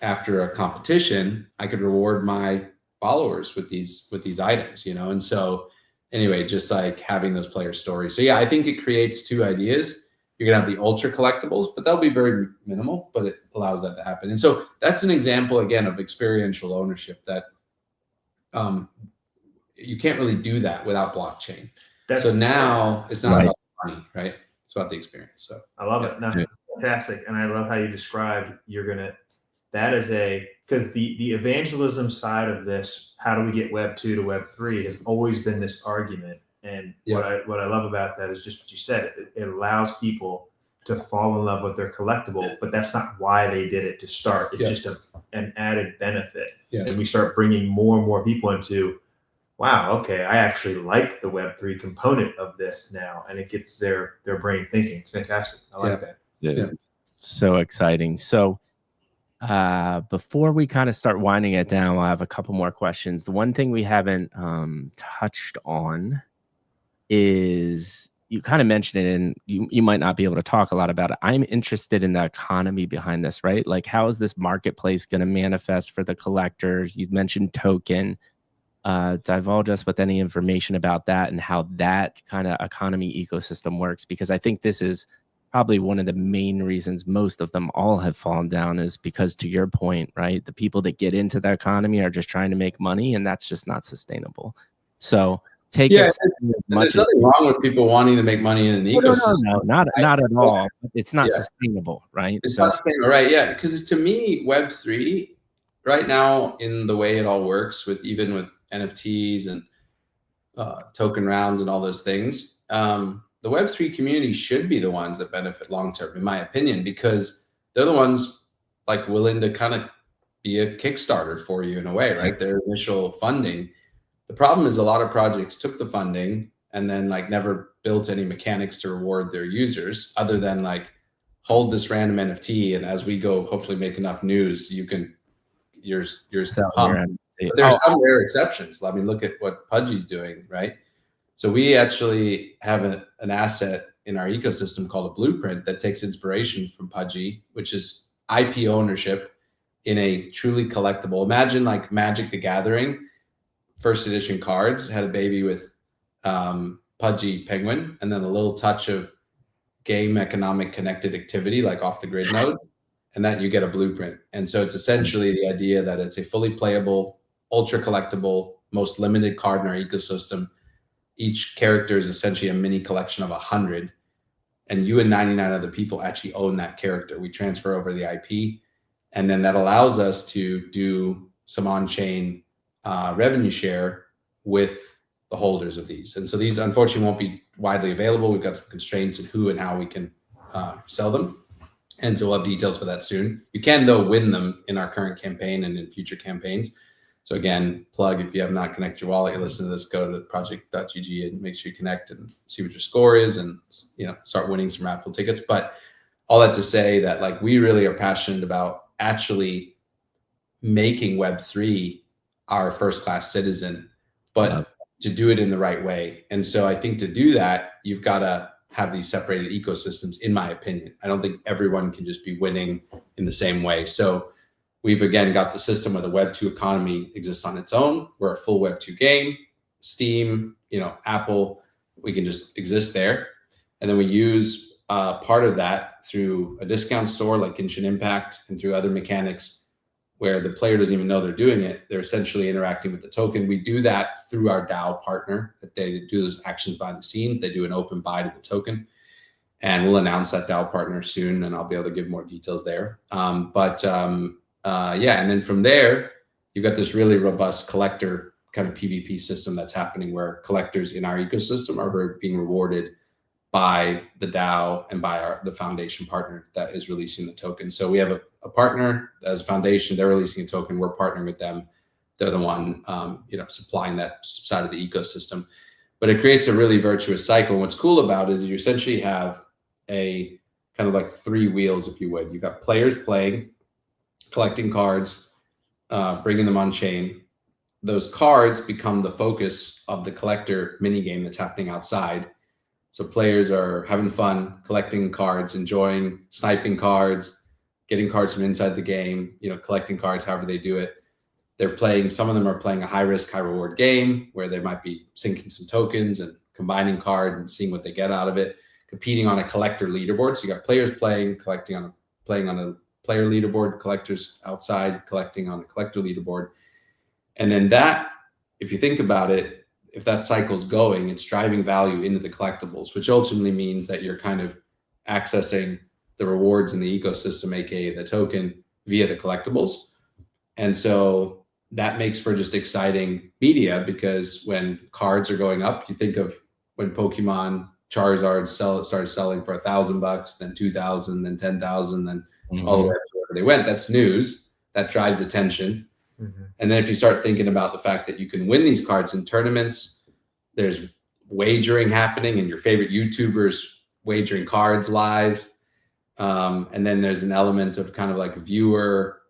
after a competition, I could reward my followers with these items, And so anyway, just like having those player stories. So yeah, I think it creates two ideas. You're gonna have the ultra collectibles, but they'll be very minimal, but it allows that to happen. And so that's an example again of experiential ownership that you can't really do that without blockchain. So now it's not about money, right? It's about the experience. So I love it. No, it's fantastic. And I love how you described because the evangelism side of this, how do we get Web 2 to Web 3 has always been this argument. And what I love about that is just what you said. It allows people to fall in love with their collectible, but that's not why they did it to start. It's just an added benefit. And we start bringing more and more people into, wow, okay, I actually like the Web3 component of this now, and it gets their brain thinking. It's fantastic. I like that. So exciting. So before we kind of start winding it down, I have a couple more questions. The one thing we haven't touched on is, you kind of mentioned it, and you might not be able to talk a lot about it. I'm interested in the economy behind this, right? Like, how is this marketplace going to manifest for the collectors? You mentioned token. Divulge us with any information about that and how that kind of economy ecosystem works, because I think this is probably one of the main reasons most of them all have fallen down, is because, to your point, right, the people that get into the economy are just trying to make money, and that's just not sustainable. So take Yeah, as much there's nothing wrong with people wanting to make money in an ecosystem. No, not at all. It's not sustainable, right? It's not sustainable, right? Yeah, because to me, Web3 right now, in the way it all works, with even with NFTs and token rounds and all those things, the Web3 community should be the ones that benefit long term, in my opinion, because they're the ones like willing to kind of be a Kickstarter for you in a way, right? Their initial funding. The problem is a lot of projects took the funding and then like never built any mechanics to reward their users, other than like hold this random NFT, and as we go, hopefully make enough news, you can yours pump. But there are some rare exceptions. I mean, look at what Pudgy's doing, right? So we actually have an asset in our ecosystem called a blueprint that takes inspiration from Pudgy, which is IP ownership in a truly collectible. Imagine like Magic the Gathering, first edition cards had a baby with Pudgy Penguin, and then a little touch of game economic connected activity like off the grid node, and that you get a blueprint. And so it's essentially the idea that it's a fully playable, ultra collectible, most limited card in our ecosystem. Each character is essentially a mini collection of 100, and you and 99 other people actually own that character. We transfer over the IP, and then that allows us to do some on-chain revenue share with the holders of these. And so these unfortunately won't be widely available. We've got some constraints in who and how we can sell them. And so we'll have details for that soon. You can though win them in our current campaign and in future campaigns. So again, plug, if you have not connected your wallet, you listen to this, go to project.gg and make sure you connect and see what your score is, and start winning some raffle tickets. But all that to say that like we really are passionate about actually making Web3 our first-class citizen, but to do it in the right way. And so I think to do that, you've got to have these separated ecosystems, in my opinion. I don't think everyone can just be winning in the same way. So we've again got the system where the Web2 economy exists on its own. We're a full Web2 game, Steam, Apple, we can just exist there. And then we use part of that through a discount store like Genshin Impact, and through other mechanics where the player doesn't even know they're doing it. They're essentially interacting with the token. We do that through our DAO partner, that they do those actions behind the scenes. They do an open buy to the token, and we'll announce that DAO partner soon, and I'll be able to give more details there. And then from there, you've got this really robust collector kind of PvP system that's happening, where collectors in our ecosystem are being rewarded by the DAO and by the foundation partner that is releasing the token. So we have a partner as a foundation, they're releasing a token, we're partnering with them. They're the one supplying that side of the ecosystem. But it creates a really virtuous cycle. And what's cool about it is you essentially have a kind of like three wheels, if you would. You've got players playing, collecting cards, bringing them on chain. Those cards become the focus of the collector mini game that's happening outside. So players are having fun, collecting cards, enjoying sniping cards, getting cards from inside the game, collecting cards, however they do it. They're playing, some of them are playing a high risk, high reward game where they might be sinking some tokens and combining card and seeing what they get out of it, competing on a collector leaderboard. So you got players playing on a player leaderboard, collectors outside collecting on a collector leaderboard. And then that, if you think about it, if that cycle's going, it's driving value into the collectibles, which ultimately means that you're kind of accessing the rewards in the ecosystem, aka the token, via the collectibles. And so that makes for just exciting media, because when cards are going up, you think of when Pokemon Charizard started selling for $1,000, then 2,000, then 10,000, then all the way up to wherever they went. That's news that drives attention. And then if you start thinking about the fact that you can win these cards in tournaments, there's wagering happening and your favorite YouTubers wagering cards live. And then there's an element of kind of like viewer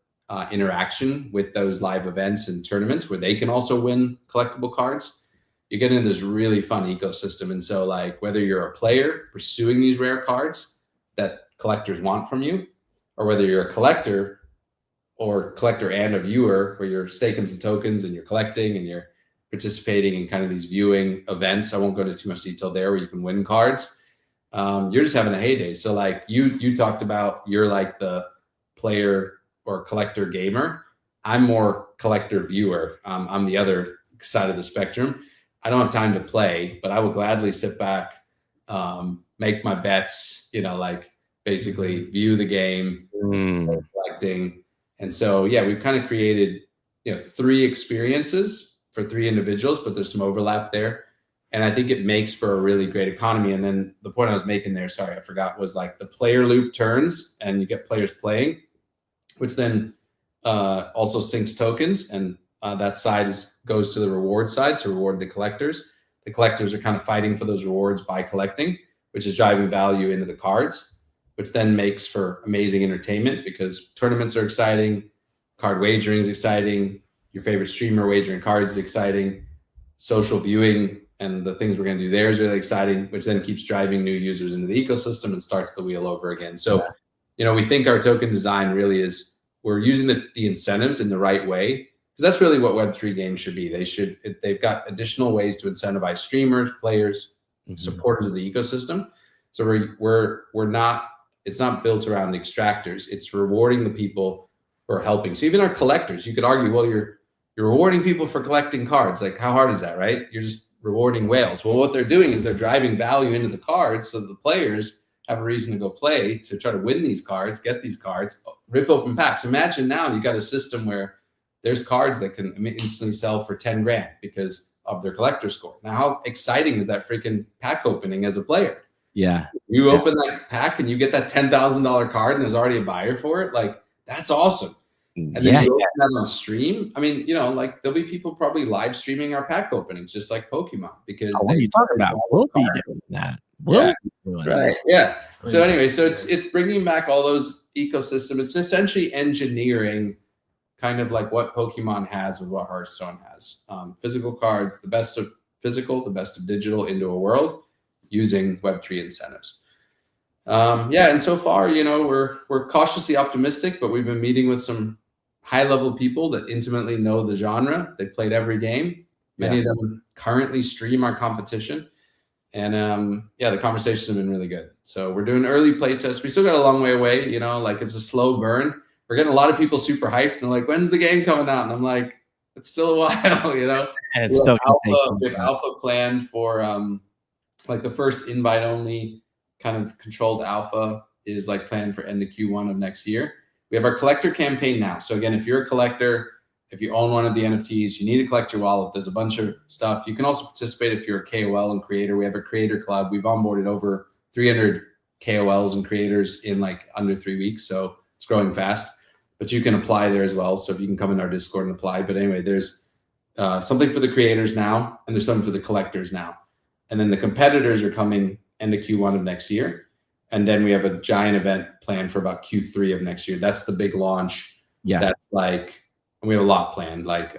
interaction with those live events and tournaments where they can also win collectible cards. You get into this really fun ecosystem. And so like whether you're a player pursuing these rare cards that collectors want from you, or whether you're a collector and a viewer where you're staking some tokens and you're collecting and you're participating in kind of these viewing events. I won't go into too much detail there, where you can win cards. You're just having a heyday. So like you talked about, you're like the player or collector gamer. I'm more collector viewer. I'm the other side of the spectrum. I don't have time to play, but I will gladly sit back, make my bets, you know, like basically view the game, collecting. And so, yeah, we've kind of created, you know, 3 experiences for 3 individuals, but there's some overlap there. And I think it makes for a really great economy. And then the point I was making there, sorry, I forgot, was like the player loop turns and you get players playing, which then also syncs tokens. And that side goes to the reward side to reward the collectors. The collectors are kind of fighting for those rewards by collecting, which is driving value into the cards, which then makes for amazing entertainment because tournaments are exciting, card wagering is exciting, your favorite streamer wagering cards is exciting, social viewing and the things we're going to do there is really exciting, which then keeps driving new users into the ecosystem and starts the wheel over again. So, you know, we think our token design really is, we're using the incentives in the right way, because that's really what Web3 games should be. They've got additional ways to incentivize streamers, players, supporters of the ecosystem. So we're not, it's not built around extractors. It's rewarding the people who are helping. So even our collectors, you could argue, well, you're rewarding people for collecting cards. Like, how hard is that, right? You're just rewarding whales. Well, what they're doing is they're driving value into the cards so the players have a reason to go play, to try to win these cards, get these cards, rip open packs. Imagine now you got a system where there's cards that can instantly sell for 10 grand because of their collector score. Now, how exciting is that freaking pack opening as a player? Yeah. You open that pack and you get that $10,000 card and there's already a buyer for it. Like, that's awesome. And then you open that on stream. I mean, you know, like there'll be people probably live streaming our pack openings, just like Pokemon, because what are you talking about? We'll be doing that. Yeah. So anyway, so it's bringing back all those ecosystems. It's essentially engineering kind of like what Pokemon has with what Hearthstone has. Physical cards, the best of physical, the best of digital into a world using Web3 incentives. And so far, you know, we're cautiously optimistic, but we've been meeting with some high-level people that intimately know the genre. They've played every game. Many of them currently stream our competition. And the conversations have been really good. So we're doing early play tests. We still got a long way away, you know, like it's a slow burn. We're getting a lot of people super hyped and like, when's the game coming out? And I'm like, it's still a while, you know. And it's still we have alpha planned for like the first invite only kind of controlled alpha is like planned for end of Q1 of next year. We have our collector campaign now. So again, if you're a collector, if you own one of the NFTs, you need to collect your wallet. There's a bunch of stuff. You can also participate if you're a KOL and creator. We have a creator club. We've onboarded over 300 KOLs and creators in like under 3 weeks. So it's growing fast, but you can apply there as well. So if you can come in our Discord and apply. But anyway, there's something for the creators now, and there's something for the collectors now. And then the competitors are coming end of Q1 of next year. And then we have a giant event planned for about Q3 of next year. That's the big launch. Yeah. That's like, and we have a lot planned. Like,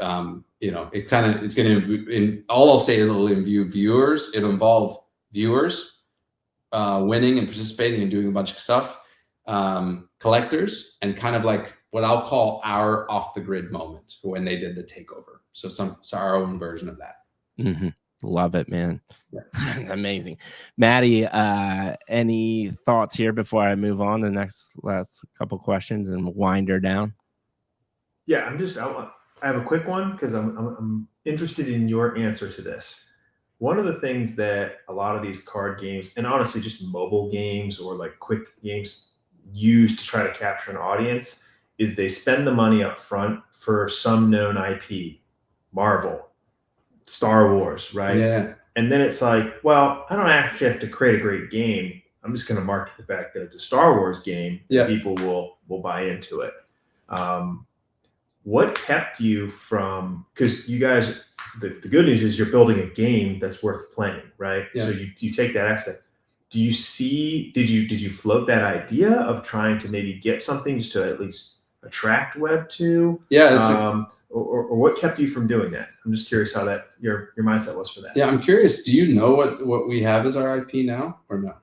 you know, it's going to, all I'll say is it'll involve viewers winning and participating and doing a bunch of stuff, collectors, and kind of like what I'll call our off the grid moment when they did the takeover. So our own version of that. Mm-hmm. Love it, man. Yeah. Amazing. Maddie, any thoughts here before I move on to the last couple questions and wind her down? Yeah, I have a quick one because I'm interested in your answer to this. One of the things that a lot of these card games, and honestly just mobile games or like quick games, use to try to capture an audience is they spend the money up front for some known IP, Marvel, Star Wars, right? Yeah. And then it's like, well, I don't actually have to create a great game. I'm just going to market the fact that it's a Star Wars game. Yeah. People will buy into it. What kept you from, because you guys, the good news is you're building a game that's worth playing, right? Yeah. So you take that aspect. Did you float that idea of trying to maybe get something just to at least attract Web2? Yeah. Or what kept you from doing that? I'm just curious how that your mindset was for that. Yeah, I'm curious. Do you know what we have as our IP now or no?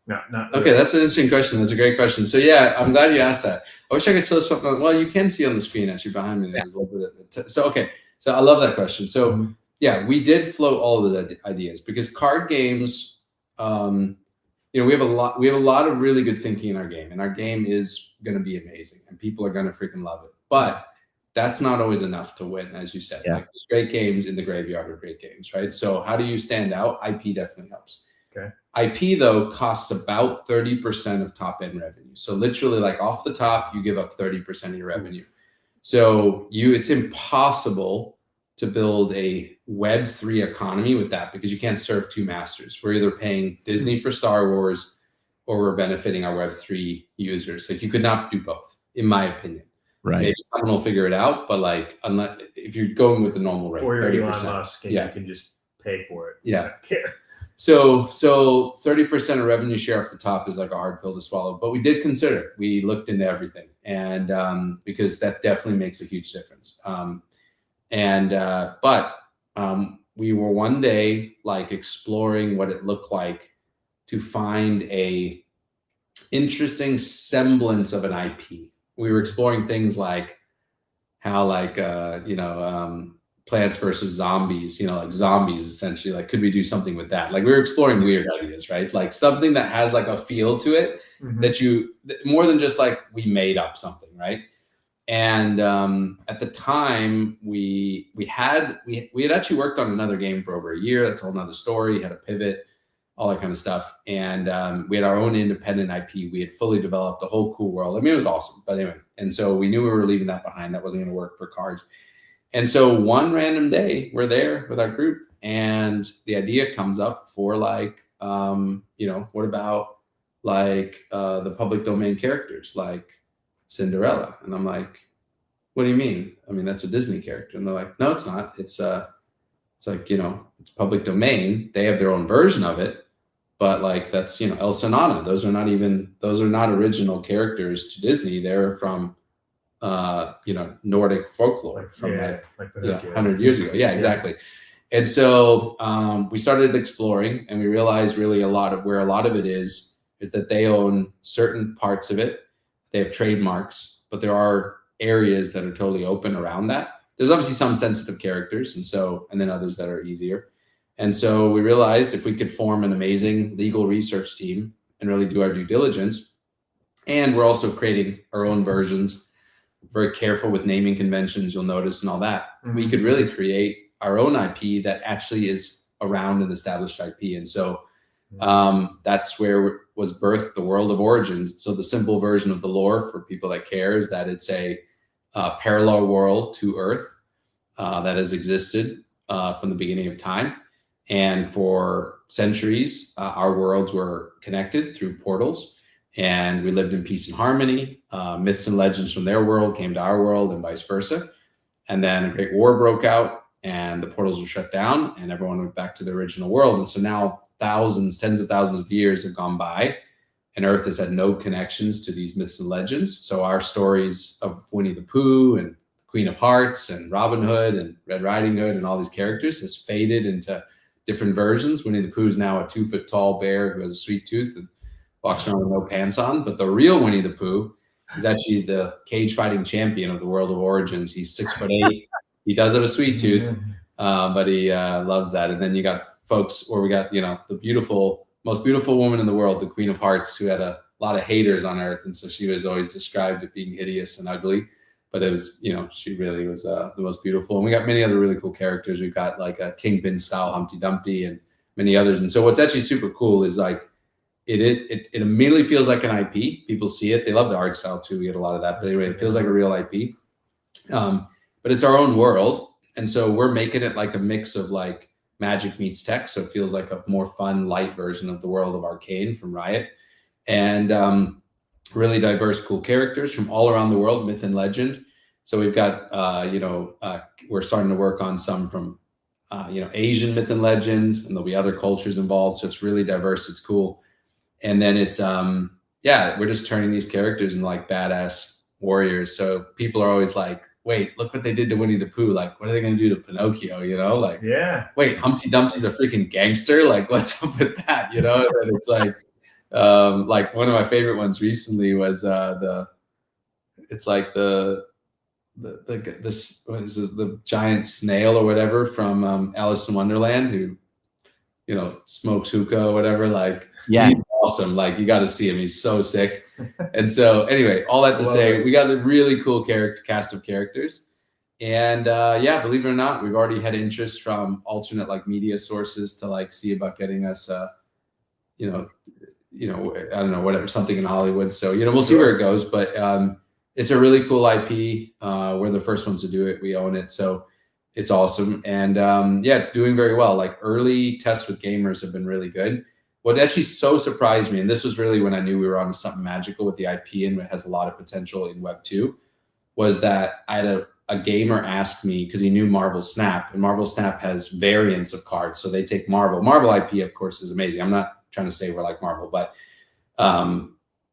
No, not really. Okay, that's an interesting question. That's a great question. So yeah, I'm glad you asked that. I wish I could show something. Well, you can see on the screen actually behind me. There's a little bit. So okay, so I love that question. So yeah, we did float all of the ideas because card games, you know, we have a lot of really good thinking in our game, and our game is going to be amazing, and people are going to freaking love it. But that's not always enough to win, as you said. Yeah. Like there's great games in the graveyard of great games, right? So how do you stand out? IP definitely helps. Okay. IP though costs about 30% of top end revenue. So literally, like off the top, you give up 30% of your revenue. So it's impossible to build a Web3 economy with that, because you can't serve two masters. We're either paying Disney for Star Wars or we're benefiting our Web3 users. Like you could not do both, in my opinion. Right. Maybe someone will figure it out, but like, unless if you're going with the normal rate, or you're 30%. Elon Musk and you can just pay for it. Yeah. I don't care. So 30% of revenue share off the top is like a hard pill to swallow, but we did consider. We looked into everything, and because that definitely makes a huge difference. But we were one day like exploring what it looked like to find a interesting semblance of an IP. We were exploring things like how Plants versus Zombies, like zombies essentially, like could we do something with that? Like we were exploring weird ideas, right? Like something that has like a feel to it that more than just like we made up something, right? And at the time we had actually worked on another game for over a year. That's a whole nother story, had a pivot, all that kind of stuff. And we had our own independent IP. We had fully developed a whole cool world. I mean, it was awesome, but anyway. And so we knew we were leaving that behind. That wasn't going to work for cards. And so one random day we're there with our group and the idea comes up for like, what about like the public domain characters like Cinderella? And I'm like, what do you mean? I mean, that's a Disney character. And they're like, no, it's not. It's like, it's public domain. They have their own version of it. But like that's, El Sonata. Those are not original characters to Disney. They're from, Nordic folklore from 100 years ago. Yeah, exactly. And so we started exploring and we realized really a lot of it is that they own certain parts of it. They have trademarks, but there are areas that are totally open around that. There's obviously some sensitive characters and then others that are easier. And so we realized if we could form an amazing legal research team and really do our due diligence, and we're also creating our own versions, very careful with naming conventions, you'll notice, and all that, we could really create our own IP that actually is around an established IP. And so that's where was birthed the World of Origins. So the simple version of the lore for people that care is that it's a parallel world to Earth that has existed from the beginning of time. And for centuries, our worlds were connected through portals, and we lived in peace and harmony. Myths and legends from their world came to our world and vice versa. And then a great war broke out and the portals were shut down and everyone went back to the original world. And so now tens of thousands of years have gone by and Earth has had no connections to these myths and legends. So our stories of Winnie the Pooh and Queen of Hearts and Robin Hood and Red Riding Hood and all these characters has faded into different versions. Winnie the Pooh is now a 2-foot-tall bear who has a sweet tooth and walks around with no pants on. But the real Winnie the Pooh is actually the cage fighting champion of the World of Origins. He's 6'8". He does have a sweet tooth, but he loves that. And then you got folks where we got, the most beautiful woman in the world, the Queen of Hearts, who had a lot of haters on Earth. And so she was always described as being hideous and ugly. But it was, she really was the most beautiful. And we got many other really cool characters. We've got like a Kingpin style Humpty Dumpty and many others. And so what's actually super cool is like it immediately feels like an IP. People see it. They love the art style too. We get a lot of that. But anyway, it feels like a real IP. But it's our own world. And so we're making it like a mix of like magic meets tech. So it feels like a more fun, light version of the world of Arcane from Riot. And really diverse, cool characters from all around the world, myth and legend. So we've got, we're starting to work on some from, Asian myth and legend, and there'll be other cultures involved. So it's really diverse. It's cool. And then it's, we're just turning these characters into like badass warriors. So people are always like, wait, look what they did to Winnie the Pooh. Like, what are they going to do to Pinocchio? Like, wait, Humpty Dumpty's a freaking gangster. Like, what's up with that? And it's like one of my favorite ones recently was the giant snail or whatever from Alice in Wonderland who, smokes hookah or whatever. Like, he's awesome. Like, you got to see him. He's so sick. And so anyway, all that to say, we got a really cool cast of characters. And yeah, believe it or not, we've already had interest from alternate like media sources to like see about getting us, you know, I don't know, whatever, something in Hollywood. So, we'll see where it goes, but it's a really cool IP. We're the first ones to do it. We own it. So it's awesome. And yeah, it's doing very well. Like early tests with gamers have been really good. What actually so surprised me, and this was really when I knew we were on something magical with the IP and it has a lot of potential in Web 2, was that I had a gamer ask me, because he knew Marvel Snap, and Marvel Snap has variants of cards. So they take Marvel IP, of course, is amazing. I'm not trying to say we're like Marvel, but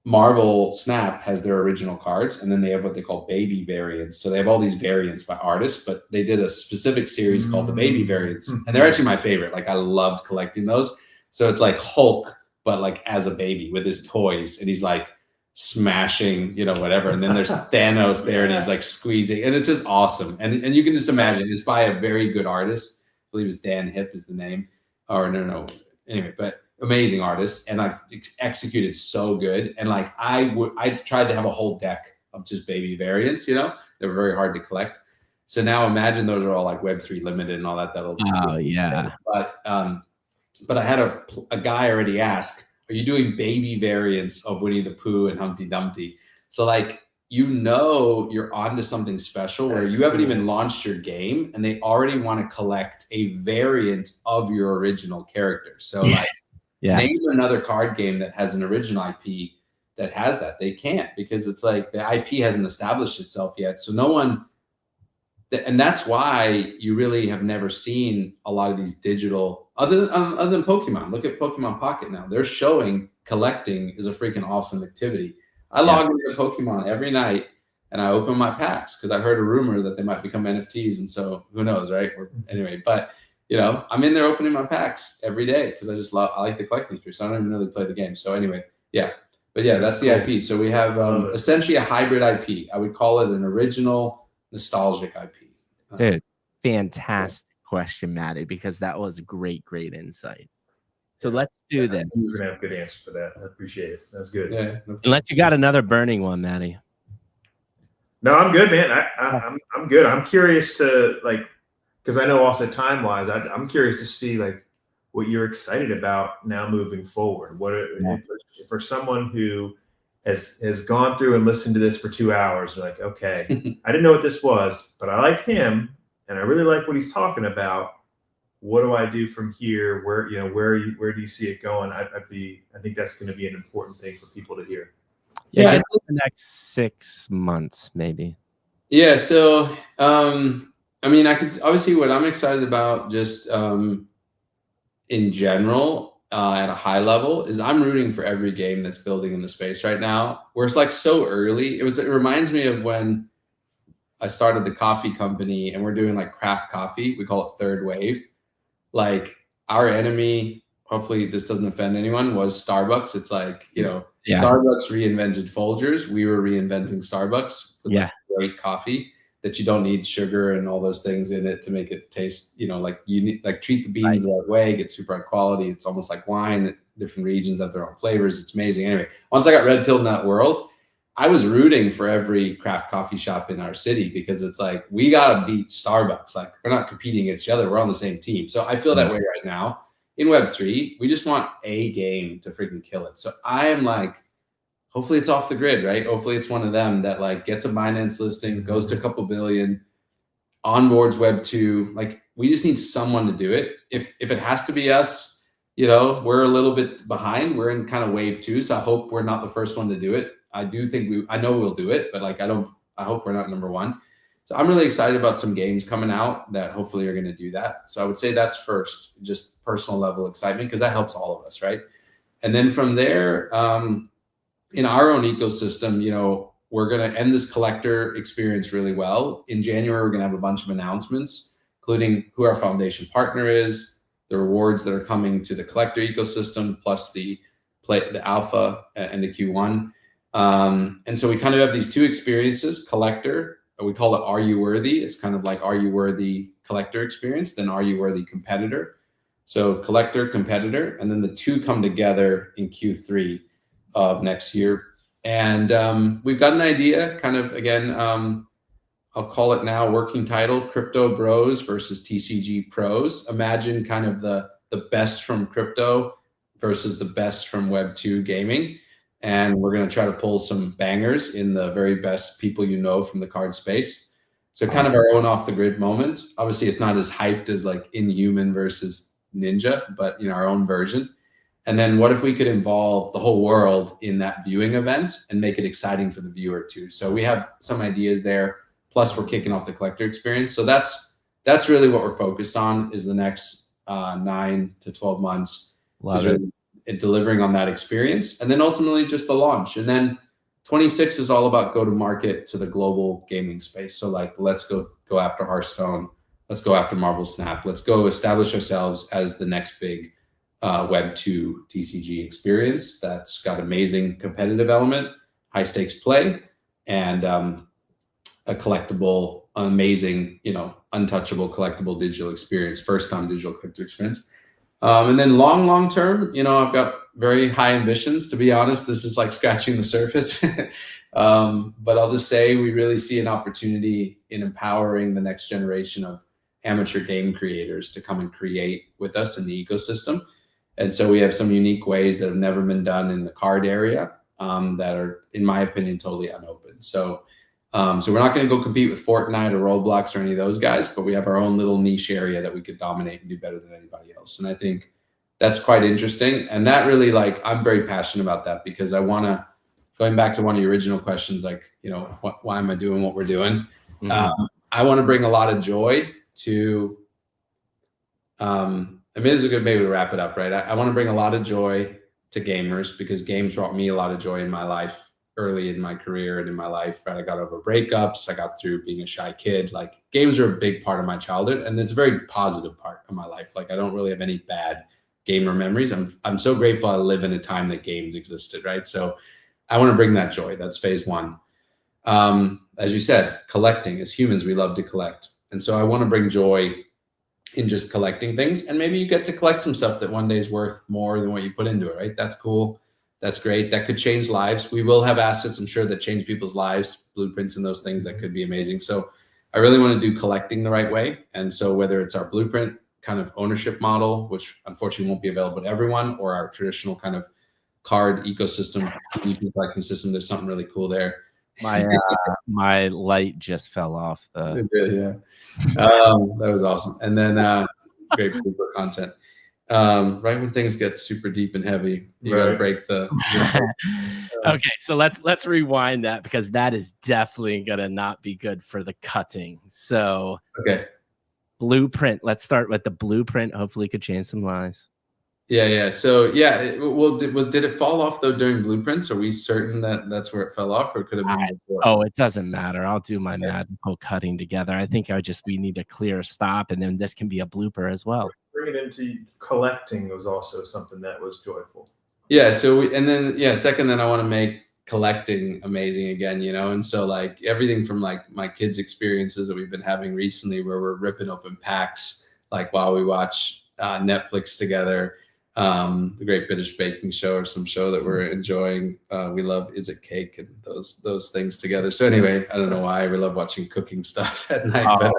Marvel Snap has their original cards, and then they have what they call baby variants. So they have all these variants by artists, but they did a specific series called the baby variants, and they're actually my favorite. Like I loved collecting those. So it's like Hulk, but like as a baby with his toys, and he's like smashing, whatever. And then there's Thanos there, and he's like squeezing, and it's just awesome. And you can just imagine it's by a very good artist. I believe it's Dan Hip is the name, or no. Anyway, but amazing artist, and like executed so good. And like I tried to have a whole deck of just baby variants. They were very hard to collect. So now imagine those are all like Web3 limited and all that. Oh yeah. But I had a guy already ask, are you doing baby variants of Winnie the Pooh and Humpty Dumpty? So like, you're onto something special where you haven't even launched your game and they already want to collect a variant of your original character. So like, name another card game that has an original IP that has that. They can't, because it's like the IP hasn't established itself yet. So no one, and that's why you really have never seen a lot of these digital, other than Pokemon. Look at Pokemon Pocket now. They're showing collecting is a freaking awesome activity. I log into Pokemon every night and I open my packs because I heard a rumor that they might become NFTs. And so who knows, right? Anyway, but I'm in there opening my packs every day because I like the collecting experience. I don't even really play the game. So anyway, yeah. But yeah, that's the IP. So we have essentially a hybrid IP. I would call it an original nostalgic IP. Dude, fantastic question, Matty, because that was great insight. So let's do this. You're gonna have a good answer for that. I appreciate it. That's good. Yeah. Unless you got another burning one, Matty. No, I'm good, man. I'm good. I'm curious to because I know also time-wise, I'm curious to see what you're excited about now moving forward. For someone who has gone through and listened to this for 2 hours, like, okay, I didn't know what this was, but I like him and I really like what he's talking about. What do I do from here? Where do you see it going? I think that's going to be an important thing for people to hear. Yeah, the next 6 months, maybe. Yeah. So, I could obviously what I'm excited about just in general at a high level is I'm rooting for every game that's building in the space right now. Where it's like so early. It reminds me of when I started the coffee company and we're doing like craft coffee. We call it third wave. Like our enemy, hopefully this doesn't offend anyone, was Starbucks. It's like, Starbucks reinvented Folgers. We were reinventing Starbucks with great coffee that you don't need sugar and all those things in it to make it taste, like you need, like treat the beans the right way, get super high quality. It's almost like wine. Different regions have their own flavors. It's amazing. Anyway, once I got red pilled in that world, I was rooting for every craft coffee shop in our city because it's like, we got to beat Starbucks. Like we're not competing against each other. We're on the same team. So I feel that way right now. In Web3, we just want a game to freaking kill it. So I am like, hopefully it's off the grid, right? Hopefully it's one of them that like gets a Binance listing, goes to a couple billion, onboards Web2. Like we just need someone to do it. If it has to be us, we're a little bit behind. We're in kind of wave 2. So I hope we're not the first one to do it. I know we'll do it, but I hope we're not number 1. So I'm really excited about some games coming out that hopefully are going to do that. So I would say that's first, just personal level excitement, because that helps all of us, right? And then from there, in our own ecosystem, we're going to end this collector experience really well. In January, we're going to have a bunch of announcements, including who our foundation partner is, the rewards that are coming to the collector ecosystem, plus the alpha and the Q1. And so we kind of have these 2 experiences, collector, we call it Are You Worthy? It's kind of like Are You Worthy collector experience, then Are You Worthy competitor. So collector, competitor, and then the 2 come together in Q3 of next year. And we've got an idea kind of, again, I'll call it now, working title, Crypto Bros versus TCG Pros. Imagine kind of the best from crypto versus the best from Web2 gaming. And we're going to try to pull some bangers in the very best people you know from the card space. So kind of our own off the grid moment. Obviously, it's not as hyped as like Inhuman versus Ninja, but our own version. And then what if we could involve the whole world in that viewing event and make it exciting for the viewer too? So we have some ideas there. Plus, we're kicking off the collector experience. So that's really what we're focused on, is the next 9 to 12 months. Love it. Really delivering on that experience, and then ultimately just the launch. And then 26 is all about go to market to the global gaming space. So like, let's go after Hearthstone. Let's go after Marvel Snap. Let's go establish ourselves as the next big Web2 TCG experience that's got amazing competitive element, high stakes play, and a collectible, amazing, untouchable collectible digital experience, first time digital collector experience. And then long term, I've got very high ambitions. To be honest, this is like scratching the surface. But I'll just say we really see an opportunity in empowering the next generation of amateur game creators to come and create with us in the ecosystem. And so we have some unique ways that have never been done in the card area that are, in my opinion, totally unopened. So we're not going to go compete with Fortnite or Roblox or any of those guys, but we have our own little niche area that we could dominate and do better than anybody else. And I think that's quite interesting. And that really, I'm very passionate about that, because I want to, going back to one of your original questions, why am I doing what we're doing? Mm-hmm. I want to bring a lot of joy to, this is a good way to wrap it up, right? I want to bring a lot of joy to gamers, because games brought me a lot of joy in my life, early in my career and in my life, right? I got over breakups. I got through being a shy kid. Like, games are a big part of my childhood, and it's a very positive part of my life. Like, I don't really have any bad gamer memories. I'm so grateful I live in a time that games existed, right? So I want to bring that joy. That's phase one. As you said, collecting. As humans, we love to collect. And so I want to bring joy in just collecting things. And maybe you get to collect some stuff that one day is worth more than what you put into it, right? That's cool. That's great. That could change lives. We will have assets, I'm sure, that change people's lives, blueprints and those things that could be amazing. So I really want to do collecting the right way. And so whether it's our blueprint kind of ownership model, which unfortunately won't be available to everyone, or our traditional kind of card ecosystem, collecting system, there's something really cool there. My light just fell off. It did, yeah. That was awesome. And then great blooper content. Right when things get super deep and heavy, you gotta break the okay, so let's rewind that, because that is definitely gonna not be good for the cutting. So okay, blueprint. Let's start with the blueprint. Hopefully could change some lives. Yeah. So yeah, well, did it fall off though during blueprints? Are we certain that that's where it fell off, or could have been before? Oh, it doesn't matter. I'll do my magical cutting together. I think we need a clear stop, and then this can be a blooper as well. Bring it into collecting was also something that was joyful. Yeah. So second, then I want to make collecting amazing again, and so like everything from like my kids' experiences that we've been having recently, where we're ripping open packs like while we watch Netflix together. The Great British Baking Show, or some show that we're enjoying. We love Is It Cake and those things together. So anyway, I don't know why we love watching cooking stuff at night. But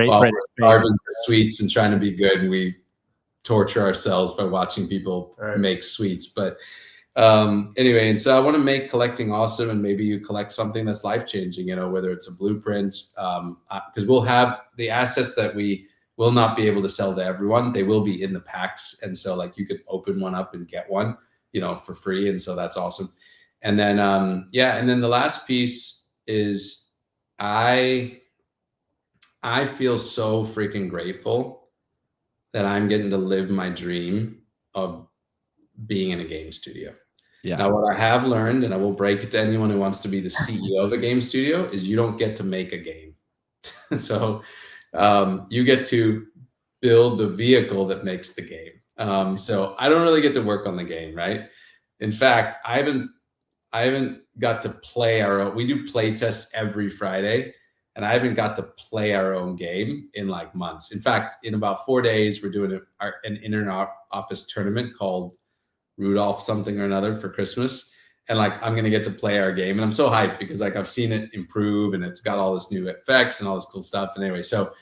while we're starving for sweets and trying to be good, and we torture ourselves by watching people make sweets. But anyway, and so I want to make collecting awesome, and maybe you collect something that's life-changing, whether it's a blueprint, because we'll have the assets that we will not be able to sell to everyone. They will be in the packs. And so like you could open one up and get one, for free. And so that's awesome. And then, and then the last piece is I feel so freaking grateful that I'm getting to live my dream of being in a game studio. Yeah. Now, what I have learned, and I will break it to anyone who wants to be the CEO of a game studio, is you don't get to make a game. So you get to build the vehicle that makes the game. So I don't really get to work on the game, right? In fact, I haven't got to play our own. We do play tests every Friday, and I haven't got to play our own game in like months. In fact, in about 4 days, we're doing an inter-office tournament called Rudolph something or another for Christmas. and like I'm gonna get to play our game, and I'm so hyped because like I've seen it improve, and it's got all this new effects and all this cool stuff. And anyway, so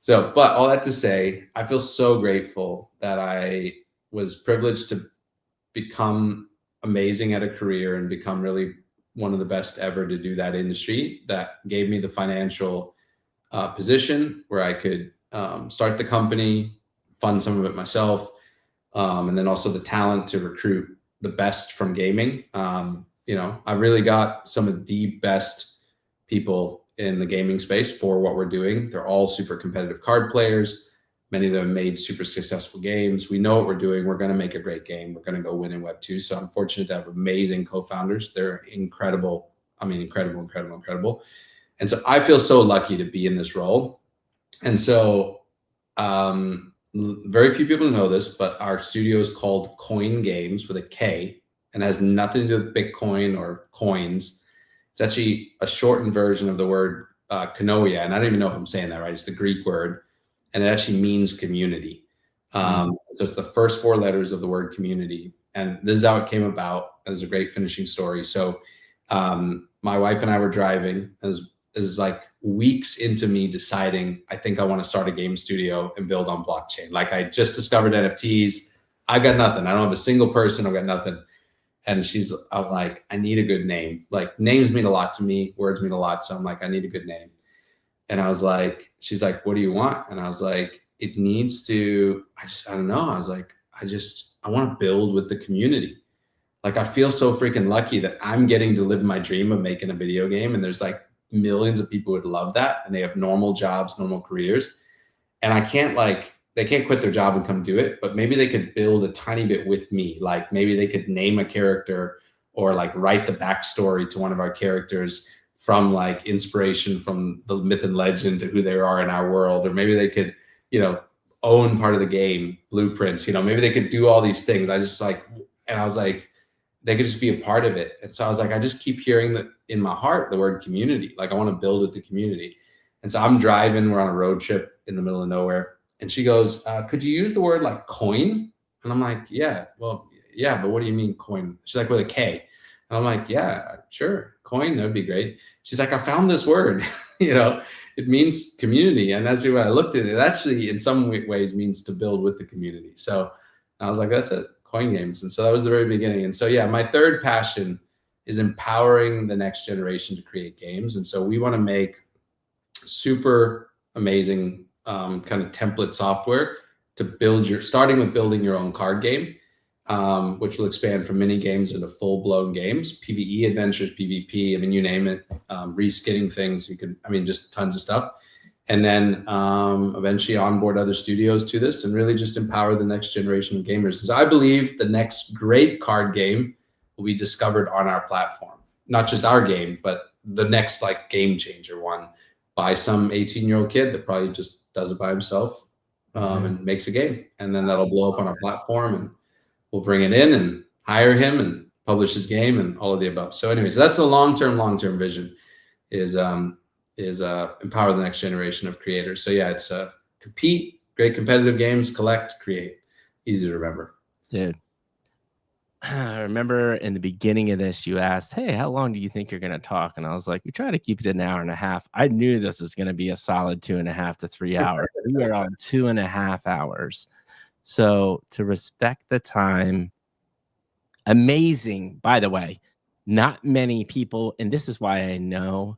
but all that to say, I feel so grateful that I was privileged to become amazing at a career and become really one of the best ever to do that industry. That gave me the financial position where I could start the company, fund some of it myself, and then also the talent to recruit the best from gaming. You know, I really got some of the best people in the gaming space for what we're doing. They're all super competitive card players. Many of them made super successful games. We know what we're doing. We're going to make a great game. We're going to go win in Web2. So I'm fortunate to have amazing co-founders. They're incredible. I mean, incredible, incredible, incredible. And so I feel so lucky to be in this role. And so very few people know this, but our studio is called Koin Games with a K, and has nothing to do with Bitcoin or coins. It's actually a shortened version of the word koinonia. And I don't even know if I'm saying that right. It's the Greek word, and it actually means community. So it's the first 4 letters of the word community. And this is how it came about. There's a great finishing story. So my wife and I were driving. It was like weeks into me deciding, I think I want to start a game studio and build on blockchain. Like I just discovered NFTs. I got nothing. I don't have a single person. I've got nothing. And I'm like, I need a good name. Like names mean a lot to me. Words mean a lot. So I'm like, I need a good name. And I was like, she's like, what do you want? And I was like, it needs to, I don't know. I was like, I want to build with the community. Like, I feel so freaking lucky that I'm getting to live my dream of making a video game. And there's like millions of people who would love that. And they have normal jobs, normal careers. And they can't quit their job and come do it, but maybe they could build a tiny bit with me. Like maybe they could name a character or like write the backstory to one of our characters from like inspiration from the myth and legend to who they are in our world. Or maybe they could, you know, own part of the game, blueprints, you know, maybe they could do all these things. I was like, they could just be a part of it. And so I was like, I just keep hearing that in my heart, the word community. Like I want to build with the community. And so I'm driving, we're on a road trip in the middle of nowhere. And she goes, could you use the word like coin? And I'm like, yeah, well, yeah, but what do you mean coin? She's like, with a K. And I'm like, yeah, sure. Coin, that would be great. She's like, I found this word, you know, it means community. And as when I looked at it, it actually in some ways means to build with the community. So I was like, that's it, Koin Games. And so that was the very beginning. And so, yeah, my third passion is empowering the next generation to create games. And so we want to make super amazing kind of template software to starting with building your own card game, which will expand from mini games into full-blown games, PvE adventures, PvP, I mean, you name it, reskinning things, just tons of stuff. And then eventually onboard other studios to this and really just empower the next generation of gamers. So I believe the next great card game will be discovered on our platform. Not just our game, but the next like game changer one by some 18-year-old kid that probably just does it by himself and makes a game. And then that'll blow up on our platform and we'll bring it in and hire him and publish his game and all of the above. So anyways, that's the long-term vision is empower the next generation of creators. So yeah, it's compete, great competitive games, collect, create. Easy to remember. Dude, I remember in the beginning of this, you asked, hey, how long do you think you're going to talk? And I was like, we try to keep it an hour and a half. I knew this was going to be a solid 2.5 to 3 hours. We are on 2.5 hours. So to respect the time, amazing, by the way, not many people, and this is why I know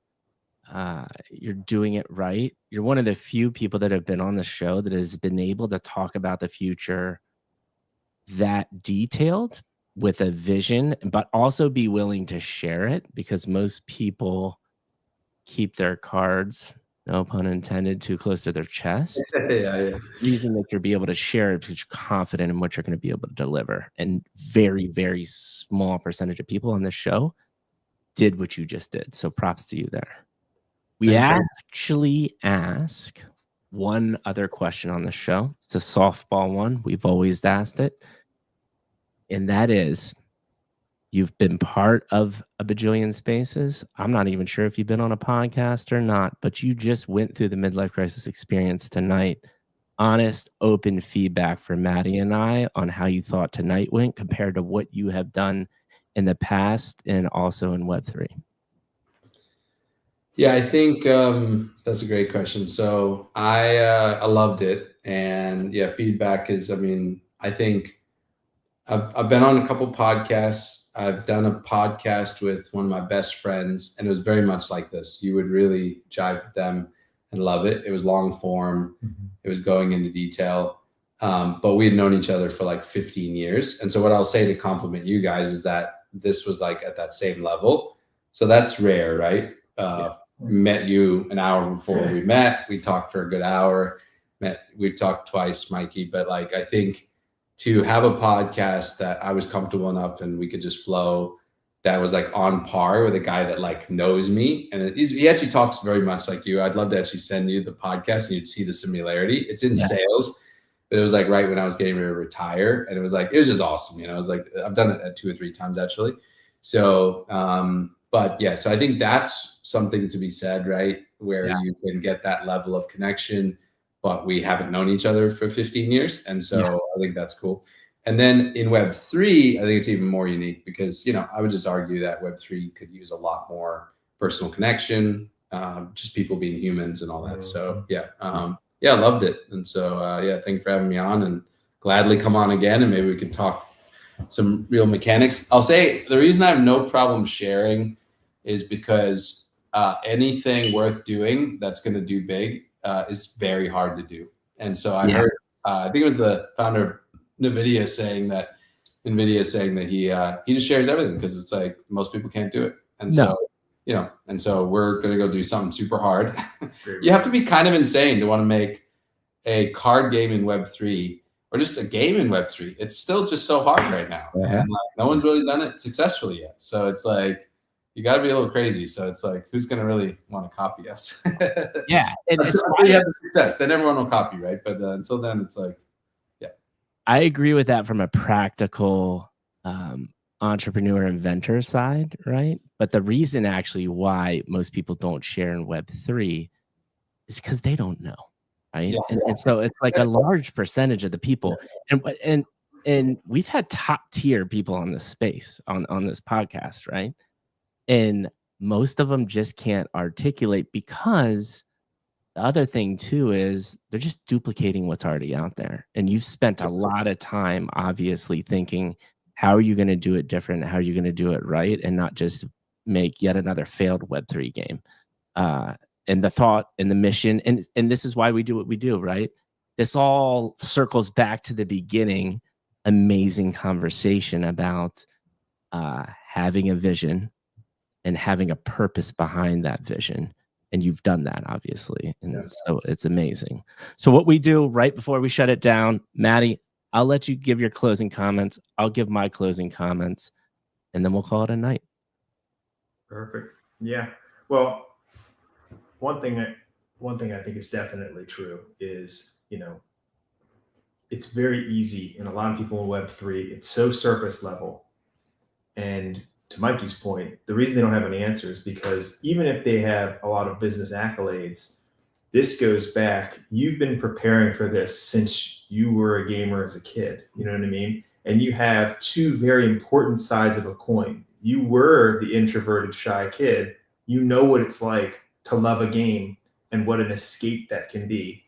you're doing it right. You're one of the few people that have been on the show that has been able to talk about the future that detailed with a vision, but also be willing to share it, because most people keep their cards, no pun intended, too close to their chest. Yeah. Reason that you'll be able to share it because you're confident in what you're going to be able to deliver. And very, very small percentage of people on this show did what you just did. So props to you there. We actually ask one other question on the show. It's a softball one. We've always asked it. And that is, you've been part of a bajillion spaces. I'm not even sure if you've been on a podcast or not, but you just went through the midlife crisis experience tonight. Honest, open feedback for Maddie and I on how you thought tonight went compared to what you have done in the past and also in Web3? Yeah, I think that's a great question. So I loved it, and yeah, feedback is. I mean, I think I've been on a couple podcasts. I've done a podcast with one of my best friends, and it was very much like this. You would really jive with them and love it. It was long form. It was going into detail. But we had known each other for like 15 years. And so what I'll say to compliment you guys is that this was like at that same level. So that's rare, right? Met you an hour before we met. We talked for a good hour. We've talked twice, Mikey. But like, I think to have a podcast that I was comfortable enough and we could just flow, that was like on par with a guy that like knows me. And he actually talks very much like you. I'd love to actually send you the podcast and you'd see the similarity. It's in sales, but it was like right when I was getting ready to retire. And it was like, it was just awesome. You know, it was like, I've done it 2 or 3 times actually. So, but yeah, so I think that's something to be said, right? Where you can get that level of connection, but we haven't known each other for 15 years. And so I think that's cool. And then in Web3, I think it's even more unique because, you know, I would just argue that Web3 could use a lot more personal connection, just people being humans and all that. So yeah, I loved it. And so, yeah, thanks for having me on, and gladly come on again. And maybe we can talk some real mechanics. I'll say the reason I have no problem sharing is because anything worth doing that's going to do big is very hard to do. And so I heard, I think it was the founder of NVIDIA saying that he just shares everything because it's like most people can't do it. And so, you know, and so we're going to go do something super hard. You have to be kind of insane to want to make a card game in Web3 or just a game in Web3. It's still just so hard right now. And like, no one's really done it successfully yet. So it's like, you got to be a little crazy. So it's like, who's going to really want to copy us? Yeah. Until we have the success, then everyone will copy, right? But until then, it's like, I agree with that from a practical entrepreneur inventor side, right? But the reason actually why most people don't share in Web3 is because they don't know, right? And so it's like a large percentage of the people, and we've had top tier people on this space on this podcast, right? And most of them just can't articulate because the other thing too is they're just duplicating what's already out there. And you've spent a lot of time obviously thinking, how are you going to do it different? How are you going to do it right? And not just make yet another failed Web3 game. And the thought and the mission, and this is why we do what we do, right? This all circles back to the beginning, amazing conversation about having a vision and having a purpose behind that vision. And you've done that, obviously. And so it's amazing. So what we do right before we shut it down, Maddie, I'll let you give your closing comments. I'll give my closing comments, and then we'll call it a night. Perfect. Yeah. Well, one thing I think is definitely true is, you know, it's very easy. And a lot of people in Web3, it's so surface level. And to Mikey's point, the reason they don't have any answers is because even if they have a lot of business accolades, this goes back. You've been preparing for this since you were a gamer as a kid. You know what I mean? And you have 2 very important sides of a coin. You were the introverted, shy kid. You know what it's like to love a game and what an escape that can be.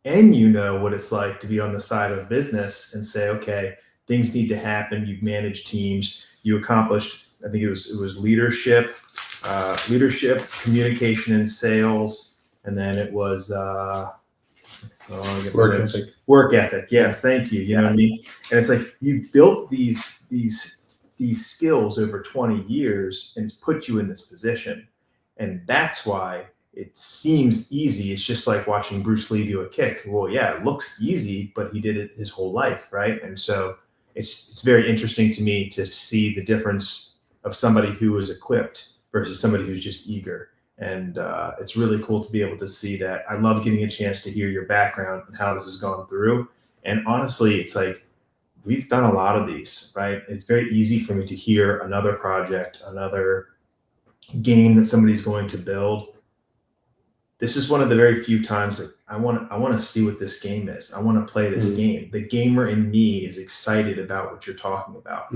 And you know what it's like to be on the side of business and say, okay, things need to happen. You've managed teams. You accomplished, I think it was leadership, communication and sales, and then it was work ethic. Yes, thank you. You know what I mean? And it's like you've built these skills over 20 years, and it's put you in this position, and that's why it seems easy. It's just like watching Bruce Lee do a kick. Well, yeah, it looks easy, but he did it his whole life, right? And so it's very interesting to me to see the difference of somebody who is equipped versus somebody who's just eager. And it's really cool to be able to see that. I love getting a chance to hear your background and how this has gone through. And honestly, it's like, we've done a lot of these, right? It's very easy for me to hear another project, another game that somebody's going to build. This is one of the very few times that I want to see what this game is. I want to play this game. The gamer in me is excited about what you're talking about.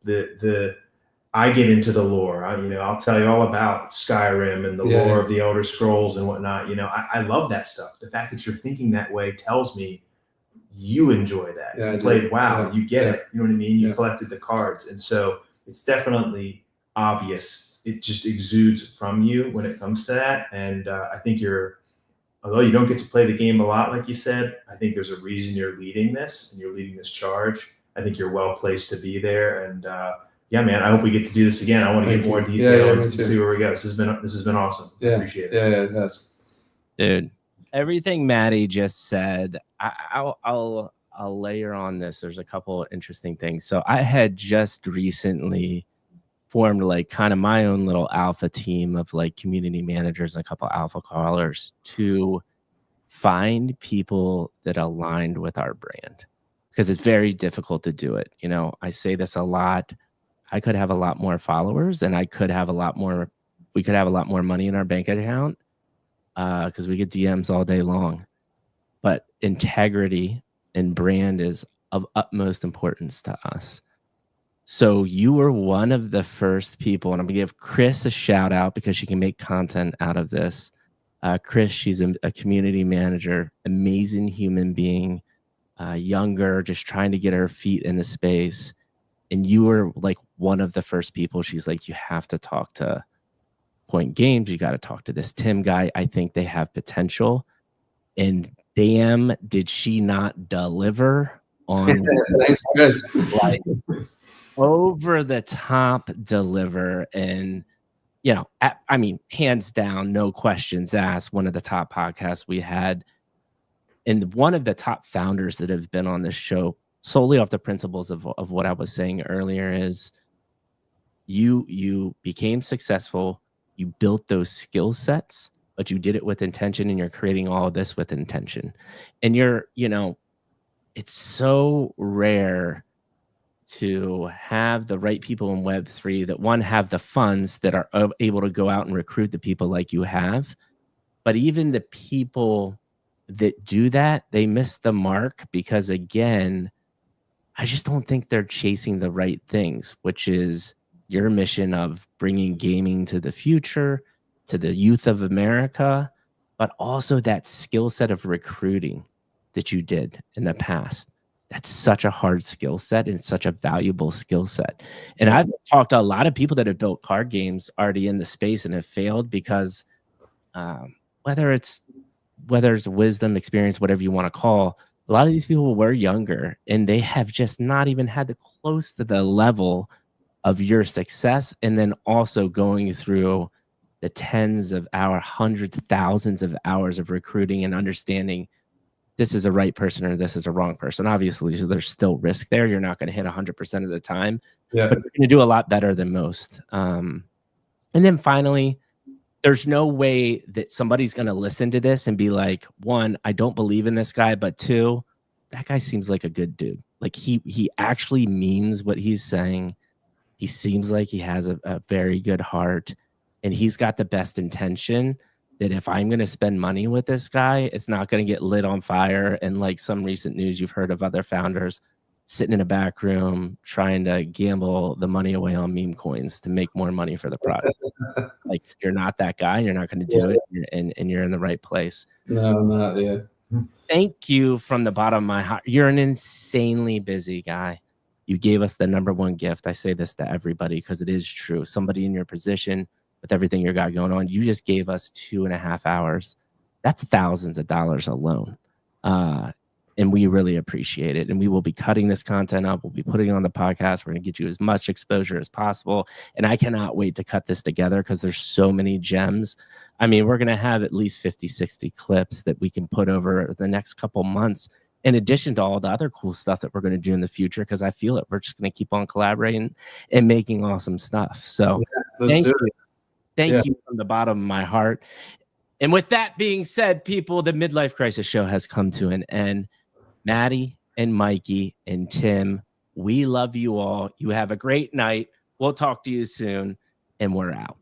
I get into the lore. I'll tell you all about Skyrim and the lore of the Elder Scrolls and whatnot. I love that stuff. The fact that you're thinking that way tells me you enjoy that. You played WoW, you get it. You know what I mean? You collected the cards. And so it's definitely obvious. It just exudes from you when it comes to that. And I think although you don't get to play the game a lot, like you said, I think there's a reason you're leading this and you're leading this charge. I think you're well placed to be there. And yeah, man, I hope we get to do this again. I want to get more detail and see where we go. This has been awesome. I appreciate it. Yeah, it has. Dude, everything Maddie just said, I'll layer on this. There's a couple of interesting things. So I had just recently formed like kind of my own little alpha team of like community managers and a couple alpha callers to find people that aligned with our brand, because it's very difficult to do it. I say this a lot. I could have a lot more followers and we could have a lot more money in our bank account because we get DMs all day long. But integrity and brand is of utmost importance to us. So you were one of the first people, and I'm going to give Chris a shout out because she can make content out of this. Chris, she's a community manager, amazing human being, younger, just trying to get her feet in the space. And you were like one of the first people. She's like, you have to talk to Point Games. You got to talk to this Tim guy. I think they have potential. And damn, did she not deliver on Thanks, Chris. Like over the top deliver. And I mean, hands down, no questions asked, one of the top podcasts we had, and one of the top founders that have been on this show solely off the principles of what I was saying earlier is you became successful, you built those skill sets, but you did it with intention, and you're creating all of this with intention. And it's so rare to have the right people in Web3 that, one, have the funds that are able to go out and recruit the people like you have. But even the people that do that, they miss the mark because, again, I just don't think they're chasing the right things, which is your mission of bringing gaming to the future, to the youth of America, but also that skill set of recruiting that you did in the past. That's such a hard skill set and such a valuable skill set. And I've talked to a lot of people that have built card games already in the space and have failed because whether it's wisdom, experience, whatever you want to call, a lot of these people were younger and they have just not even had the close to the level of your success. And then also going through the tens of hours, hundreds of thousands of hours of recruiting and understanding this is a right person or this is a wrong person. Obviously, there's still risk there. You're not going to hit 100% of the time, but you're going to do a lot better than most. And then finally, there's no way that somebody's going to listen to this and be like, one, I don't believe in this guy, but two, that guy seems like a good dude. Like he actually means what he's saying. He seems like he has a very good heart, and he's got the best intention. That if I'm going to spend money with this guy, it's not going to get lit on fire. And like some recent news you've heard of other founders sitting in a back room trying to gamble the money away on meme coins to make more money for the product. Like, you're not that guy. You're not going to do it. And you're in the right place. No, I'm not. Yeah. Thank you from the bottom of my heart. You're an insanely busy guy. You gave us the #1 gift. I say this to everybody because it is true. Somebody in your position, with everything you got going on, you just gave us 2.5 hours. That's thousands of dollars alone. And we really appreciate it. And we will be cutting this content up. We'll be putting it on the podcast. We're going to get you as much exposure as possible. And I cannot wait to cut this together because there's so many gems. I mean, we're going to have at least 50, 60 clips that we can put over the next couple months, in addition to all the other cool stuff that we're going to do in the future, because I feel it. We're just going to keep on collaborating and making awesome stuff. So thank you. Thank you from the bottom of my heart. And with that being said, people, the Midlife Crisis Show has come to an end. Maddie and Mikey and Tim, we love you all. You have a great night. We'll talk to you soon, and we're out.